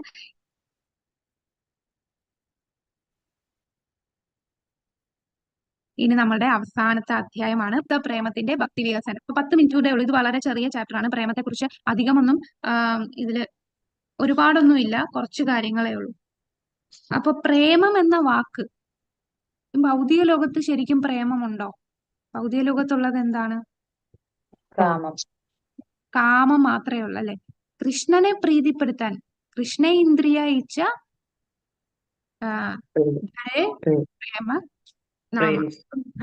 ഇനി നമ്മുടെ അവസാനത്തെ അധ്യായമാണ് പ്രേമത്തിന്റെ ഭക്തി വികസനം. ഇപ്പൊ 10 മിനിറ്റ് കൂടെ ഉള്ളൂ. ഇത് വളരെ ചെറിയ ചാപ്റ്റർ ആണ്. പ്രേമത്തെ കുറിച്ച് അധികമൊന്നും ഇതില് ഒരുപാടൊന്നും ഇല്ല, കുറച്ച് കാര്യങ്ങളേ ഉള്ളൂ. അപ്പൊ പ്രേമം എന്ന വാക്ക് ഭൗതിക ലോകത്ത് ശരിക്കും പ്രേമമുണ്ടോ? ഭൗതിക ലോകത്തുള്ളത് എന്താണ്? കാമം മാത്രമേ ഉള്ളൂ അല്ലെ? കൃഷ്ണനെ പ്രീതിപ്പെടുത്താൻ കൃഷ്ണ ഇന്ദ്രിയ ഇച്ഛ പ്രേമ നാമ.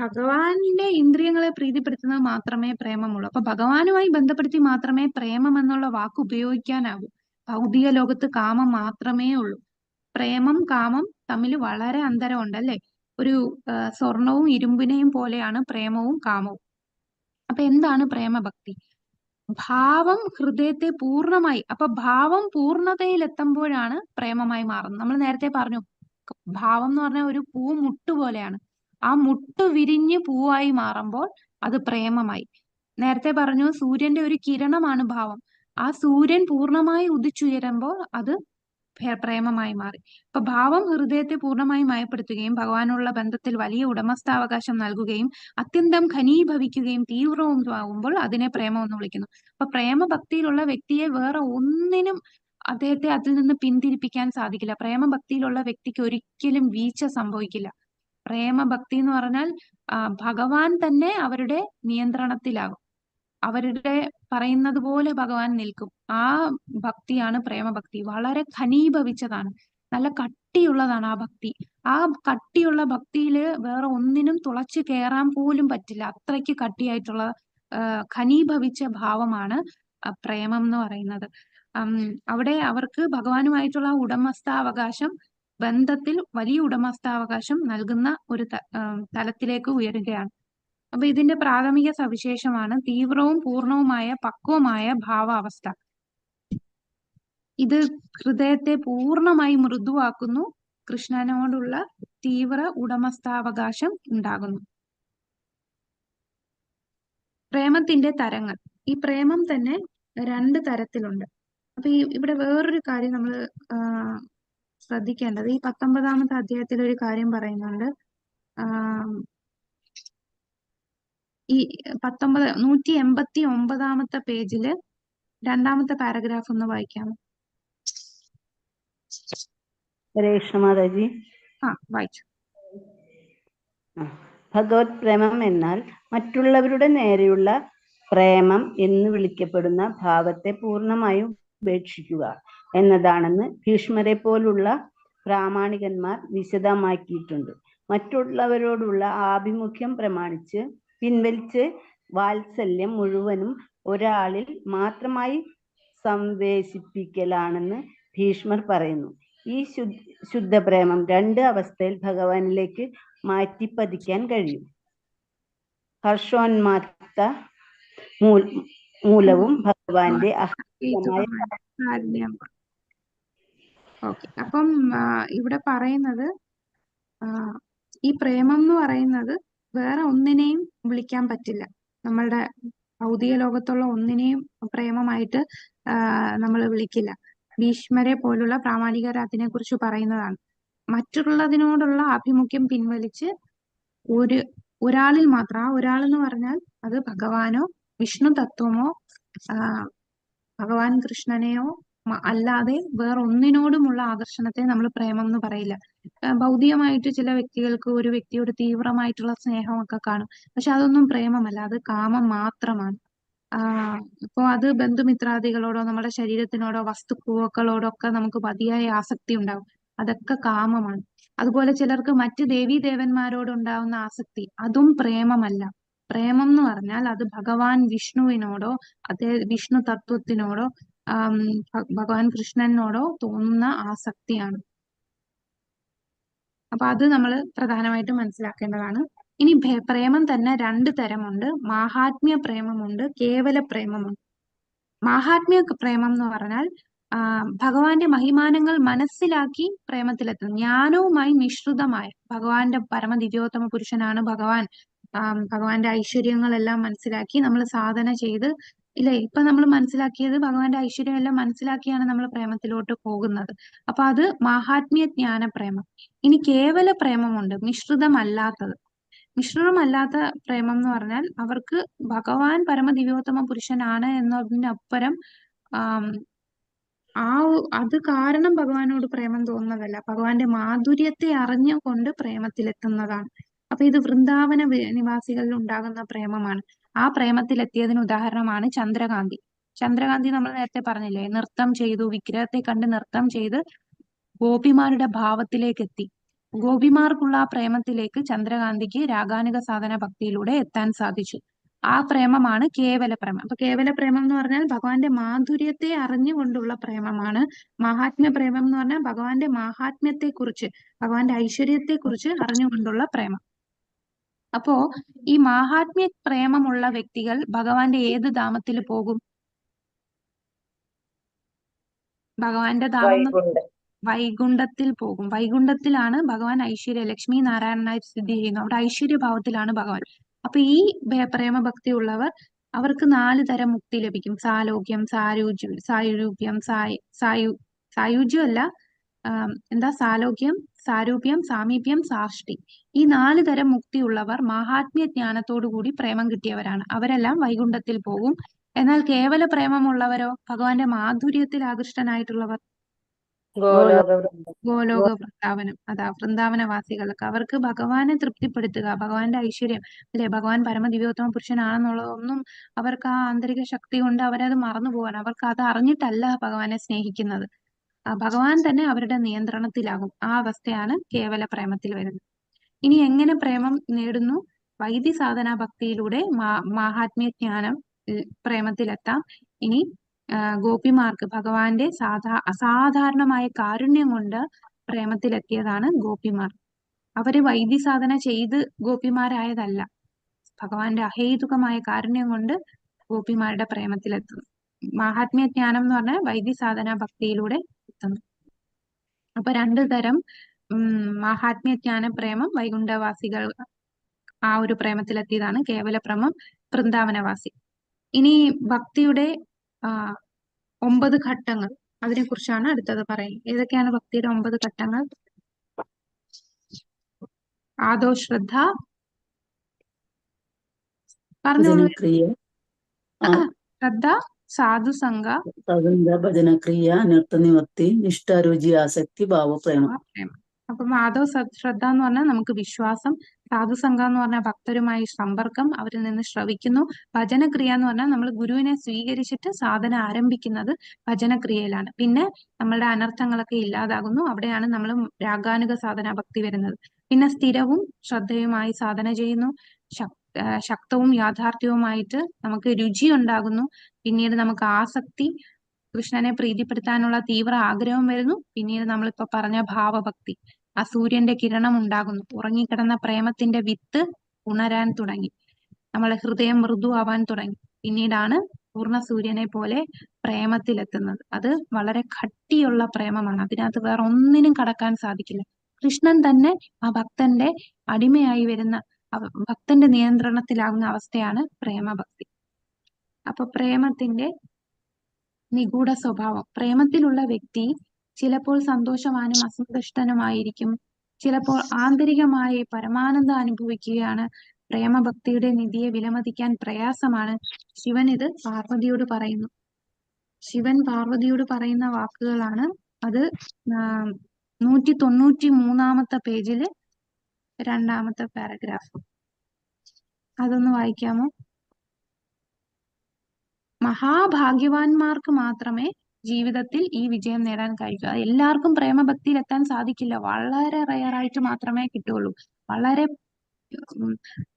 ഭഗവാന്റെ ഇന്ദ്രിയങ്ങളെ പ്രീതിപ്പെടുത്തുന്നത് മാത്രമേ പ്രേമമുള്ളൂ. അപ്പൊ ഭഗവാനുമായി ബന്ധപ്പെടുത്തി മാത്രമേ പ്രേമം എന്നുള്ള വാക്ക് ഉപയോഗിക്കാനാവൂ. ഭൗതിക ലോകത്ത് കാമം മാത്രമേ ഉള്ളൂ. പ്രേമം കാമം തമ്മിൽ വളരെ അന്തരമുണ്ട് അല്ലെ? ഒരു സ്വർണവും ഇരുമ്പിനെയും പോലെയാണ് പ്രേമവും കാമവും. അപ്പൊ എന്താണ് പ്രേമഭക്തി? ഭാവം ഹൃദയത്തെ പൂർണ്ണമായി, അപ്പൊ ഭാവം പൂർണ്ണതയിൽ എത്തുമ്പോഴാണ് പ്രേമമായി മാറുന്നത്. നമ്മൾ നേരത്തെ പറഞ്ഞു, ഭാവം എന്ന് പറഞ്ഞാൽ ഒരു പൂ മുട്ട് പോലെയാണ്. ആ മുട്ട് വിരിഞ്ഞ് പൂവായി മാറുമ്പോൾ അത് പ്രേമമായി. നേരത്തെ പറഞ്ഞു സൂര്യന്റെ ഒരു കിരണമാണ് ഭാവം. ആ സൂര്യൻ പൂർണ്ണമായി ഉദിച്ചുയരുമ്പോൾ അത് പ്രേമമായി മാറി. അപ്പൊ ഭാവം ഹൃദയത്തെ പൂർണ്ണമായി മയപ്പെടുത്തുകയും ഭഗവാനുള്ള ബന്ധത്തിൽ വലിയ ഉടമസ്ഥാവകാശം നൽകുകയും അത്യന്തം ഘനീഭവിക്കുകയും തീവ്രവും ആകുമ്പോൾ അതിനെ പ്രേമം എന്ന് വിളിക്കുന്നു. അപ്പൊ പ്രേമഭക്തിയിലുള്ള വ്യക്തിയെ വേറെ ഒന്നിനും അദ്ദേഹത്തെ അതിൽ നിന്ന് പിന്തിരിപ്പിക്കാൻ സാധിക്കില്ല. പ്രേമഭക്തിയിലുള്ള വ്യക്തിക്ക് ഒരിക്കലും വീഴ്ച സംഭവിക്കില്ല. പ്രേമഭക്തി എന്ന് പറഞ്ഞാൽ ഭഗവാൻ തന്നെ അവരുടെ നിയന്ത്രണത്തിലാകും. അവരുടെ പറയുന്നത് പോലെ ഭഗവാൻ നിൽക്കും. ആ ഭക്തിയാണ് പ്രേമഭക്തി. വളരെ ഘനീഭവിച്ചതാണ്, നല്ല കട്ടിയുള്ളതാണ് ആ ഭക്തി. ആ കട്ടിയുള്ള ഭക്തിയില് വേറെ ഒന്നിനും തുളച്ചു കയറാൻ പോലും പറ്റില്ല. അത്രയ്ക്ക് കട്ടിയായിട്ടുള്ള ഘനീഭവിച്ച ഭാവമാണ് പ്രേമം എന്ന് പറയുന്നത്. അവിടെ അവർക്ക് ഭഗവാനുമായിട്ടുള്ള ഉടമസ്ഥാവകാശം, ബന്ധത്തിൽ വലിയ ഉടമസ്ഥാവകാശം നൽകുന്ന ഒരു തലത്തിലേക്ക് ഉയരുകയാണ്. അപ്പൊ ഇതിന്റെ പ്രാഥമിക സവിശേഷമാണ് തീവ്രവും പൂർണ്ണവുമായ പക്വമായ ഭാവാവസ്ഥ. ഇത് ഹൃദയത്തെ പൂർണ്ണമായി മൃദുവാക്കുന്നു. കൃഷ്ണനോടുള്ള തീവ്ര ഉടമസ്ഥാവകാശം ഉണ്ടാകുന്നു. പ്രേമത്തിന്റെ തരങ്ങൾ. ഈ പ്രേമം തന്നെ 2 തരത്തിലുണ്ട്. അപ്പൊ ഇവിടെ വേറൊരു കാര്യം നമ്മൾ ശ്രദ്ധിക്കേണ്ടത്, ഈ 19-ാമത്തെ അധ്യായത്തിൽ ഒരു കാര്യം പറയുന്നുണ്ട്. ഈ 189-ാമത്തെ പേജില് 2-ാമത്തെ പാരഗ്രാഫ് ഒന്ന് വായിക്കാമോ? മാതാജി വായിച്ചു. ഭഗവത് പ്രേമം എന്നാൽ മറ്റുള്ളവരുടെ നേരെയുള്ള പ്രേമം എന്ന് വിളിക്കപ്പെടുന്ന ഭാവത്തെ പൂർണ്ണമായും ഉപേക്ഷിക്കുക എന്നതാണെന്ന് ഭീഷ്മരെ പോലുള്ള പ്രാമാണികന്മാർ വിശദമാക്കിയിട്ടുണ്ട്. മറ്റുള്ളവരോടുള്ള ആഭിമുഖ്യം പ്രമാണിച്ച് പിൻവലിച്ച് വാത്സല്യം മുഴുവനും ഒരാളിൽ മാത്രമായി സംവേശിപ്പിക്കലാണെന്ന് ഭീഷ്മർ പറയുന്നു. ഈ ശുദ്ധപ്രേമം 2 അവസ്ഥയിൽ ഭഗവാനിലേക്ക് മാറ്റിപ്പതിക്കാൻ കഴിയും. ഹർഷോന്മാത്ത മൂലവും ഭഗവാന്റെ ഓക്കെ. അപ്പം ഇവിടെ പറയുന്നത് ഈ പ്രേമം എന്ന് പറയുന്നത് വേറെ ഒന്നിനെയും വിളിക്കാൻ പറ്റില്ല. നമ്മളുടെ ഭൗതിക ലോകത്തുള്ള ഒന്നിനെയും പ്രേമമായിട്ട് നമ്മൾ വിളിക്കില്ല. ഭീഷ്മരെ പോലുള്ള പ്രാമാണികർ അതിനെ കുറിച്ച് പറയുന്നതാണ്. മറ്റുള്ളതിനോടുള്ള ആഭിമുഖ്യം പിൻവലിച്ച് ഒരാളിൽ മാത്രം, ആ ഒരാളെന്ന് പറഞ്ഞാൽ അത് ഭഗവാനോ വിഷ്ണു തത്വമോ ഭഗവാൻ കൃഷ്ണനെയോ അല്ലാതെ വേറൊന്നിനോടുമുള്ള ആകർഷണത്തെ നമ്മൾ പ്രേമം എന്ന് പറയില്ല. ഭൗതികമായിട്ട് ചില വ്യക്തികൾക്ക് ഒരു വ്യക്തിയോട് തീവ്രമായിട്ടുള്ള സ്നേഹമൊക്കെ കാണും. പക്ഷെ അതൊന്നും പ്രേമമല്ല, അത് കാമം മാത്രമാണ്. ഇപ്പോ അത് ബന്ധുമിത്രാദികളോടോ നമ്മുടെ ശരീരത്തിനോടോ വസ്തുക്കളോടോ ഒക്കെ നമുക്ക് മതിയായ ആസക്തി ഉണ്ടാവും. അതൊക്കെ കാമമാണ്. അതുപോലെ ചിലർക്ക് മറ്റ് ദേവീദേവന്മാരോടുണ്ടാവുന്ന ആസക്തി, അതും പ്രേമമല്ല. പ്രേമം എന്ന് പറഞ്ഞാൽ അത് ഭഗവാൻ വിഷ്ണുവിനോടോ അതേ വിഷ്ണു തത്വത്തിനോടോ ഭഗവാൻ കൃഷ്ണനോടോ തോന്നുന്ന ആസക്തിയാണ്. അപ്പൊ അത് നമ്മൾ പ്രധാനമായിട്ടും മനസ്സിലാക്കേണ്ടതാണ്. ഇനി പ്രേമം തന്നെ 2 തരമുണ്ട്. മാഹാത്മ്യ പ്രേമമുണ്ട്, കേവല പ്രേമമുണ്ട്. മാഹാത്മ്യ പ്രേമം എന്ന് പറഞ്ഞാൽ ഭഗവാന്റെ മഹിമാനങ്ങൾ മനസ്സിലാക്കി പ്രേമത്തിലെത്തും. ജ്ഞാനവുമായി മിശ്രിതമായ ഭഗവാന്റെ പരമദിവ്യോത്തമ പുരുഷനാണ് ഭഗവാൻ. ഭഗവാന്റെ ഐശ്വര്യങ്ങളെല്ലാം മനസ്സിലാക്കി നമ്മൾ സാധന ചെയ്ത് ഇല്ലേ, ഇപ്പൊ നമ്മൾ മനസ്സിലാക്കിയത് ഭഗവാന്റെ ഐശ്വര്യം എല്ലാം മനസ്സിലാക്കിയാണ് നമ്മൾ പ്രേമത്തിലോട്ട് പോകുന്നത്. അപ്പൊ അത് മാഹാത്മ്യ ജ്ഞാന പ്രേമം. ഇനി കേവല പ്രേമമുണ്ട്, മിശ്രിതമല്ലാത്തത്. മിശ്രിതമല്ലാത്ത പ്രേമം എന്ന് പറഞ്ഞാൽ അവർക്ക് ഭഗവാൻ പരമദിവ്യോത്തമ പുരുഷനാണ് എന്നതിനപ്പുറം അത് കാരണം ഭഗവാനോട് പ്രേമം തോന്നുന്നതല്ല, ഭഗവാന്റെ മാധുര്യത്തെ അറിഞ്ഞുകൊണ്ട് പ്രേമത്തിലെത്തുന്നതാണ്. അപ്പൊ ഇത് വൃന്ദാവന നിവാസികളിൽ ഉണ്ടാകുന്ന പ്രേമമാണ്. ആ പ്രേമത്തിലെത്തിയതിന് ഉദാഹരണമാണ് ചന്ദ്രകാന്തി. ചന്ദ്രകാന്തി നമ്മൾ നേരത്തെ പറഞ്ഞില്ലേ, നൃത്തം ചെയ്തു, വിഗ്രഹത്തെ കണ്ട് നൃത്തം ചെയ്ത് ഗോപിമാരുടെ ഭാവത്തിലേക്ക് എത്തി. ഗോപിമാർക്കുള്ള ആ പ്രേമത്തിലേക്ക് ചന്ദ്രകാന്തിക്ക് രാഗാനുഗ സാധന ഭക്തിയിലൂടെ എത്താൻ സാധിച്ചു. ആ പ്രേമമാണ് കേവല പ്രേമം. അപ്പൊ കേവല പ്രേമം എന്ന് പറഞ്ഞാൽ ഭഗവാന്റെ മാധുര്യത്തെ അറിഞ്ഞുകൊണ്ടുള്ള പ്രേമമാണ്. മാഹാത്മ്യ പ്രേമം എന്ന് പറഞ്ഞാൽ ഭഗവാന്റെ മാഹാത്മ്യത്തെ കുറിച്ച്, ഭഗവാന്റെ ഐശ്വര്യത്തെ കുറിച്ച് അറിഞ്ഞുകൊണ്ടുള്ള പ്രേമം. അപ്പോ ഈ മാഹാത്മ്യ പ്രേമമുള്ള വ്യക്തികൾ ഭഗവാന്റെ ഏത് ധാമത്തിൽ പോകും? ഭഗവാന്റെ ധാമം വൈകുണ്ഠത്തിൽ പോകും. വൈകുണ്ഠത്തിലാണ് ഭഗവാൻ ഐശ്വര്യ ലക്ഷ്മി നാരായണനായി സ്ഥിതി ചെയ്യുന്നു. അവിടെ ഐശ്വര്യഭാവത്തിലാണ് ഭഗവാൻ. അപ്പൊ ഈ പ്രേമഭക്തി ഉള്ളവർ, അവർക്ക് 4 തരം മുക്തി ലഭിക്കും. സാലോക്യം, സാരൂപ്യം, സായുജ്യം അല്ല, സാലോക്യം, സാരൂപ്യം, സാമീപ്യം, സാഷ്ടി. ഈ 4 തരം മുക്തിയുള്ളവർ മാഹാത്മ്യ ജ്ഞാനത്തോടു കൂടി പ്രേമം കിട്ടിയവരാണ്. അവരെല്ലാം വൈകുണ്ഠത്തിൽ പോകും. എന്നാൽ കേവല പ്രേമമുള്ളവരോ, ഭഗവാന്റെ മാധുര്യത്തിൽ ആകൃഷ്ടനായിട്ടുള്ളവർ, ഗോലോക വൃന്ദാവനം. വൃന്ദാവനവാസികൾക്ക് അവർക്ക് ഭഗവാനെ തൃപ്തിപ്പെടുത്തുക, ഭഗവാന്റെ ഐശ്വര്യം അല്ലെ, ഭഗവാൻ പരമദിവ്യോത്തമ പുരുഷനാണെന്നുള്ളതൊന്നും അവർക്ക് ആ ആന്തരിക ശക്തി കൊണ്ട് അവരത് മറന്നു പോകാൻ, അവർക്ക് അത് അറിഞ്ഞിട്ടല്ല ഭഗവാനെ സ്നേഹിക്കുന്നത്. ഭഗവാൻ തന്നെ അവരുടെ നിയന്ത്രണത്തിലാകും. ആ അവസ്ഥയാണ് കേവല പ്രേമത്തിൽ വരുന്നത്. ഇനി എങ്ങനെ പ്രേമം നേടുന്നു? വൈദ്യ സാധനാ ഭക്തിയിലൂടെ മാഹാത്മ്യ ജ്ഞാനം പ്രേമത്തിലെത്താം. ഇനി ഗോപിമാർക്ക് ഭഗവാന്റെ അസാധാരണമായ കാരുണ്യം കൊണ്ട് പ്രേമത്തിലെത്തിയതാണ് ഗോപിമാർ. അവര് വൈദ്യസാധന ചെയ്ത് ഗോപിമാരായതല്ല, ഭഗവാന്റെ അഹേതുകമായ കാരുണ്യം കൊണ്ട് ഗോപിമാരുടെ പ്രേമത്തിലെത്തുന്നു. മാഹാത്മ്യ ജ്ഞാനം എന്ന് പറഞ്ഞാൽ വൈദ്യസാധന ഭക്തിയിലൂടെ എത്തുന്നു. അപ്പൊ 2 തരം മാഹാത്മ്യ ജ്ഞാന പ്രേമം. വൈകുണ്ഠവാസികൾ ആ ഒരു പ്രേമത്തിലെത്തിയതാണ് കേവല പ്രേമം, വൃന്ദാവനവാസി. ഇനി ഭക്തിയുടെ 9 ഘട്ടങ്ങൾ, അതിനെ കുറിച്ചാണ് അടുത്തത് പറയുന്നത്. ഏതൊക്കെയാണ് ഭക്തിയുടെ 9 ഘട്ടങ്ങൾ? ആദോ ശ്രദ്ധ, പറഞ്ഞോളൂ. ശ്രദ്ധ, സാധുസംഗ, ഭജനക്രിയ, നൃത്തനിവർത്തി, നിഷ്ഠാരുചി, ആസക്തി, ഭാവപ്രേമം. അപ്പം ആദോ ശ്രദ്ധ എന്ന് പറഞ്ഞാൽ നമുക്ക് വിശ്വാസം, സാധുസംഘം എന്ന് പറഞ്ഞാൽ ഭക്തരുമായി സമ്പർക്കം, അവരിൽ നിന്ന് ശ്രവിക്കുന്നു. ഭജനക്രിയ എന്ന് പറഞ്ഞാൽ നമ്മൾ ഗുരുവിനെ സ്വീകരിച്ചിട്ട് സാധന ആരംഭിക്കുന്നത് ഭജനക്രിയയിലാണ്. പിന്നെ നമ്മളുടെ അനർത്ഥങ്ങളൊക്കെ ഇല്ലാതാകുന്നു. അവിടെയാണ് നമ്മൾ രാഗാനുഗ സാധന ഭക്തി വരുന്നത്. പിന്നെ സ്ഥിരവും ശ്രദ്ധയുമായി സാധന ചെയ്യുന്നു. ശക്തവും യാഥാർത്ഥ്യവുമായിട്ട് നമുക്ക് രുചി ഉണ്ടാകുന്നു. പിന്നീട് നമുക്ക് ആസക്തി, കൃഷ്ണനെ പ്രീതിപ്പെടുത്താനുള്ള തീവ്ര ആഗ്രഹം വരുന്നു. പിന്നീട് നമ്മളിപ്പോ പറഞ്ഞ ഭാവഭക്തി, ആ സൂര്യന്റെ കിരണം ഉണ്ടാകുന്നു. ഉറങ്ങിക്കിടന്ന പ്രേമത്തിന്റെ വിത്ത് ഉണരാൻ തുടങ്ങി, നമ്മളെ ഹൃദയം മൃദുവാവാൻ തുടങ്ങി. പിന്നീടാണ് പൂർണ്ണ സൂര്യനെ പോലെ പ്രേമത്തിലെത്തുന്നത്. അത് വളരെ കട്ടിയുള്ള പ്രേമമാണ്. അതിനകത്ത് വേറെ ഒന്നിനും കടക്കാൻ സാധിക്കില്ല. കൃഷ്ണൻ തന്നെ ആ ഭക്തന്റെ അടിമയായി വരുന്ന, ഭക്തന്റെ നിയന്ത്രണത്തിലാകുന്ന അവസ്ഥയാണ് പ്രേമഭക്തി. അപ്പൊ പ്രേമത്തിന്റെ നിഗൂഢ സ്വഭാവം. പ്രേമത്തിലുള്ള വ്യക്തി ചിലപ്പോൾ സന്തോഷവാനും അസന്തുഷ്ടനുമായിരിക്കും, ചിലപ്പോൾ ആന്തരികമായി പരമാനന്ദം അനുഭവിക്കുകയാണ്. പ്രേമഭക്തിയുടെ നിധിയെ വിലമതിക്കാൻ പ്രയാസമാണ്. ശിവൻ ഇത് പാർവതിയോട് പറയുന്നു. ശിവൻ പാർവതിയോട് പറയുന്ന വാക്കുകളാണ്. അത് 193 പേജില് 2ാമത്തെ പാരഗ്രാഫ്. അതൊന്ന് വായിക്കാമോ? മഹാഭാഗ്യവാന്മാർക്ക് മാത്രമേ ജീവിതത്തിൽ ഈ വിജയം നേടാൻ കഴിയൂ. അത് എല്ലാവർക്കും പ്രേമഭക്തിയിൽ എത്താൻ സാധിക്കില്ല. വളരെ റയറായിട്ട് മാത്രമേ കിട്ടുള്ളൂ. വളരെ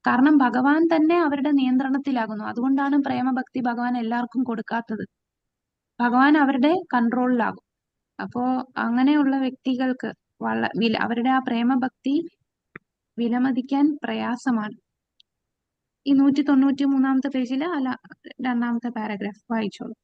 കാരണം ഭഗവാൻ തന്നെ അവരുടെ നിയന്ത്രണത്തിലാകുന്നു. അതുകൊണ്ടാണ് പ്രേമഭക്തി ഭഗവാൻ എല്ലാവർക്കും കൊടുക്കാത്തത്. ഭഗവാൻ അവരുടെ കൺട്രോളിലാകും. അപ്പോ അങ്ങനെയുള്ള വ്യക്തികൾക്ക് അവരുടെ ആ പ്രേമഭക്തി വിലമതിക്കാൻ പ്രയാസമാണ്. ഈ 193 പേജില് 2ാമത്തെ പാരഗ്രാഫ് വായിച്ചോളൂ.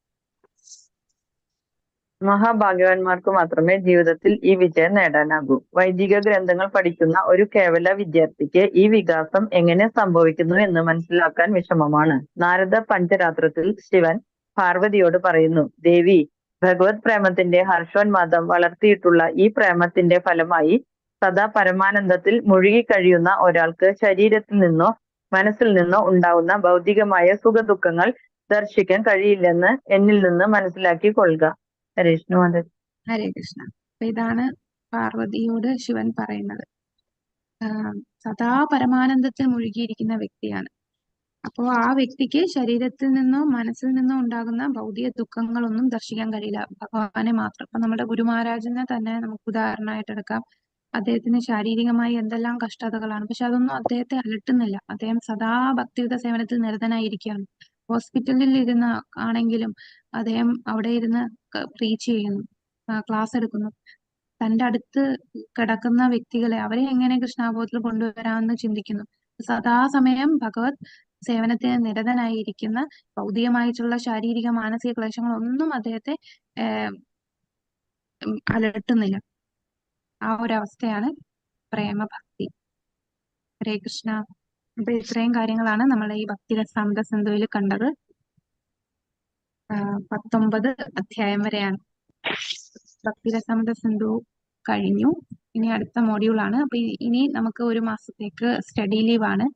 മഹാഭാഗ്യവാന്മാർക്ക് മാത്രമേ ജീവിതത്തിൽ ഈ വിജയം നേടാനാകൂ. വൈദിക ഗ്രന്ഥങ്ങൾ പഠിക്കുന്ന ഒരു കേവല വിദ്യാർത്ഥിക്ക് ഈ വികാസം എങ്ങനെ സംഭവിക്കുന്നു എന്ന് മനസ്സിലാക്കാൻ വിഷമമാണ്. നാരദ പഞ്ചരാത്രത്തിൽ ശിവൻ പാർവതിയോട് പറയുന്നു, ദേവി, ഭഗവത് പ്രേമത്തിന്റെ ഹർഷോന്മാദം വളർത്തിയിട്ടുള്ള ഈ പ്രേമത്തിന്റെ ഫലമായി സദാ പരമാനന്ദത്തിൽ മുഴുകിക്കഴിയുന്ന ഒരാൾക്ക് ശരീരത്തിൽ നിന്നോ മനസ്സിൽ നിന്നോ ഉണ്ടാവുന്ന ഭൗതികമായ സുഖദുഃഖങ്ങൾ ദർശിക്കാൻ കഴിയില്ലെന്ന് എന്നിൽ നിന്ന് മനസ്സിലാക്കി കൊള്ളുക. ഹരേ കൃഷ്ണ മാതാജി. ഹരേ കൃഷ്ണ. അപ്പൊ ഇതാണ് പാർവതിയോട് ശിവൻ പറയുന്നത്. സദാ പരമാനന്ദത്തിൽ മുഴുകിയിരിക്കുന്ന വ്യക്തിയാണ്. അപ്പോ ആ വ്യക്തിക്ക് ശരീരത്തിൽ നിന്നോ മനസ്സിൽ നിന്നോ ഉണ്ടാകുന്ന ഭൗതിക ദുഃഖങ്ങളൊന്നും ദർശിക്കാൻ കഴിയില്ല, ഭഗവാനെ മാത്രം. അപ്പൊ നമ്മുടെ ഗുരു മഹാരാജിനെ തന്നെ നമുക്ക് ഉദാഹരണമായിട്ട് എടുക്കാം. അദ്ദേഹത്തിന് ശാരീരികമായി എന്തെല്ലാം കഷ്ടതകളാണ്, പക്ഷെ അതൊന്നും അദ്ദേഹത്തെ അലട്ടുന്നില്ല. അദ്ദേഹം സദാ ഭക്തിയുത സേവനത്തിൽ നിരതനായിരിക്കുകയാണ്. ഹോസ്പിറ്റലിൽ ഇരുന്ന് ആണെങ്കിലും അദ്ദേഹം അവിടെ ഇരുന്ന് പ്രീച്ച് ചെയ്യുന്നു, ക്ലാസ് എടുക്കുന്നു. തന്റെ അടുത്ത് കിടക്കുന്ന വ്യക്തികളെ, അവരെ എങ്ങനെ കൃഷ്ണാബോധത്തിൽ കൊണ്ടുവരാമെന്ന് ചിന്തിക്കുന്നു. സദാസമയം ഭഗവത് സേവനത്തിന് നിരതനായിരിക്കുന്ന ഭൗതികമായിട്ടുള്ള ശാരീരിക മാനസിക ക്ലേശങ്ങളൊന്നും അദ്ദേഹത്തെ അലട്ടുന്നില്ല. ആ ഒരവസ്ഥയാണ് പ്രേമഭക്തി. ഹരേ കൃഷ്ണ. അപ്പൊ ഇത്രയും കാര്യങ്ങളാണ് നമ്മൾ ഈ ഭക്തിരസാമൃത സിന്ധുവിൽ കണ്ടത്. 19 അധ്യായം വരെയാണ്. ഭക്തിരസാമൃത സിന്ധു കഴിഞ്ഞു. ഇനി അടുത്ത മോഡ്യൂളാണ്. അപ്പൊ ഇനി നമുക്ക് ഒരു മാസത്തേക്ക് സ്റ്റഡി ലീവാണ്.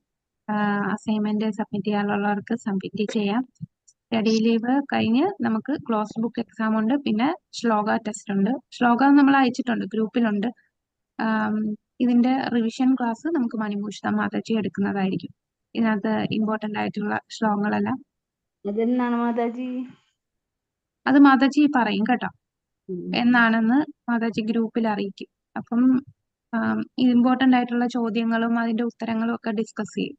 അസൈൻമെന്റ് സബ്മിറ്റ് ചെയ്യാനുള്ളവർക്ക് സബ്മിറ്റ് ചെയ്യാം. സ്റ്റഡി ലീവ് കഴിഞ്ഞ് നമുക്ക് ക്ലോസ്ഡ് ബുക്ക് എക്സാം ഉണ്ട്, പിന്നെ ശ്ലോക ടെസ്റ്റ് ഉണ്ട്. ശ്ലോക നമ്മൾ അയച്ചിട്ടുണ്ട്, ഗ്രൂപ്പിലുണ്ട്. ഇതിന്റെ റിവിഷൻ ക്ലാസ് നമുക്ക് മണിഭൂഷിത മാതാജി എടുക്കുന്നതായിരിക്കും. ഇതിനകത്ത് ഇമ്പോർട്ടന്റ് ആയിട്ടുള്ള ശ്ലോകങ്ങളെല്ലാം. അതെന്നാണ് മാതാജി? അത് മാതാജി പറയും കേട്ടോ, എന്നാണെന്ന് മാതാജി ഗ്രൂപ്പിൽ അറിയിക്കും. അപ്പം ഇമ്പോർട്ടന്റ് ആയിട്ടുള്ള ചോദ്യങ്ങളും അതിന്റെ ഉത്തരങ്ങളും ഒക്കെ ഡിസ്കസ് ചെയ്യും.